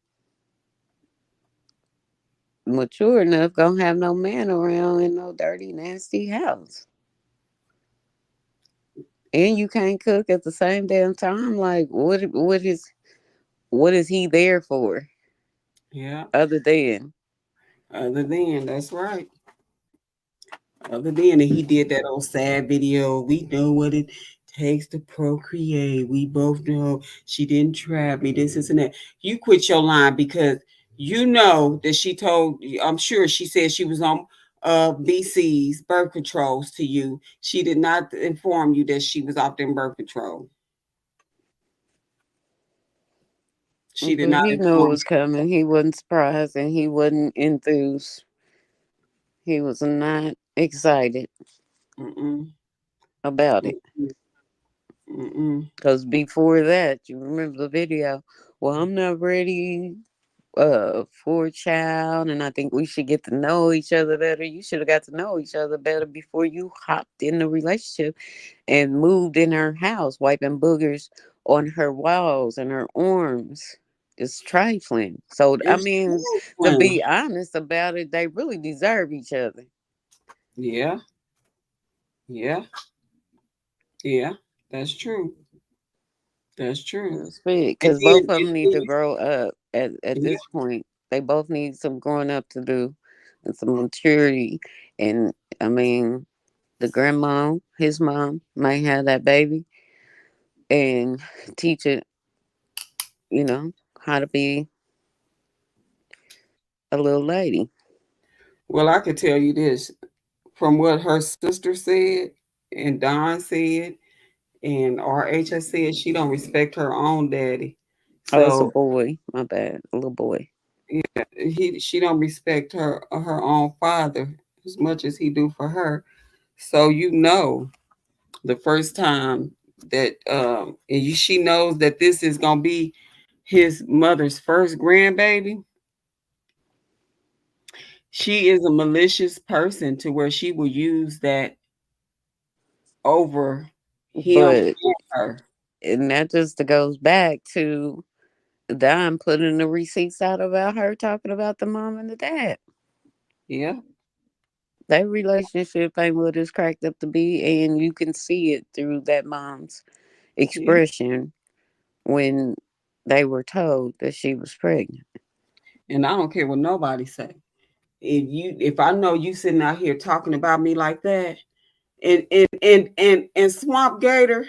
mature enough gonna have no man around in no dirty nasty house. And you can't cook at the same damn time. Like what is he there for? Yeah. Other than Other than, that's right. Other than, and he did that old sad video. We know what it takes to procreate. We both know she didn't trap me. This and that. You quit your line because you know that she told. I'm sure she said she was on BC's birth controls to you. She did not inform you that she was off them birth control. She did but not he knew it inform was coming. He wasn't surprised and he wasn't enthused. He was not excited you. Mm-mm, about it. mm-mm, mm-mm. Because before that, you remember the video? Well, I'm not ready for a child, and I think we should get to know each other better. You should have got to know each other better before you hopped in the relationship and moved in her house, wiping boogers on her walls and her arms. It's trifling. So, I It's mean, to true. be honest about it, they really deserve each other. Yeah, yeah, yeah. That's true. That's true. And Because then, both of them need to grow up at yeah, this point. They both need some growing up to do and some maturity. And I mean, the grandma, his mom, might have that baby and teach it, how to be a little lady. well, I could tell you this from what her sister said and Don said and RH has said, she don't respect her own daddy. Oh, it's a So boy. My bad. A little boy. yeah, she don't respect her own father as much as he do for her. So you know, the first time that she knows that this is gonna be his mother's first grandbaby. She is a malicious person to where she will use that over him But, and her. and that just goes back to Don putting the receipts out about her talking about the mom and the dad. Yeah, That relationship ain't what it's cracked up to be, and you can see it through that mom's yeah. expression when they were told that she was pregnant. And I don't care what nobody say. If I know you sitting out here talking about me like that, and Swamp Gator,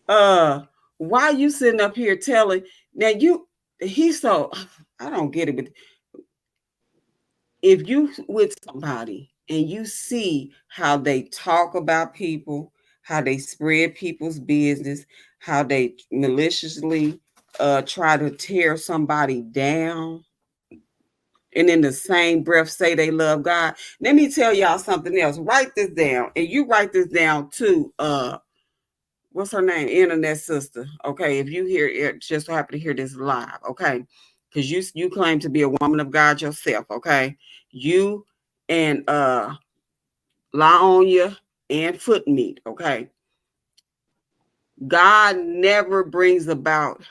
uh, why you sitting up here telling now you he's so I don't get it, but if you with somebody and you see how they talk about people, how they spread people's business, how they maliciously try to tear somebody down, and in the same breath say they love God. Let me tell y'all something else. Write this down, and you write this down too. What's her name? Internet sister. Okay, if you hear it, just so happen to hear this live. Okay, because you claim to be a woman of God yourself. Okay, you and Laonia and Foot Meat. Okay, God never brings about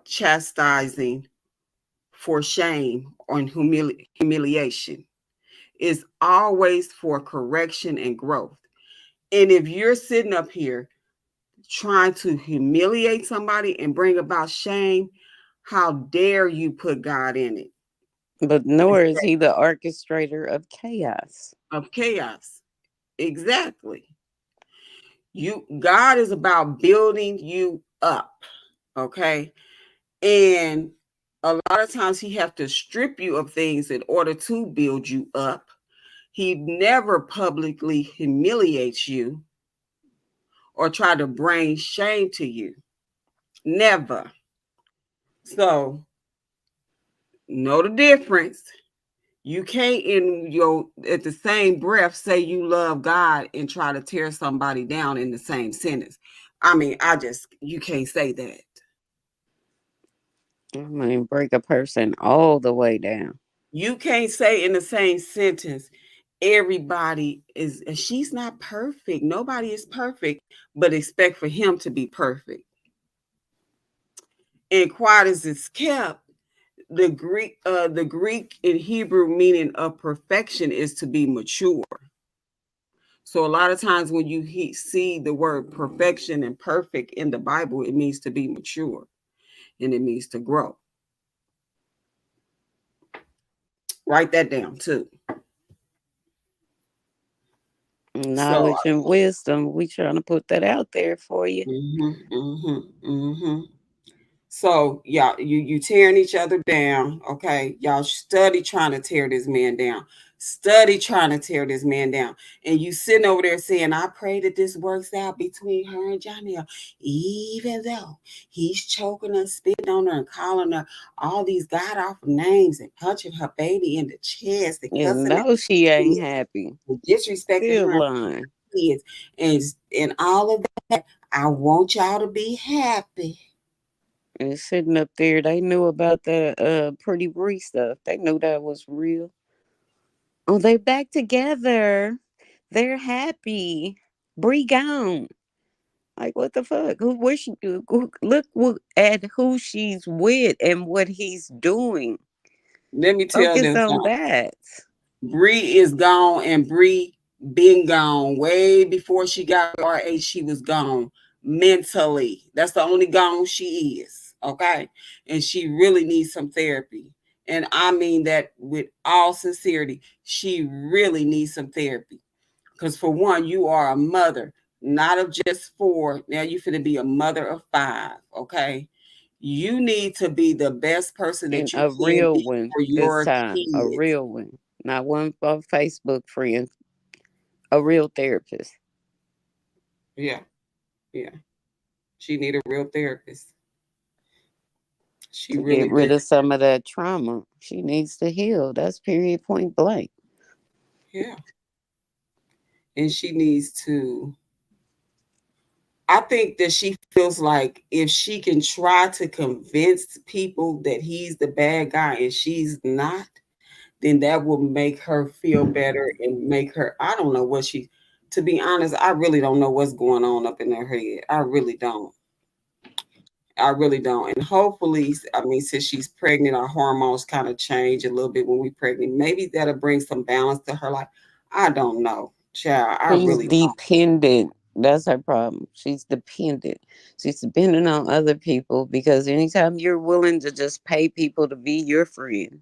chastising for shame or humiliation. It's always for correction and growth. And if you're sitting up here trying to humiliate somebody and bring about shame, how dare you put God in it? But nor is he the orchestrator of chaos. Of chaos. Exactly. God is about building you up, okay? And A lot of times he have to strip you of things in order to build you up. He never publicly humiliates you or try to bring shame to you. Never. So know the difference. You can't in your at the same breath say you love God and try to tear somebody down in the same sentence. I mean, you can't say that. I mean, break a person all the way down. You can't say in the same sentence everybody is she's not perfect. Nobody is perfect, but expect for him to be perfect. And quiet as it's kept, the Greek and Hebrew meaning of perfection is to be mature. So a lot of times when you see the word perfection and perfect in the Bible, it means to be mature and it means to grow. Write that down too. So, Knowledge and wisdom. We trying to put that out there for you. mhm, mhm, mhm. So y'all, you tearing each other down, okay? Y'all study trying to tear this man down. Study trying to tear this man down. And you sitting over there saying, I pray that this works out between her and Johnny. Even though he's choking her, spitting on her, and calling her all these god awful names and punching her baby in the chest and And cussing at no, she her ain't kids happy. and disrespecting Still her lying. kids and all of that. I want y'all to be happy. And sitting up there, they knew about that Pretty Bree stuff. They knew that was real. Oh, they back together. They're happy. Bree gone. Like what the fuck? Where she? At who she's with and what he's doing. Let me tell Focus them on something. that. Bree is gone, and Bree been gone way before she got with RH. She was gone mentally. That's the only gone she is. Okay, and she really needs some therapy. And I mean that with all sincerity. She really needs some therapy because for one, you are a mother, not of just four. Now you finna be a mother of five. Okay, you need to be the best person And that you a can real be one for this your time. A kids. real one. Not one for Facebook friend. A real therapist Yeah, yeah. She need a real therapist. She to get really rid do. of some of that trauma. She needs to heal. That's period point blank. Yeah. And she needs to I think that she feels like if she can try to convince people that he's the bad guy and she's not, then that will make her feel better and make her I don't know what she to be honest, I really don't know what's going on up in her head. I really don't. I really don't. And hopefully, I mean, since she's pregnant, our hormones kind of change a little bit when we're pregnant. Maybe that'll bring some balance to her life. I don't know, child. I She's really don't. dependent. That's her problem. She's dependent. She's dependent on other people because anytime you're willing to just pay people to be your friend,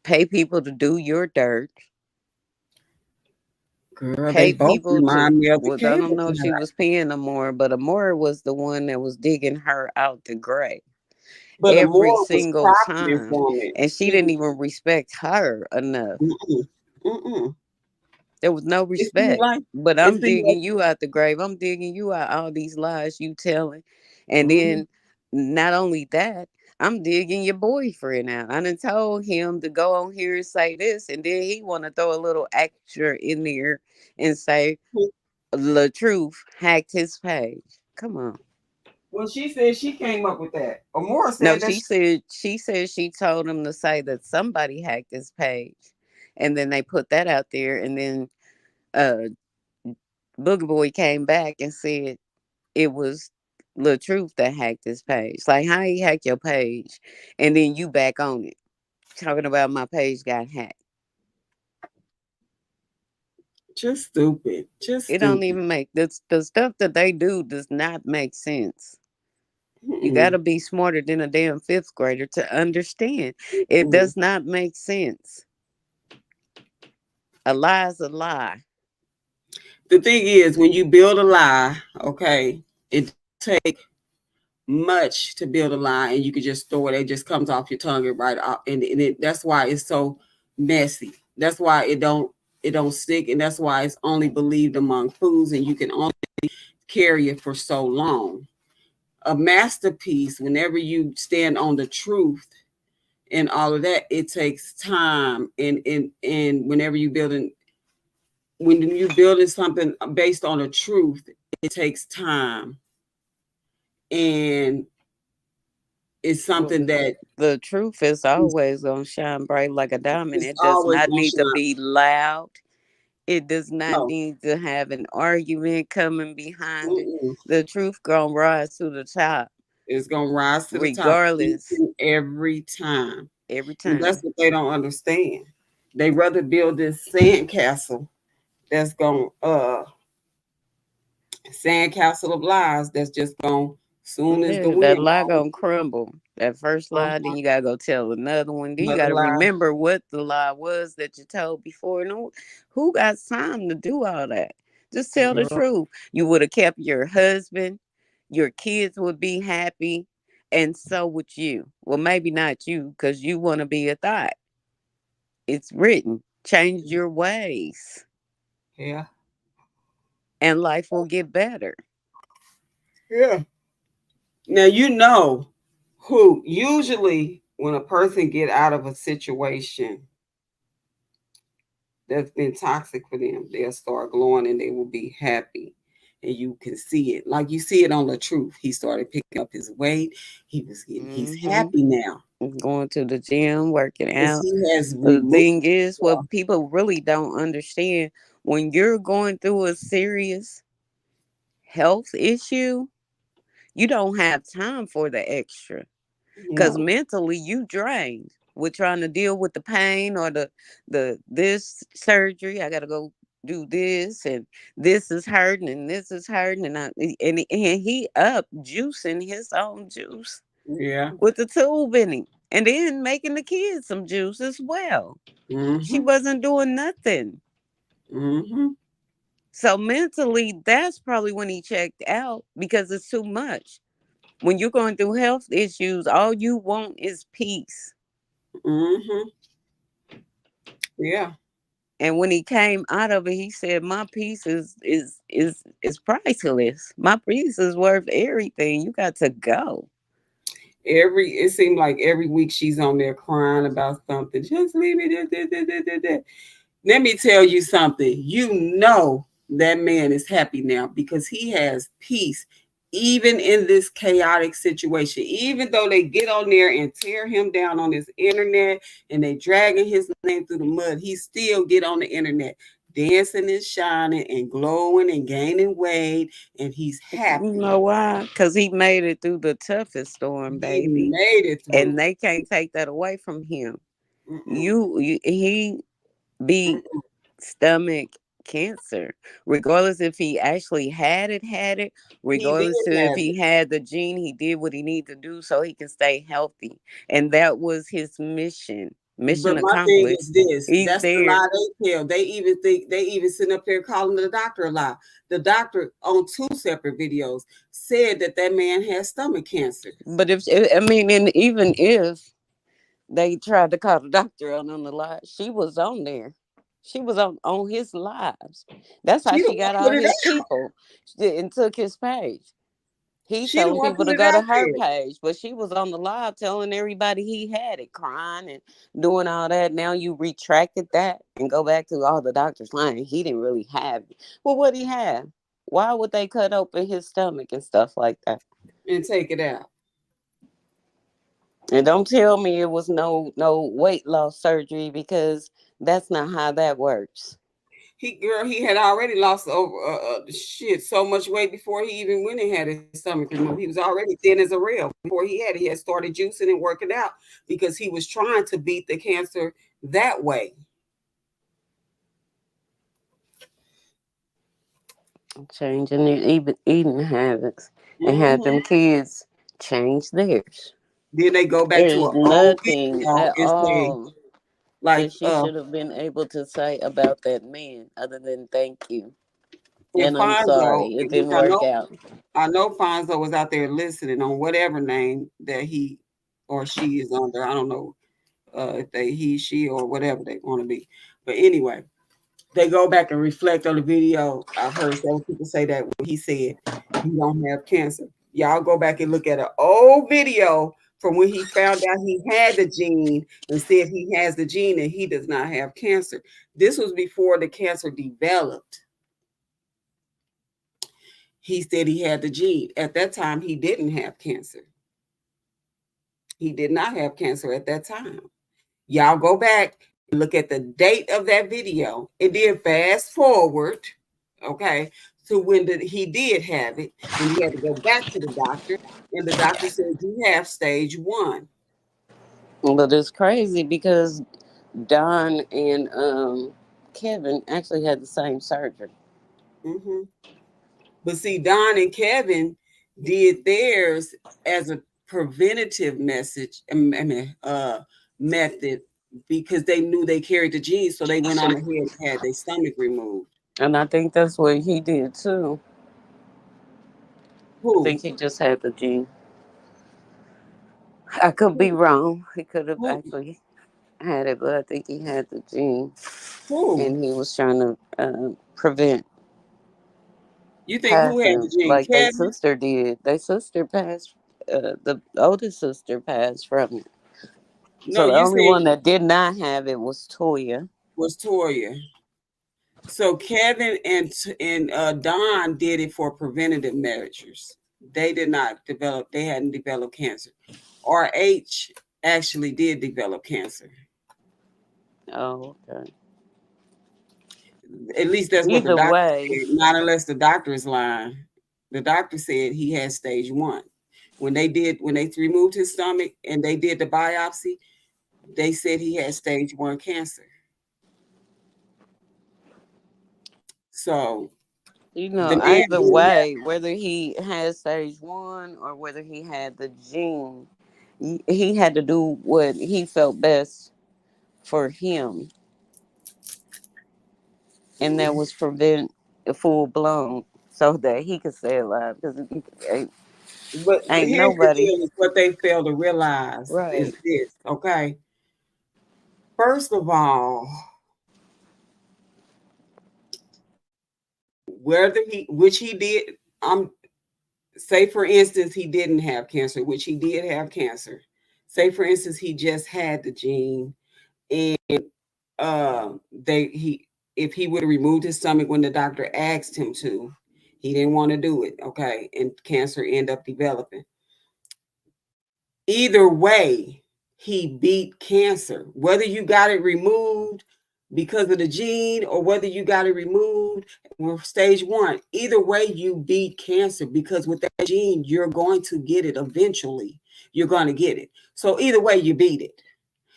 pay people to do your dirt, Girl, they pay both people to, remind me of the well, I don't cable know if she guy. was paying Amore, but Amore was the one that was digging her out the grave But every Amora was single profiting time. from it. And she He didn't was, even respect her enough. mm-mm, mm-mm. There was no It seemed respect. like, But it I'm seemed like, digging you out the grave. I'm digging you out all these lies you telling. And mhm. then not only that, I'm digging your boyfriend out. I done told him to go on here and say this, and then he wanna throw a little extra in there and say the truth hacked his page. Come on. Well, she said she came up with that. Amora No, said that she said she told him to say that somebody hacked his page. And then they put that out there and then uh Boogie Boy came back and said it was the truth that hacked his page. Like how he hacked your page and then you back on it. Talking about my page got hacked. just stupid. Just It don't stupid. even make the stuff that they do does not make sense. You Mm-mm, gotta be smarter than a damn fifth grader to understand. It mm. does not make sense. A lie is a lie. The thing is, when you build a lie, okay, it don't take much to build a lie, and you could just throw it. It just comes off your tongue and right off, that's why it's so messy. That's why it don't stick, and that's why it's only believed among fools, and you can only carry it for so long. A masterpiece, whenever you stand on the truth and all of that, it takes time, and whenever you building when you're building something based on the truth, it takes time, and it's Well, something that the truth is is, always gonna shine bright like a diamond. is It does always not gonna need to shine. be loud. It does not No, need to have an argument coming behind it. mm-mm. The truth gonna rise to the top, It's gonna rise to the top each regardless, and every time, every and that's time. what they don't understand. They rather build this sandcastle that's gonna sandcastle of lies that's just gonna soon as the Yeah, that wind lie blows, gonna crumble. That first lie, then you gotta go tell another one. Then you another gotta lie. remember what the lie was that you told before. No, who got time to do all that? Just tell the Girl, truth. You would have kept your husband, your kids would be happy, and so would you. Well, maybe not you, because you want to be a thought. It's written. Change your ways, yeah, and life will get better. yeah. Now you know who usually when a person get out of a situation that's been toxic for them, they'll start glowing and they will be happy. And you can see it. Like you see it on the truth. He started picking up his weight. He's Hmm. happy now. Going to the gym, working Because out. he has The removed thing is, himself. what people really don't understand, when you're going through a serious health issue, you don't have time for the extra. Because No. mentally you drained with trying to deal with the pain or the this surgery. I gotta go do this, and this is hurting, and this is hurting, and he up juicing his own juice Yeah. with the tube in him, and then making the kids some juice as well. She Mm-hmm. wasn't doing nothing. Mm-hmm. So mentally, that's probably when he checked out because it's too much. When you're going through health issues, all you want is peace. Mm-hmm. Yeah. And when he came out of it, he said, "My peace is priceless. My peace is worth everything. You got to go." It seemed like every week she's on there crying about something. Just leave me there. Let me tell you something. You know that man is happy now because he has peace, even in this chaotic situation. Even though they get on there and tear him down on his internet and they dragging his name through the mud, he still get on the internet, dancing and shining and glowing and gaining weight, and he's You happy. know why? Because he made it through the toughest storm, He baby. made it through. And they can't take that away from him. Mm-mm, He beat mm-mm. stomach cancer, regardless if he actually had it, He did regardless to if have he it. had the gene. He did what he needed to do so he can stay healthy, and that was his mission But my thing accomplished. is this, He's that's the there. lie they tell. They even sitting up there calling the doctor a lie. The doctor on two separate videos said that that man has stomach cancer. But if I mean, and even if they tried to call the doctor out on the lie, she was on there. She was on his lives. That's how She the she one got all put it his out. people and took his page. He She the telling one people put to it go to out her there. page, but she was on the live telling everybody he had it, crying and doing all that. Now you retracted that and go back to all the doctors lying. He didn't really have it. Well, what he have? Why would they cut open his stomach and stuff like that? And take it out. And don't tell me it was no weight loss surgery because that's not how that works. He had already lost over shit so much weight before he even went and had his stomach removed. He was already thin as a rail before he had started juicing and working out because he was trying to beat the cancer that way. Changing their eating habits and had Hmm. them kids change theirs. Then they go back to There's an old nothing video at and say, all like, that she should have been able to say about that man other than thank you. And And I'm Fonzo, sorry, it which didn't work out. I know Fonzo was out there listening on whatever name that he or she is under. I don't know if they he, she, or whatever they want to be. But anyway, they go back and reflect on the video. I've heard several people say that when he said he don't have cancer. Y'all go back and look at an old video from when he found out he had the gene and said he has the gene and he does not have cancer. This was before the cancer developed. He said he had the gene. At that time, he didn't have cancer. He did not have cancer at that time. Y'all go back and look at the date of that video and then fast forward, okay, to when he did have it. And he had to go back to the doctor, and the doctor said, "You have stage one." But it's crazy because Don and Kevin actually had the same surgery. Hmm. But see, Don and Kevin did theirs as a preventative method because they knew they carried the gene, so they went on ahead and had their stomach removed. And I think that's what he did too. I Who? think he just had the gene. I could be Who? wrong. He could have Who? actually had it, but I think he had the gene. Who? And he was trying to prevent You think who had the passing gene? like they Kevin? sister did. They sister passed, the oldest sister passed from it. No, So the you only said one that did not have it was Toya. was Toya. So Kevin and Don did it for preventative measures. They did not develop. They hadn't developed cancer. RH actually did develop cancer. Oh, okay. At least that's what the Either doctor way, said. Not unless the doctor is lying. The doctor said he had stage one. When they removed his stomach and they did the biopsy, they said he had stage one cancer. So the man either didn't have. way, whether he had stage one or whether he had the gene, he had to do what he felt best for him, and that Mhm. was prevent a full blown so that he could stay alive. Because ain't, But ain't here's the nobody deal: is what they fail to realize is right. this. Okay, first of all, whether he, which he did, say for instance he didn't have cancer, which he did have cancer. Say for instance he just had the gene, and uh, they he if he would have removed his stomach when the doctor asked him to, he didn't want to do it. Okay, and cancer end up developing. Either way, he beat cancer. Whether you got it removed because of the gene or whether you got it removed with stage one, either way, you beat cancer because with that gene, you're going to get it eventually. You're going to get it. So either way, you beat it.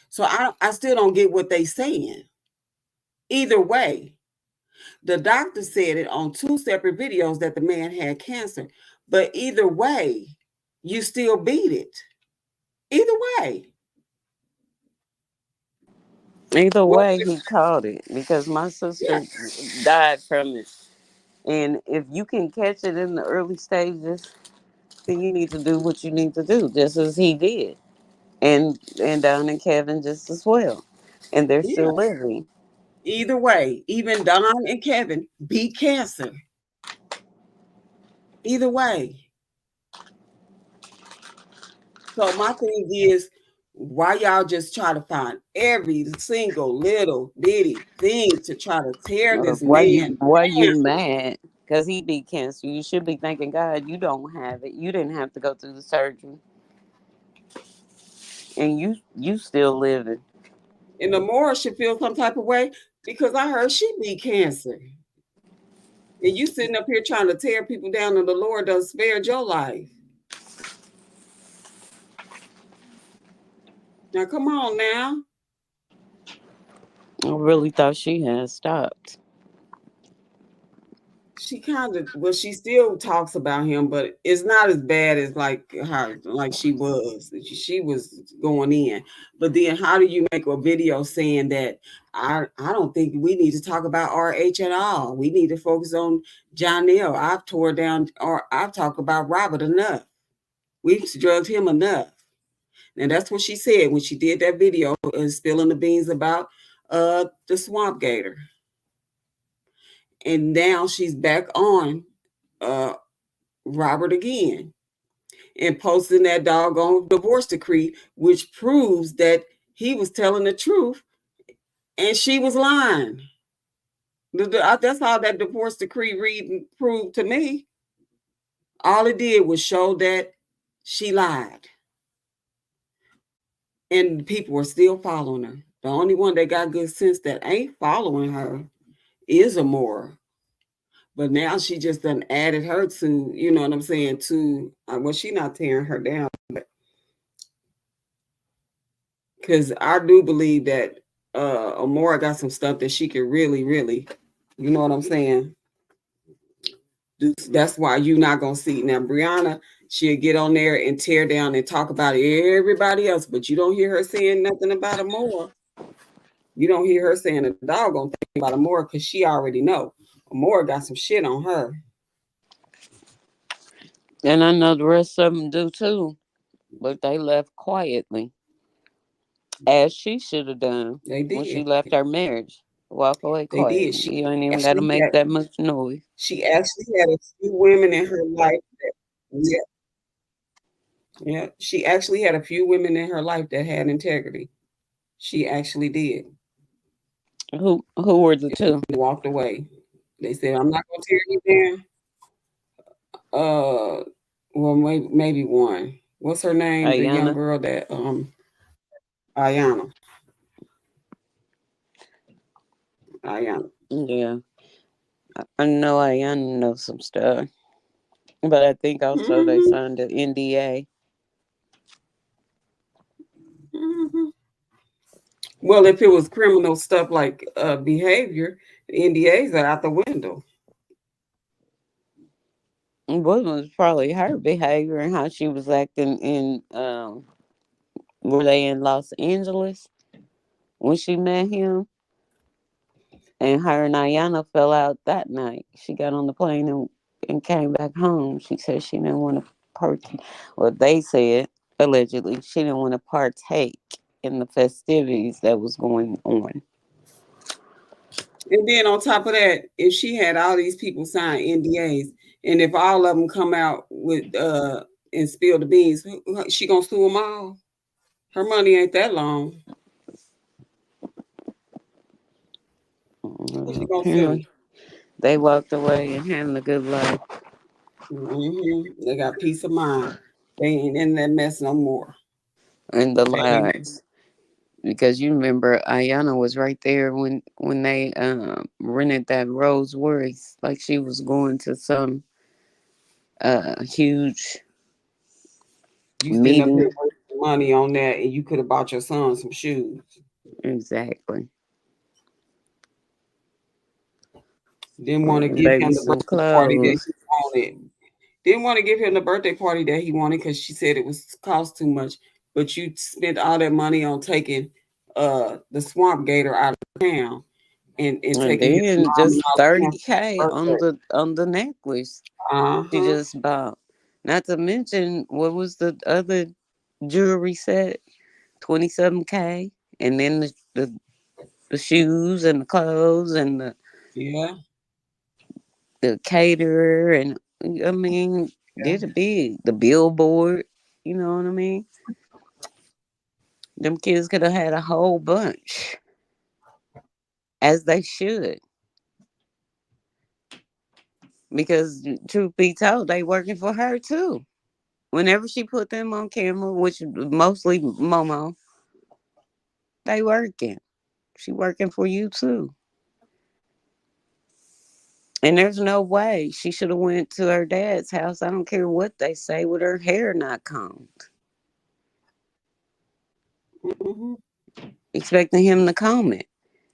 So I still don't get what they saying. Either way, the doctor said it on two separate videos that the man had cancer. But either way, you still beat it. Either way. Either What? way, he caught it because my Yeah. sister died from it. And if you can catch it in the early stages, then you need to do what you need to do, just as he did, and Don and Kevin just as well, and they're Yeah. still living. Either way, even Don and Kevin beat cancer. Either way. So my thing is, why y'all just try to find every single little bitty thing to try to tear this man Why you down? mad? Because he beat cancer. You should be thanking God you don't have it. You didn't have to go through the surgery, and you still living. And the more should feel some type of way because I heard she beat cancer. And you sitting up here trying to tear people down and the Lord done spared your life. Now come on now. I really thought she had stopped. She kind of, well, she still talks about him, but it's not as bad as like how like she was. She was going in, but then how do you make a video saying that I don't think we need to talk about RH at all. We need to focus on Jonelle. I've tore down or I've talked about Robert enough. We've drugged him enough, and that's what she said when she did that video spilling the beans about the swamp gator, and now she's back on uh Robert again and posting that doggone divorce decree, which proves that he was telling the truth and she was lying. That's how that divorce decree read proved to me. All it did was show that she lied, and people were still following her. The only one that got good sense that ain't following her is Amora. But now she just done added her to, you know what I'm saying, to, well, she not tearing her down, because I do believe that Amora got some stuff that she could really, really, you know what I'm saying? That's why you not gonna see now Brianna. She'll get on there and tear down and talk about everybody else, but you don't hear her saying nothing about Amora. You don't hear her saying a doggone thing about Amora because she already know Amora got some shit on her. And I know the rest of them do too, but they left quietly, as she should have done They when she did. left her marriage. Walk away They did. quietly. You ain't even got to Actually make had that much noise. she actually had a few women in her life that, yeah, yeah. She actually had a few women in her life that had integrity. She actually did. Who were the two? Walked away. They said, "I'm not gonna tear you down." Well, maybe one. What's her name? The young Ayana. girl that Ayana. Ayana. Yeah, I know Ayana knows some stuff, but I think also they Hmm. signed an NDA. Hmm. Well, if it was criminal stuff like behavior, the NDAs are out the window. What was probably her behavior and how she was acting in were they in Los Angeles when she met him? And her and Ayana fell out that night. She got on the plane and came back home. She said she didn't want to partake. Well, they said allegedly she didn't want to partake in the festivities that was going on. And then on top of that, if she had all these people sign NDAs, and if all of them come out with and spill the beans, she gonna sue them all. Her money ain't that long. Who she gonna sue? Apparently, they walked away and had a good life. They got peace of mind. They ain't in that mess no more. And the They ain't. lies. Because you remember Ayana was right there when they rented that Rolls Royce, like she was going to some huge You sitting up here meeting. wasting money on that, and you could have bought your son some shoes. Exactly. Didn't want to give Maybe him the some birthday party that clothes. he wanted. Didn't want to give him the birthday party that he wanted because she said it was cost too much. But you spent all that money on taking the swamp gator out of town and And taking his then mom and just all the 30K birthday. on the necklace she Uh-huh. just bought. Not to mention what was the other jewelry set? 27K. And then the shoes and the clothes and Yeah. the caterer and I mean, Yeah. did it big. The billboard, you know what I mean? Them kids could have had a whole bunch. As they should. Because truth be told, they working for her too. Whenever she put them on camera, which mostly Momo, they working. She working for you too. And there's no way she should have went to her dad's house. I don't care what they say with her hair not combed, Hmm. expecting him to comb it.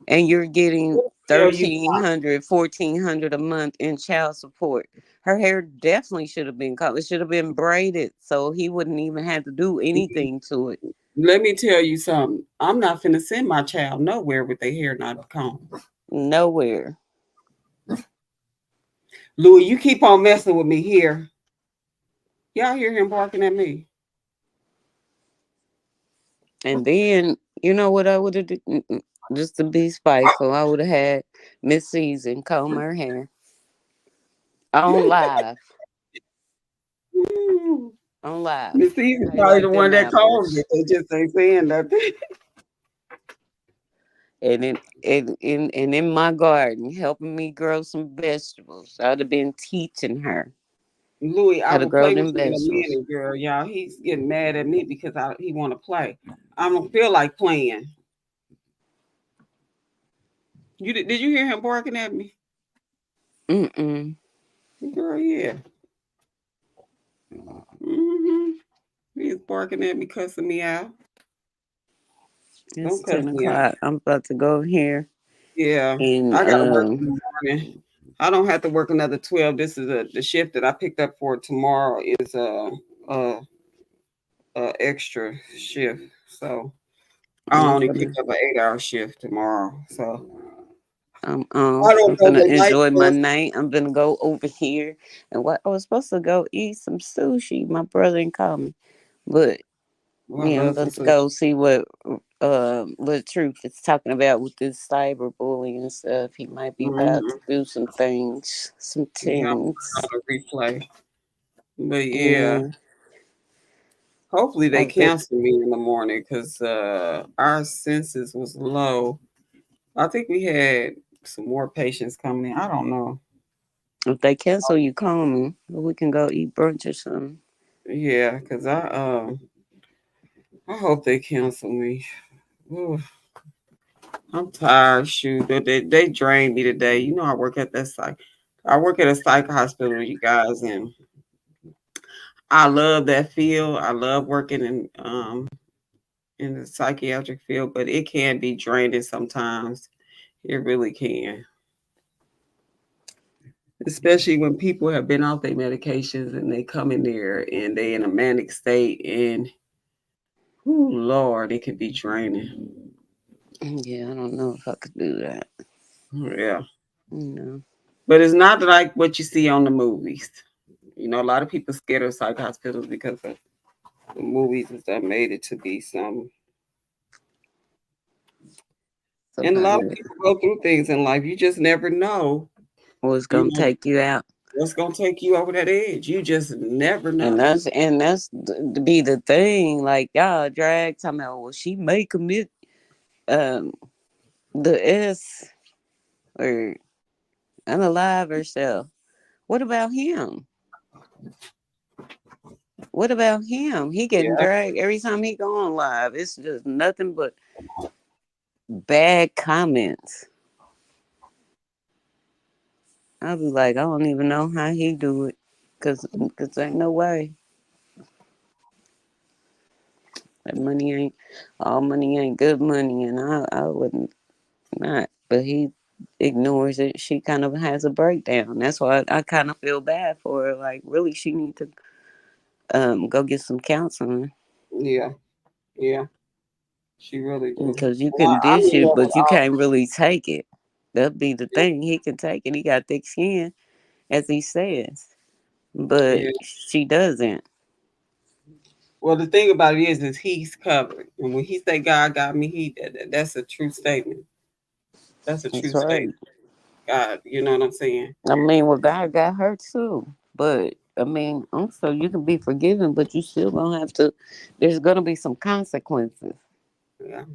And you're getting tell you 1,300, 1,400 a month in child support. Her hair definitely should have been cut. It should have been braided so he wouldn't even have to do something. anything to it. Let me tell you something. I'm not finna send my child nowhere with their hair not combed. Nowhere. Louis, you keep on messing with me here. Y'all hear him barking at me? And then, you know what I would have did? Just to be spiteful, I would have had Miss Season comb her hair on live. Ooh. On live. Miss Easy How you probably the like one them that called apples? it. They just ain't saying nothing. And in my garden, helping me grow some vegetables. I'd have been teaching her Louis, I how to will grow play with them you in a vegetables. minute, girl. Y'all, he's getting mad at me because he want to play. I don't feel like playing. Did you hear him barking at me? Mm-mm. Girl, yeah. Hmm. He's barking at me, cussing me out. It's Don't cuss 10 me out. o'clock. I'm about to go here Yeah, and I gotta work in the morning. I don't have to work another 12. This is the shift that I picked up for tomorrow is a, a extra shift. So I I'm only picked gonna up an 8-hour shift tomorrow. So I'm I off. don't I'm know gonna the night enjoy my bus. night. I'm gonna go over here and what I was supposed to go eat some sushi. My brother didn't call me. But Oh, I yeah, I'm love some about to sushi. go see what Truth is talking about with this cyberbullying and stuff. He might be about Hmm. to do some things, some Yeah, I'm on things. a replay. But yeah, Yeah. hopefully they I bet cancel me in the morning because our census was low. I think we had some more patients coming in. I don't know. if they cancel you, call me. We can go eat brunch or something. Yeah, because I hope they cancel me. Ooh, I'm tired. Shoot, they drained me today. You know, I work at that psych. I work at a psych hospital, you guys, and I love that field. I love working in the psychiatric field, but it can be draining sometimes. It really can, especially when people have been off their medications and they come in there and they in a manic state, and oh Lord, it can be draining. Yeah, I don't know if I could do that. Yeah, You know. but it's not like what you see on the movies. You know, a lot of people scared of psych hospitals because of the movies that made it to be some. And a lot of Somebody people go through things in life. You just never know, was you gonna know, take you out. what's going to take you over that edge. You just never know. And that's be the thing. Like y'all drag talking about well she may commit um the S or unalive herself. What about him? What about him? He getting Yeah, dragged every time he go on live. It's just nothing but bad comments. I'll be like, I don't even know how he do it, cause ain't no way that money ain't all money ain't good money, and I wouldn't not. But he ignores it. She kind of has a breakdown. That's why I kind of feel bad for her. Like, really, she need to go get some counseling yeah, yeah. She really do. because you And can I dish mean it, that with but you all. can't really take it. That'd be the thing. He can take it. He got thick skin, as he says, but Yeah. she doesn't. Well, the thing about it is he's covered, and when he say God got me, that's a true statement. That's a true That's statement. right. God, you know what I'm saying? I mean, well, God got her too, but I mean, also you can be forgiven, but you still gonna have to. There's gonna be some consequences, Yeah.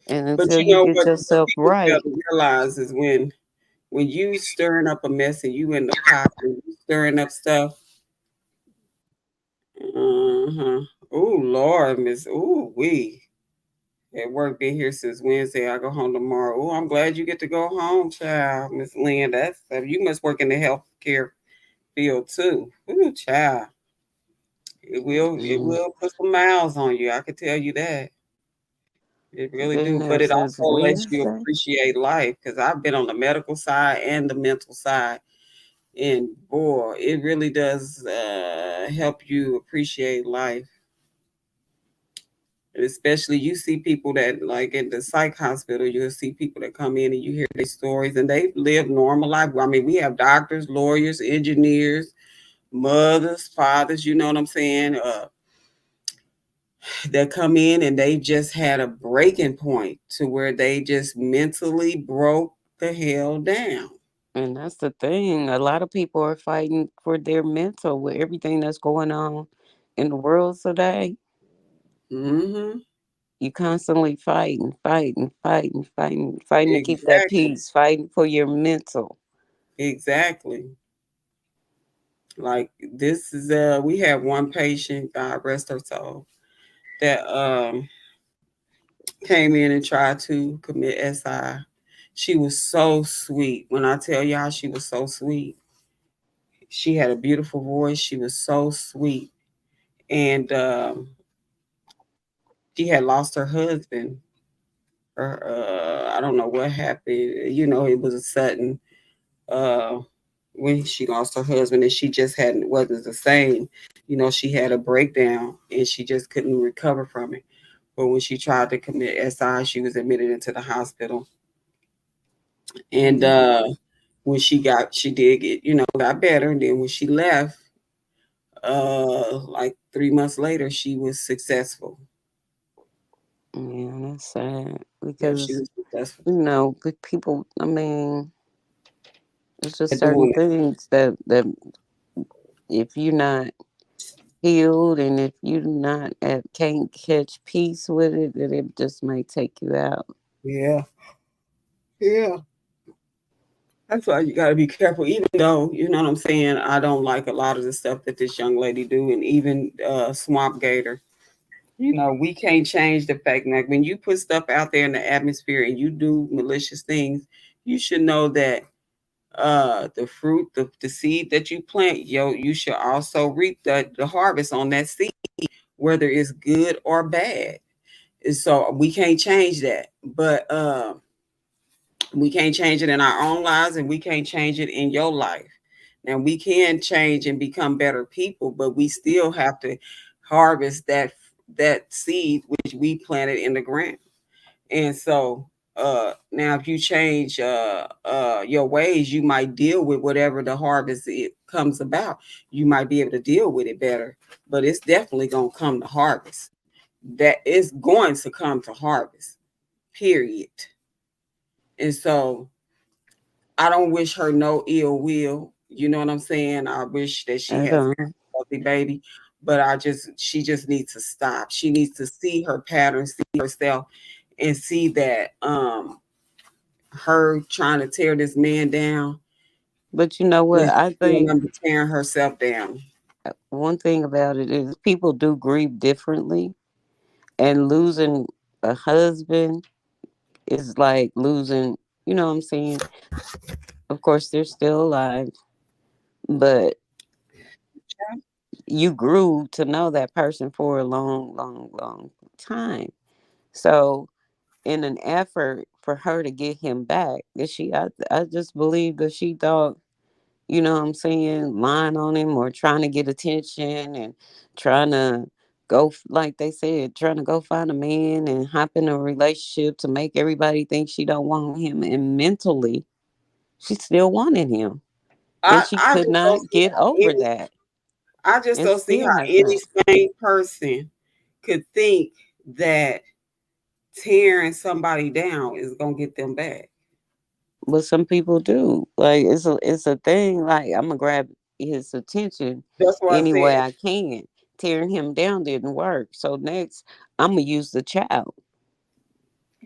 and But until you you know get what yourself people fail right, to realize is when you stirring up a mess and you in the pot and you stirring up stuff. Uh-huh. Oh Lord, Miss. Oh we at work been here since Wednesday. I go home tomorrow. Oh, I'm glad you get to go home, child, Miss Lynn. That's you must work in the healthcare field too. Ooh, child. It mm, will put some miles on you. I can tell you that. It really do, but it Goodness, it's also lets you Wednesday. appreciate life. Because I've been on the medical side and the mental side, and boy, it really does help you appreciate life. And especially you see people that like in the psych hospital, you'll see people that come in and you hear their stories and they live normal life. I mean, we have doctors, lawyers, engineers, mothers, fathers, you know what I'm saying? That come in and they've just had a breaking point to where they just mentally broke the hell down. And that's the thing. A lot of people are fighting for their mental with everything that's going on in the world today. Hmm. You constantly fighting to keep that Exactly. peace, fighting for your mental. Exactly. Like this is we have one patient, God rest her soul, that came in and tried to commit SI. She was so sweet. When I tell y'all she was so sweet, she had a beautiful voice. She was so sweet. And she had lost her husband. Or, I don't know what happened. You know, it was a sudden uh, when she lost her husband, and she just hadn't wasn't the same. You know, she had a breakdown, and she just couldn't recover from it. But when she tried to commit SI, she was admitted into the hospital. And Mhm. when she did get, got better. And then when she left, like 3 months later, she was successful. Yeah, that's sad Yeah, she because was successful people. I mean, it's just at certain doing it. things that if you're not healed and if you're not can't catch peace with it, that it just might take you out. Yeah, yeah. That's why you got to be careful. Even though you know what I'm saying, I don't like a lot of the stuff that this young lady do, and even Swamp Gator. We can't change the fact that when you put stuff out there in the atmosphere and you do malicious things, you should know that the fruit, the seed that you plant, you should also reap the harvest on that seed, whether it's good or bad. And so we can't change that, but we can't change it in our own lives, and we can't change it in your life. Now we can change and become better people, but we still have to harvest that seed which we planted in the ground. And so now if you change your ways, you might deal with whatever the harvest it comes about. You might be able to deal with it better, but it's definitely going to come to harvest. That is going to come to harvest, period. And so I don't wish her no ill will. You know what I'm saying? I wish that she At has a all. healthy baby, but she just needs to stop. She needs to see her patterns, see herself, and see that her trying to tear this man down But you know what? is I doing think them to tearing herself down. one thing about it is people do grieve differently, and losing a husband is like losing. You know what I'm saying? Of course, they're still alive, but you grew to know that person for a long time. So, in an effort for her to get him back, that I just believe that she thought, you know what I'm saying, lying on him or trying to get attention and trying to like they said, trying to go find a man and hop in a relationship to make everybody think she don't want him. And mentally, she still wanted him. And she I could just don't not see get how over any that I just and don't see still how has any not. sane person could think that tearing somebody down is gonna get them back. But some people do. Like it's a thing. Like I'm gonna grab his attention That's why I any way said I can. Tearing him down didn't work. So next I'm gonna use the child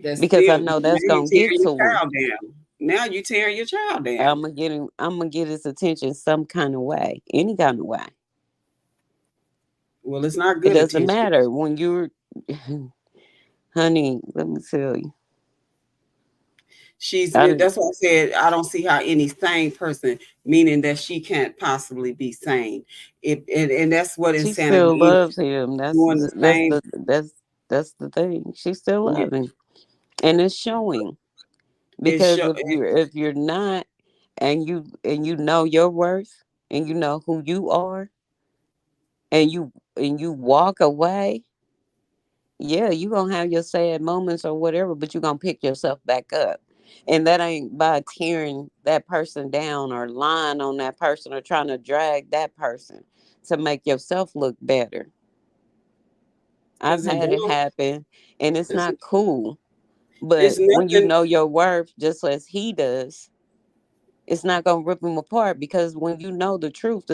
that's because I still know now that's you gonna get tearing your to him. child down. Now you tearing your child down. I'm gonna get him. I'm gonna get his attention some kind of way, any kind of way. Well, it's not It good doesn't attention. matter when you're, honey. Let me tell you. I did, That's why I said I don't see how any sane person, meaning that she can't possibly be sane. And that's what she insanity still is. loves him. Doing the That's same. the thing. She still Yeah, loves him. and it's showing. It Because show. if you're not, and you know your worth, and you know who you are, and you walk away, yeah, you gonna have your sad moments or whatever, but you gonna pick yourself back up. And that ain't by tearing that person down or lying on that person or trying to drag that person to make yourself look better. I've Because it had it won't. happen, and it's It's, not cool. it's But when you nothing. know your worth, just as he does, it's not gonna rip him apart, because when you know the truth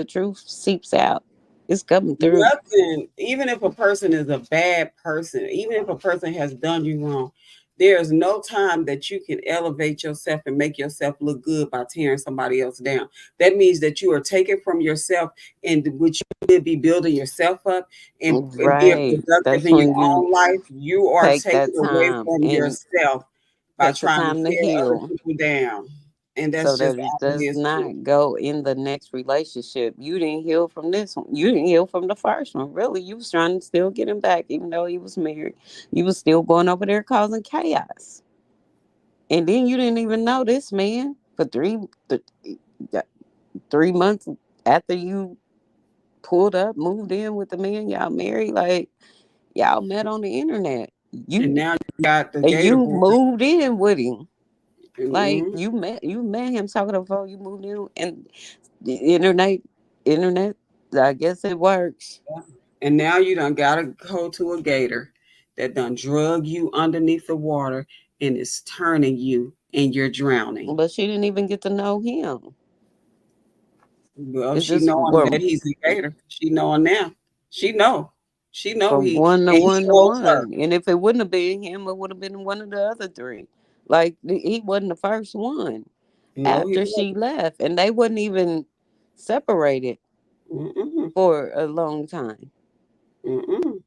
seeps out. It's coming through. Nothing. Even if a person is a bad person, even if a person has done you wrong, there is no time that you can elevate yourself and make yourself look good by tearing somebody else down. That means that you are taking from yourself, and which you could be building yourself up and being Right. productive That's in your when you own life. You are take taking that away time from and yourself by take the trying to time to tear other heal, people down. And so that's just that it does obvious too. not go in the next relationship. You didn't heal from this one. You didn't heal from the first one. Really, you was trying to still get him back, even though he was married. You was still going over there causing chaos. And then you didn't even know this man for 3 months after you pulled up, moved in with the man y'all married. Like, y'all met on the internet. And You now you got the and gator you boy. moved in with him. Like, Mhm. you met him talking before you moved in, and the internet. I guess it works, And now you done gotta go to a gator that done drug you underneath the water and is turning you and you're drowning. but she didn't even get to know him. Well, It's she just knowing that he's a gator. She knowing now. She know. She know from he one to and he one to wants her. one. And if it wouldn't have been him, it would have been one of the other three. Like, he wasn't the first one No, he after she wasn't. left, and they wasn't even separated Mm-mm. for a long time. Mm-mm.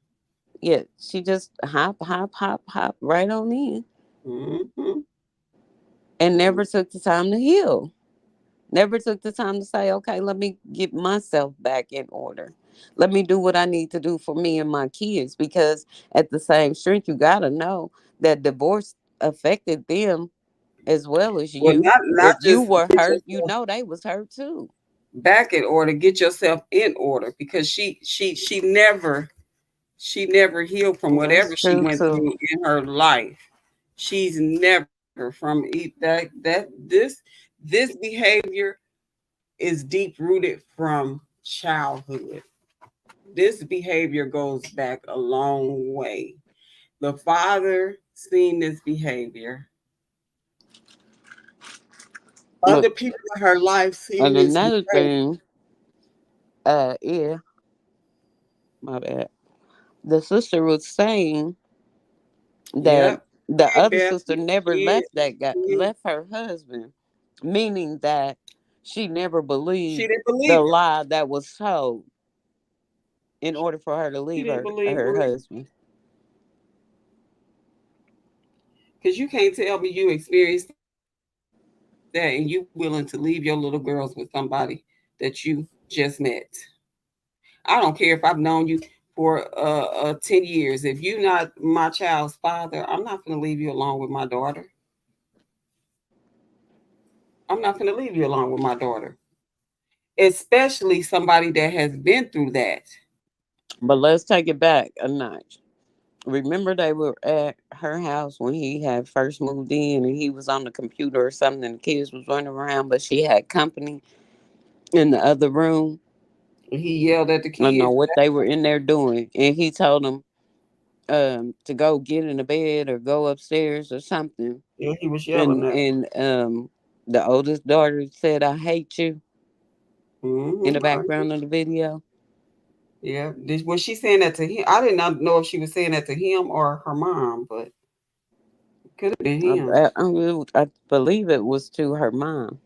Yeah, she just hop right on in, Mm-mm. and never took the time to heal. Never took the time to say, okay, let me get myself back in order. Let me do what I need to do for me and my kids. Because at the same strength, you gotta know that divorce affected them as well as Well, you. not If you just were get hurt, you yourself know they was hurt too. back in order, get yourself in order because she never healed from whatever That's she true went too. through in her life. She's never from this behavior is deep rooted from childhood. This behavior goes back a long way. The father seen this behavior. Look, Other people in her life seen and this another behavior. thing, yeah, my bad. The sister was saying that Yep. the Hey, other Beth, sister never left her husband, meaning that she never she believed didn't believe the her. lie that was told in order for her to She leave didn't her believe husband. because you can't tell me you experienced that and you willing to leave your little girls with somebody that you just met. I don't care if I've known you for 10 years. If you're not my child's father, I'm not going to leave you alone with my daughter. I'm not going to leave you alone with my daughter, especially somebody that has been through that. But let's take it back a notch. Remember, they were at her house when he had first moved in, and he was on the computer or something, and the kids was running around, but she had company in the other room. He yelled at the I don't know kids. what they were in there doing, and he told them to go get in the bed or go upstairs or something. Yeah, he was And yelling at. the oldest daughter said, "I hate you," in the Mm-hmm. background of the video. Yeah. Was she saying that to him? I did not know if she was saying that to him or her mom, but it could have been him. I believe it was to her mom,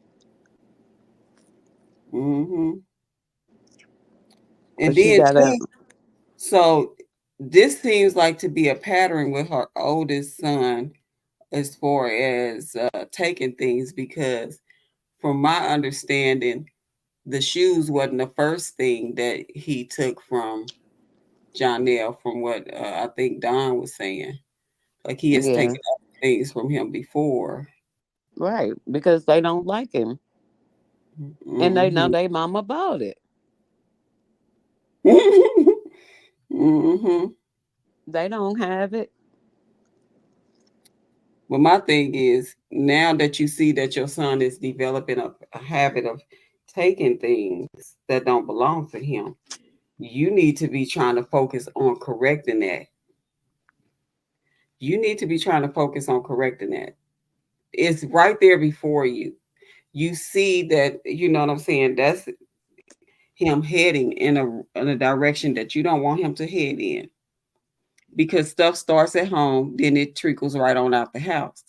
Mm-hmm. And but she then got up. too, so this seems like to be a pattern with her oldest son as far as taking things because from my understanding, the shoes wasn't the first thing that he took from Jonelle, from what I think Don was saying. Like he has Yeah, taken. things from him before. Right, because they don't like him. And they know Hmm. they mama bought it. Hmm. They don't have it. Well, my thing is now that you see that your son is developing a habit of taking things that don't belong to him, you need to be trying to focus on correcting that. You need to be trying to focus on correcting that. It's right there before you. You see that, you know what I'm saying? That's him heading in a direction that you don't want him to head in because stuff starts at home, then it trickles right on out the house.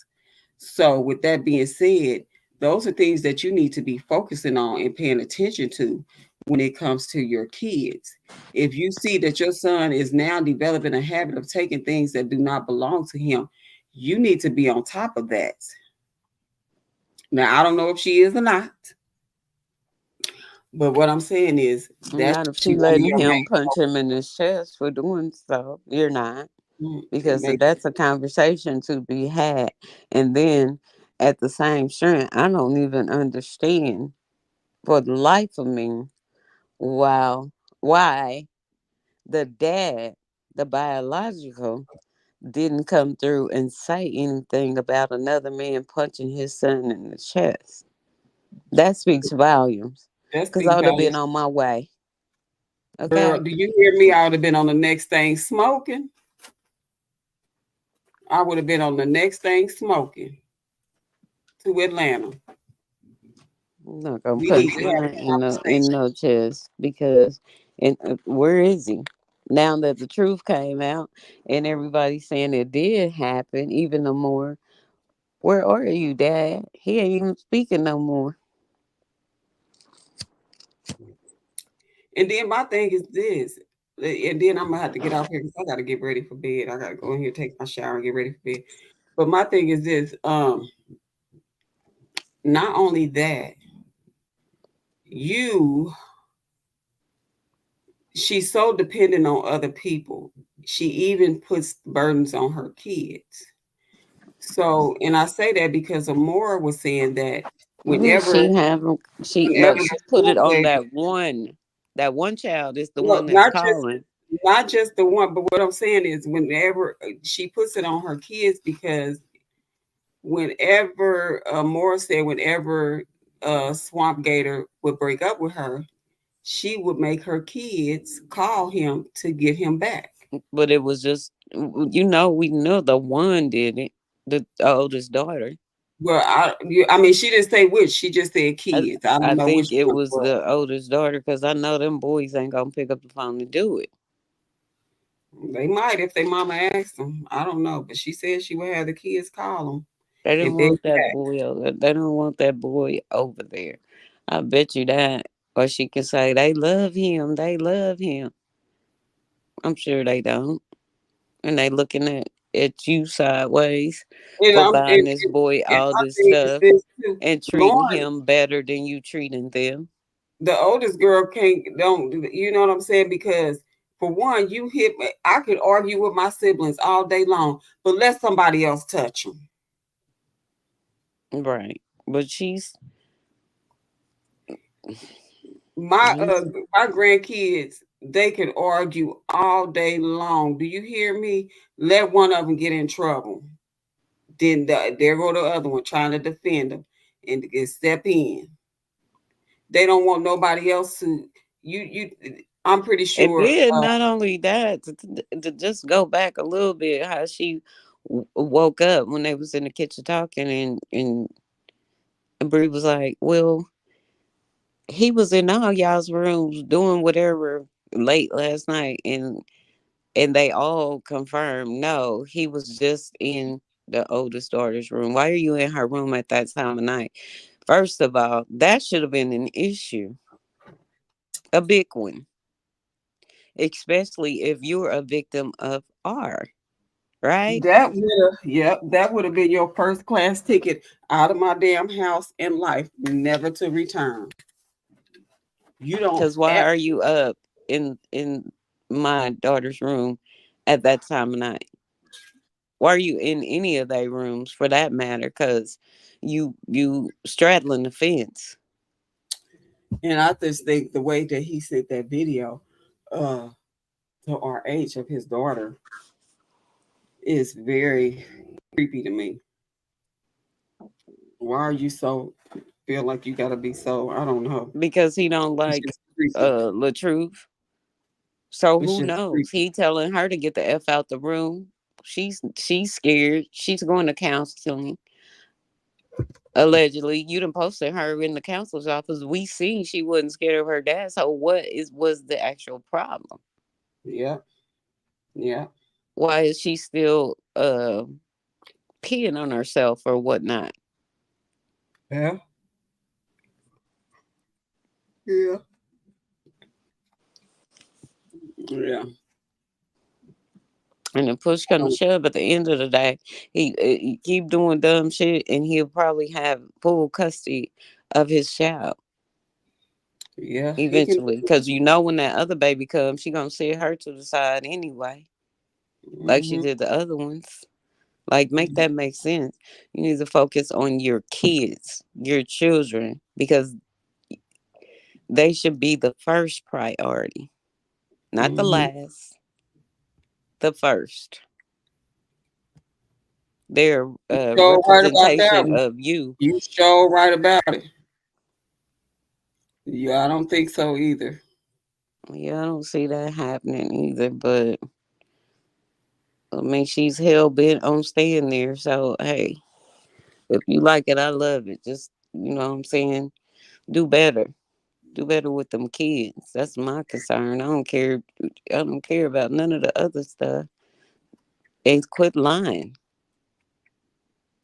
So, with that being said, those are things that you need to be focusing on and paying attention to when it comes to your kids. If you see that your son is now developing a habit of taking things that do not belong to him, you need to be on top of that. Now, I don't know if she is or not, but what I'm saying is that Not if should she be one of letting your him main punch him in his chest for doing so. You're not. focus. It Because may, that's a conversation to be had. And then at the same strength, I don't even understand for the life of me wow why the dad, the biological, didn't come through and say anything about another man punching his son in the chest. That speaks volumes. that Cause I speaks would have been volumes. on my way. Girl, Okay. do you hear me? I would have been on the next thing smoking. I would have been on the next thing smoking to Atlanta. I'm not gonna We need punch to have mine a in conversation. no chest because and where is he? Now that the truth came out and everybody's saying it did happen, even no more. Where are you, Dad? He ain't even speaking no more. And then my thing is this, and then I'm gonna have to get off here because I gotta get ready for bed. I gotta go in here, take my shower, and get ready for bed. But my thing is this, not only that, you she's so dependent on other people. She even puts burdens on her kids. So, and I say that because Amora was saying that Well, whenever, she whenever look, the she put it swamp on gator, that one child is the well, one that's calling. not just the one, but what I'm saying is whenever she puts it on her kids because whenever Amora said whenever Swamp Gator would break up with her, she would make her kids call him to get him back. But it was just we know the one did it, the oldest daughter. Well, I mean, she didn't say which. She just said I, kids. I don't I know which think it one it was was. the oldest daughter because I know them boys ain't gonna pick up the phone to do it. They might if their mama asked them. I don't know, but she said she would have the kids call them They and didn't beg want that back. boy over. They don't want that boy over there. I bet you that. Or she can say they love him. They love him. I'm sure they don't, and they looking at you sideways And, for I'm, buying this boy and all my this thing is stuff this too. and treating Lauren, him better than you treating them. the oldest girl can't don't you know what I'm saying? Because for one, you hit me. I could argue with my siblings all day long, but let somebody else touch them. Right. But My she's my grandkids, they could argue all day long. Do you hear me? Let one of them get in trouble. Then there go the other one trying to defend them and step in. They don't want nobody else to you. I'm pretty and sure. then not only that to just go back a little bit how she woke up when they was in the kitchen talking and Bree was like, well, he was in all y'all's rooms doing whatever late last night and they all confirmed no, he was just in the oldest daughter's room. Why are you in her room at that time of night? First of all, that should have been an issue, a big one, especially if you're a victim of R, right? That would have been your first class ticket out of my damn house in life, never to return. You don't Because why ever. are you up in my daughter's room at that time of night? Why are you in any of their rooms for that matter? Cause you straddling the fence. And I just think the way that he sent that video uh, to RH of his daughter is very creepy to me. Why are you so feel like you gotta be so? I don't know. Because he don't It's like just creepy. Latruth. So It's who just knows? creepy. He telling her to get the F out the room. She's scared. She's going to counseling. Allegedly, you done posted her in the counselor's office. We seen she wasn't scared of her dad. So what is was the actual problem? Yeah, yeah, Why is she still peeing on herself or whatnot? yeah, yeah, yeah. And the push come to Um, shove, at the end of the day, he keep doing dumb shit, and he'll probably have full custody of his child yeah, he can. eventually. Because you know when that other baby comes, she gonna sit her to the side anyway, like she Hmm. did the other ones. Like, make that make sense. You need to focus on your kids, your children, because they should be the first priority, not the Hmm. last, the first. They're a So right about that representation one. of you. You sure right about it. Yeah, I don't think so either. Yeah, I don't see that happening either, but I mean, she's hell bent on staying there. So, hey, if you like it, I love it. Just, you know what I'm saying? Do better. Do better with them kids. That's my concern. I don't care. I don't care about none of the other stuff. And quit lying.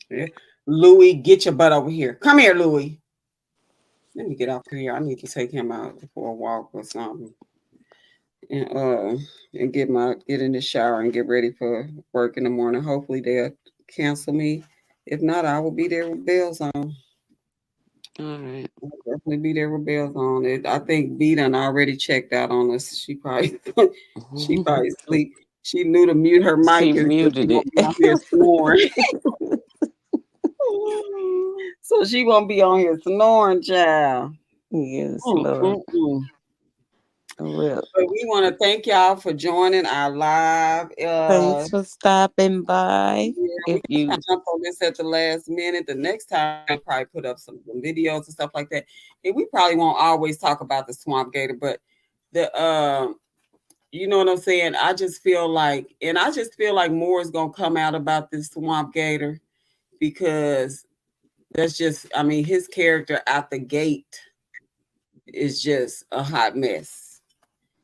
Yeah. Louis, get your butt over here. Come here, Louis. Let me get off here. I need to take him out for a walk or something. And get in the shower and get ready for work in the morning. Hopefully they'll cancel me. If not, I will be there with bells on. All right. I'll definitely be there with bells on. It. I think B done already checked out on us. She probably she probably sleep. She knew to mute her She mic and she muted won't it. be on here snoring. So she won't be on here snoring, child. Yes, Mm, Lord. mm, mm. Well, But we want to thank y'all for joining our live. thanks for stopping by. Yeah, we If kind you, of jumped on this at the last minute. The next time we'll probably put up some videos and stuff like that. And we probably won't always talk about the swamp gator, but the you know what I'm saying? I just feel like more is gonna come out about this swamp gator because that's just I mean his character out the gate is just a hot mess.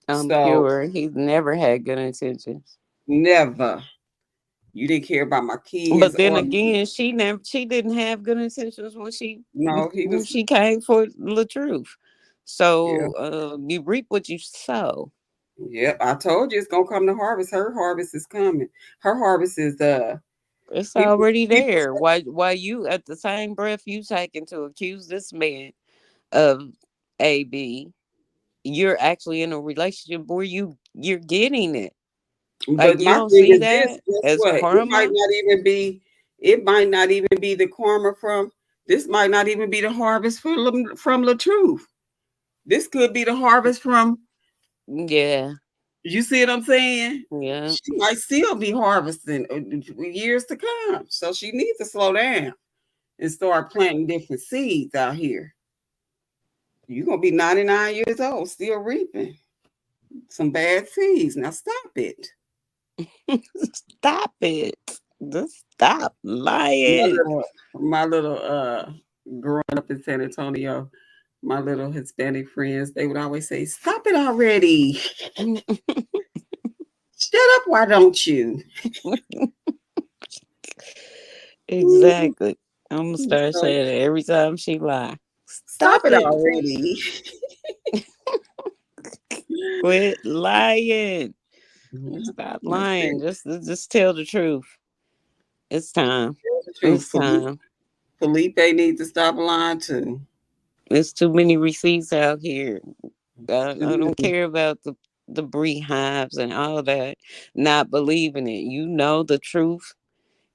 I'm So pure. He's never had good intentions. never. You didn't care about my kids But then or again, she didn't have good intentions no, he when was she came for the truth. yeah. So you reap what you sow. Yep, I told you it's gonna come to harvest. Her harvest is coming. Her harvest is It's people already people there. Why you at the same breath you taking to accuse this man of AB, you're actually in a relationship where you're getting it. but Like you my don't thing see is this, that guess as what? karma. It might not even be the karma from this might not even be the harvest from La Truth. This could be the harvest from Yeah, you see what I'm saying? yeah. She might still be harvesting years to come. So she needs to slow down and start planting different seeds out here. You're gonna be 99 years old, still reaping some bad seeds. Now stop it. Stop it. Just stop My lying. little, my little, growing up in San Antonio, my little Hispanic friends, they would always say, "Stop it already! Shut up! Why don't you?" Exactly. I'm gonna start So saying it every time she lie. stop Stop it it. already. Quit lying. Stop That's lying. it. Just tell the truth. It's time. Tell the truth. It's time. Felipe needs to stop lying too. There's too many receipts out here. Too I don't many. care about the beehives and all that. Not believing it. You know the truth.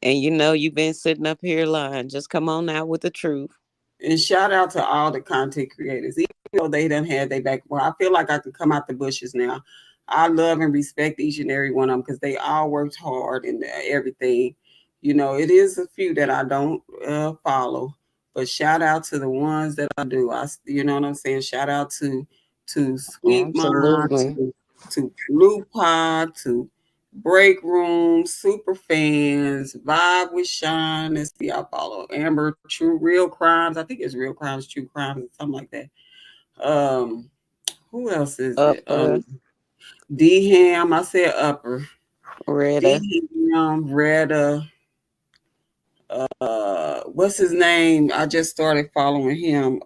And you know you've been sitting up here lying. Just come on out with the truth. And shout out to all the content creators, even though they done had their back. Well, I feel like I can come out the bushes now. I love and respect each and every one of them because they all worked hard and everything. You know, it is a few that I don't follow, but shout out to the ones that I do. You know what I'm saying? Shout out to Sweet Mom, Absolutely. to Blue Pod, to Break Room, Super Fans, Vibe with Shine. Let's see, I follow Amber, True Real Crimes. I think it's Real Crimes, True Crimes, something like that. Who else is it? Upper, D Ham. I said Upper. redder, D Ham, Retta. What's his name? I just started following him.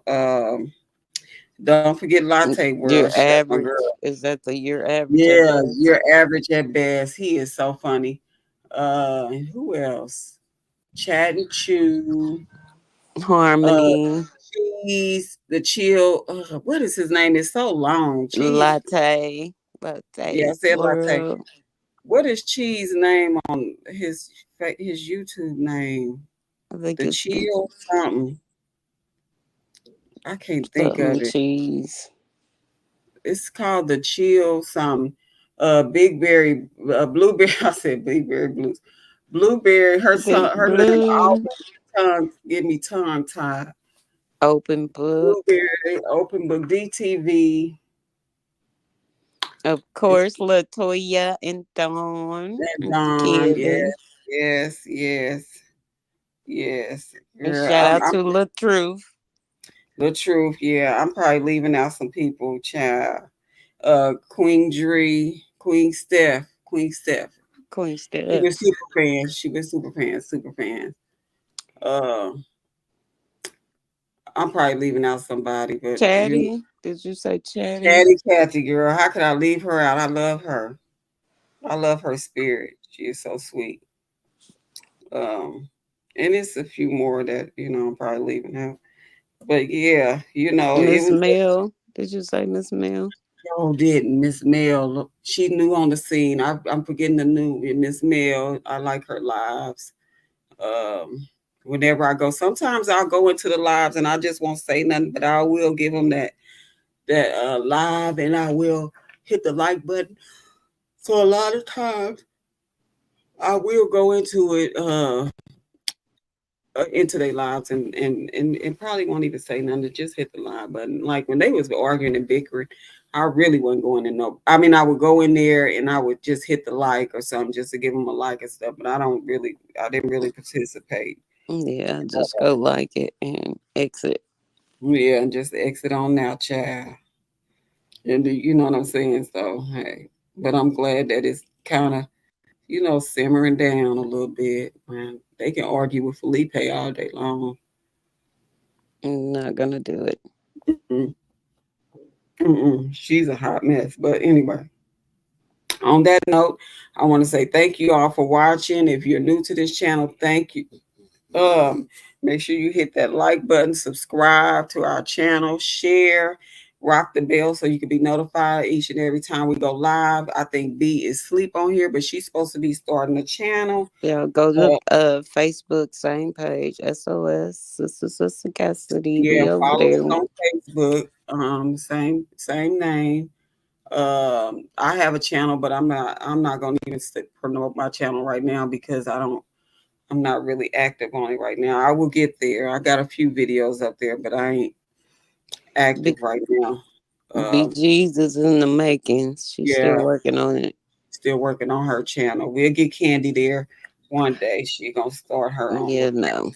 Don't forget Latte your World. That's my average. girl. Is that the your average at Yeah, best? you're average at best. He is so funny. Who else? Chad and Chew. Uh, Harmony, Cheese, the chill. What is his name? It's so long. Cheese. latte, Yeah, I latte's said latte. world. What is Cheese name on his YouTube name? I think The it's big chill something. I can't think something of it. cheese. It's called the chill something. Big berry, blueberry. I said big berry blues. Blueberry. Big Her name blue, always tongue get me tongue tied. open book. Blueberry, Open Book, DTV, Of it's course, Latoya and Dawn that and Dawn. Yes, Kevin. yes, yes, yes. And Girl, shout out I'm to La Truth, the truth. Yeah, I'm probably leaving out some people. Child, Queen Dree, Queen Steph. Queen She was Steps. super fan. She was super fan, super fan. Uh, I'm probably leaving out somebody, but you, Chatty. Did you say Chatty? Chatty Cathy, girl, how could I leave her out? I love her. I love her spirit. She is so sweet. Um, and it's a few more that I'm probably leaving out. But yeah, it Miss was. Mel. Did you say Miss Mel? Oh, didn't Miss Mel? She new on the scene. I'm forgetting the new Miss Mel. I like her lives. Um, Whenever I go, sometimes I'll go into the lives and I just won't say nothing, but I will give them that live and I will hit the like button. So a lot of times I will go into their lives and probably won't even say nothing to just hit the live button. Like when they was arguing and bickering, I really wasn't going in no. I mean, I would go in there and I would just hit the like or something just to give them a like and stuff. But I didn't really participate. Yeah, just go like it and exit. Yeah, and just exit on now, child. And you know what I'm saying? So hey, but I'm glad that it's kind of simmering down a little bit. Man, they can argue with Felipe all day long. Not gonna do it. Mm-mm. Mm-mm. She's a hot mess. But anyway, on that note, I want to say thank you all for watching. If you're new to this channel, thank you. Um, Make sure you hit that like button, subscribe to our channel, share, rock the bell so you can be notified each and every time we go live. I think B is sleep on here, but she's supposed to be starting a channel. Yeah, go to Uh, Facebook, same page, SOS, Sister Cassidy. yeah, Be over follow there. us on Facebook. Same name. I have a channel, but I'm not gonna even promote my channel right now because I'm not really active on it right now. I will get there. I got a few videos up there, but I ain't active Big, right now. Big Um, Jesus in the making. She's still yeah, working on it. still working on her channel. We'll get Candy there one day. She gonna start her own Yeah, little. no.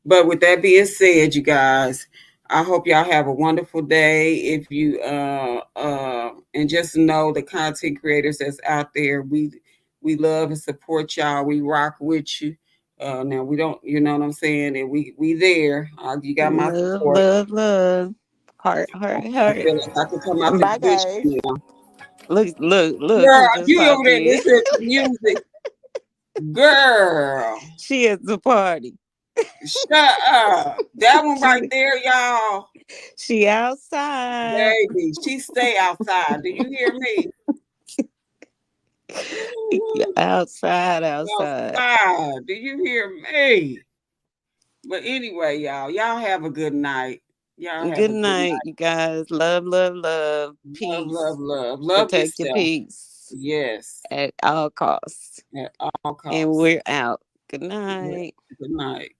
But with that being said, you guys, I hope y'all have a wonderful day. If you and just know the content creators that's out there, we love and support y'all. We rock with you. Now we don't, you know what I'm saying, and we there. You got my Love, support. love, love. Heart, heart, I heart. feel like I can come out the Bye, bush guys. now. Look Girl, who just you over popped there in. listening to music. Girl, She at the party. shut up. That one right she there, y'all. she outside. Baby, she stay outside. Do you hear me? Ooh, Outside, outside. outside. Do you hear me? But anyway, y'all have a good night. Y'all have Good a good night, night. you guys. Love, love, love. Love, love, Peace. love. Love Protect your yourself. peace Yes, at all costs. at all And costs. we're out. Good Yeah. night. Good night.